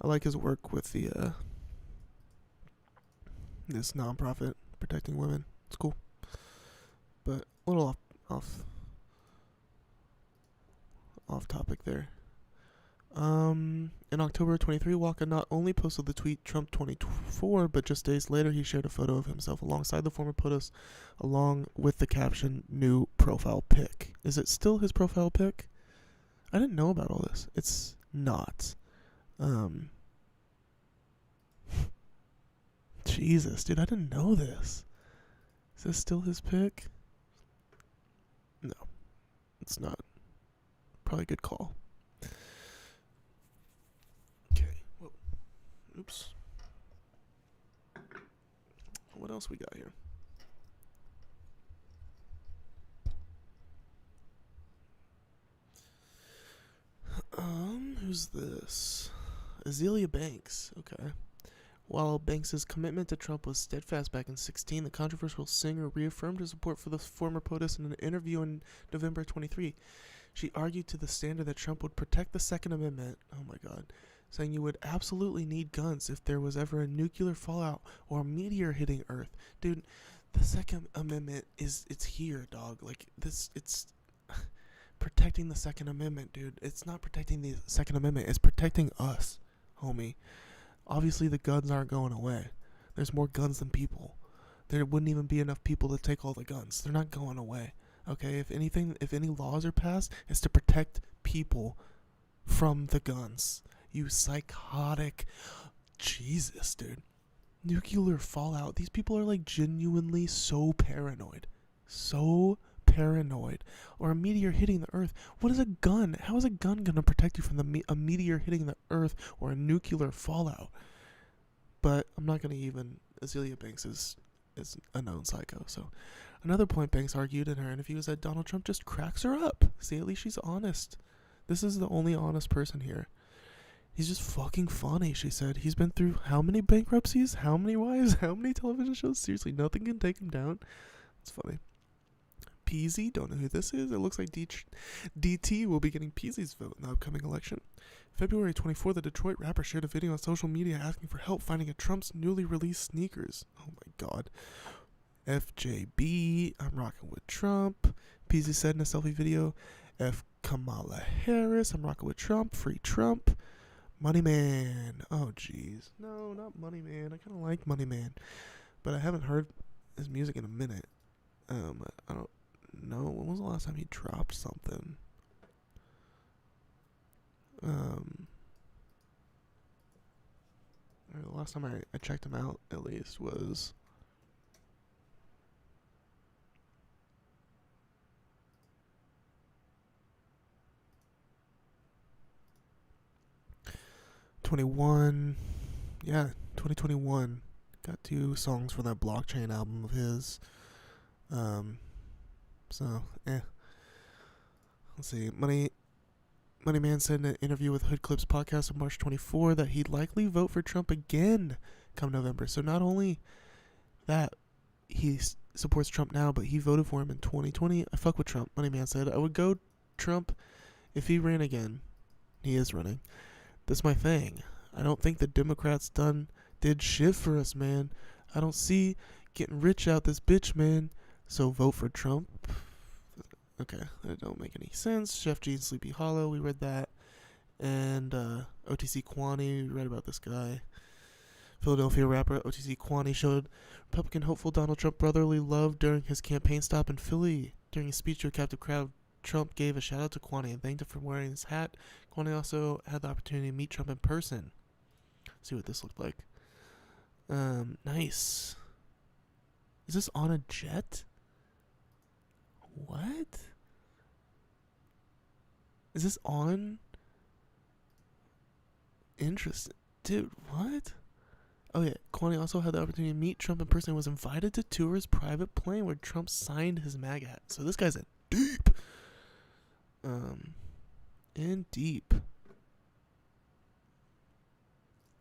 I like his work with the this nonprofit protecting women. It's cool. But a little off topic there. In October 23, Waka not only posted the tweet Trump 24, but just days later he shared a photo of himself alongside the former POTUS, along with the caption, "New profile pic." Is it still his profile pic? I didn't know about all this. It's not. Jesus, dude, I didn't know this. Is this still his pic? No, it's not. Probably a good call. Okay. Whoa. Oops. What else we got here? Who's this? Azealia Banks. Okay. While Banks' commitment to Trump was steadfast back in 2016, the controversial singer reaffirmed her support for the former POTUS in an interview in November 23. She argued to the standard that Trump would protect the Second Amendment, oh my god, saying you would absolutely need guns if there was ever a nuclear fallout or a meteor hitting Earth. Dude, the Second Amendment it's here, dog. Like, it's protecting the Second Amendment, dude. It's not protecting the Second Amendment, it's protecting us, homie. Obviously, the guns aren't going away. There's more guns than people. There wouldn't even be enough people to take all the guns. They're not going away. Okay, if any laws are passed, it's to protect people from the guns. You psychotic. Jesus, dude. Nuclear fallout. These people are like genuinely so paranoid. So paranoid. paranoid, or a meteor hitting the Earth. What is a gun? How is a gun going to protect you from a meteor hitting the Earth or a nuclear fallout? But I'm not going to even... Azealia Banks is a known psycho. So another point Banks argued in her interview is that Donald Trump just cracks her up. See, at least she's honest. This is the only honest person here. He's just fucking funny, she said. He's been through how many bankruptcies? How many wives? How many television shows? Seriously, nothing can take him down. It's funny. Peasy, don't know who this is. It looks like DT will be getting Peasy's vote in the upcoming election. February 24th, the Detroit rapper shared a video on social media asking for help finding Trump's newly released sneakers. Oh my god. FJB, I'm rocking with Trump. Peasy said in a selfie video, F Kamala Harris, I'm rocking with Trump, free Trump. Money Man. Oh, jeez. No, not Money Man. I kind of like Money Man, but I haven't heard his music in a minute. I don't know. When was the last time he dropped something? The last time I checked him out, at least, was... Yeah, 2021. Got 2 songs for that Blockchain album of his. Let's see. Money Man said in an interview with Hood Clips podcast on March 24 that he'd likely vote for Trump again come November. So not only that he supports Trump now, but he voted for him in 2020. I fuck with Trump. Money Man said I would go Trump if he ran again. He is running. That's my thing. I don't think the Democrats did shit for us, man. I don't see getting rich out this bitch, man. So vote for Trump. Okay, that don't make any sense. Chef G and Sleepy Hollow, we read that. And OTC Kwani, we read about this guy. Philadelphia rapper OTC Kwani showed Republican hopeful Donald Trump brotherly love during his campaign stop in Philly. During his speech to a captive crowd, Trump gave a shout out to Kwani and thanked him for wearing his hat. Kwani also had the opportunity to meet Trump in person. See what this looked like. Nice. Is this on a jet? What? Is this on? Interesting. Dude, what? Oh yeah, Kwani also had the opportunity to meet Trump in person and was invited to tour his private plane where Trump signed his MAGA hat. So this guy's in deep. In deep.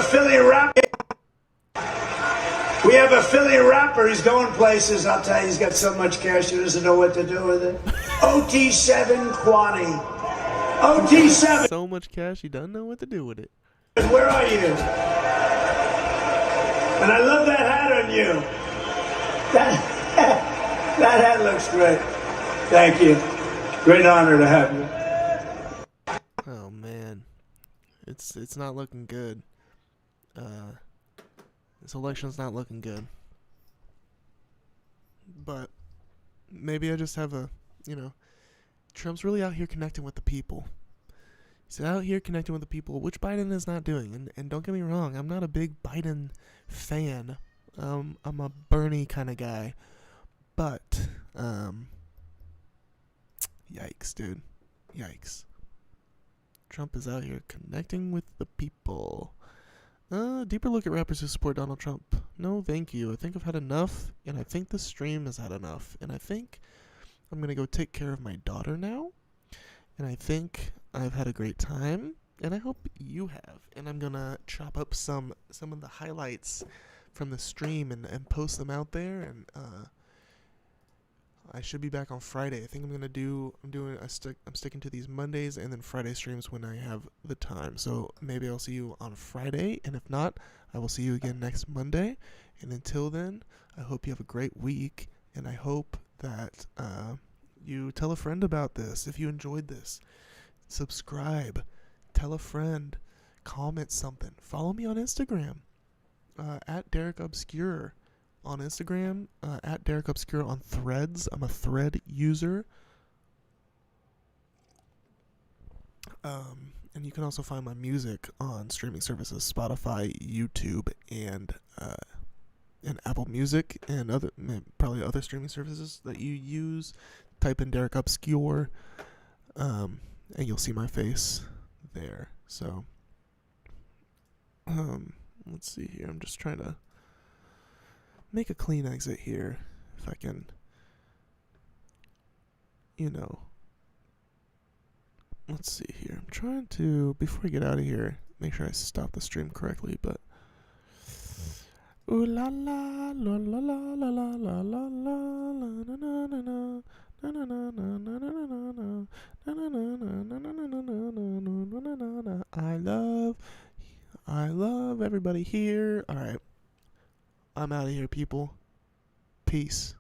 Philly rapper. We have a Philly rapper. He's going places. I'll tell you, he's got so much cash he doesn't know what to do with it. OT7 Kwani. OT7. So much cash he doesn't know what to do with it. Where are you? And I love that hat on you. That hat looks great. Thank you. Great honor to have you. Oh man, it's not looking good. This election's not looking good. But maybe I just have Trump's really out here connecting with the people. He's out here connecting with the people, which Biden is not doing. And don't get me wrong, I'm not a big Biden fan. I'm a Bernie kind of guy. But, yikes, dude. Yikes. Trump is out here connecting with the people. Deeper look at rappers who support Donald Trump. No, thank you. I think I've had enough, and I think the stream has had enough. And I think I'm going to go take care of my daughter now. And I think I've had a great time, and I hope you have. And I'm going to chop up some of the highlights from the stream and post them out there. And I should be back on Friday. I think I'm sticking to these Mondays and then Friday streams when I have the time. So maybe I'll see you on Friday, and if not, I will see you again next Monday. And until then, I hope you have a great week, and I hope that you tell a friend about this. If you enjoyed this, subscribe, tell a friend, comment something. Follow me on Instagram, at Derek Obscure. On Instagram, at Derek Obscure on Threads. I'm a Thread user. And you can also find my music on streaming services, Spotify, YouTube, and Apple Music, and probably other streaming services that you use type in Derek Obscure, and you'll see my face there. So, let's see here. I'm just trying to make a clean exit here, if I can, let's see here. I'm trying to, before I get out of here, make sure I stop the stream correctly, but ooh la la la la la la la la la la na na na na na na na na na na na. I love everybody here. All right, I'm out of here, people. Peace.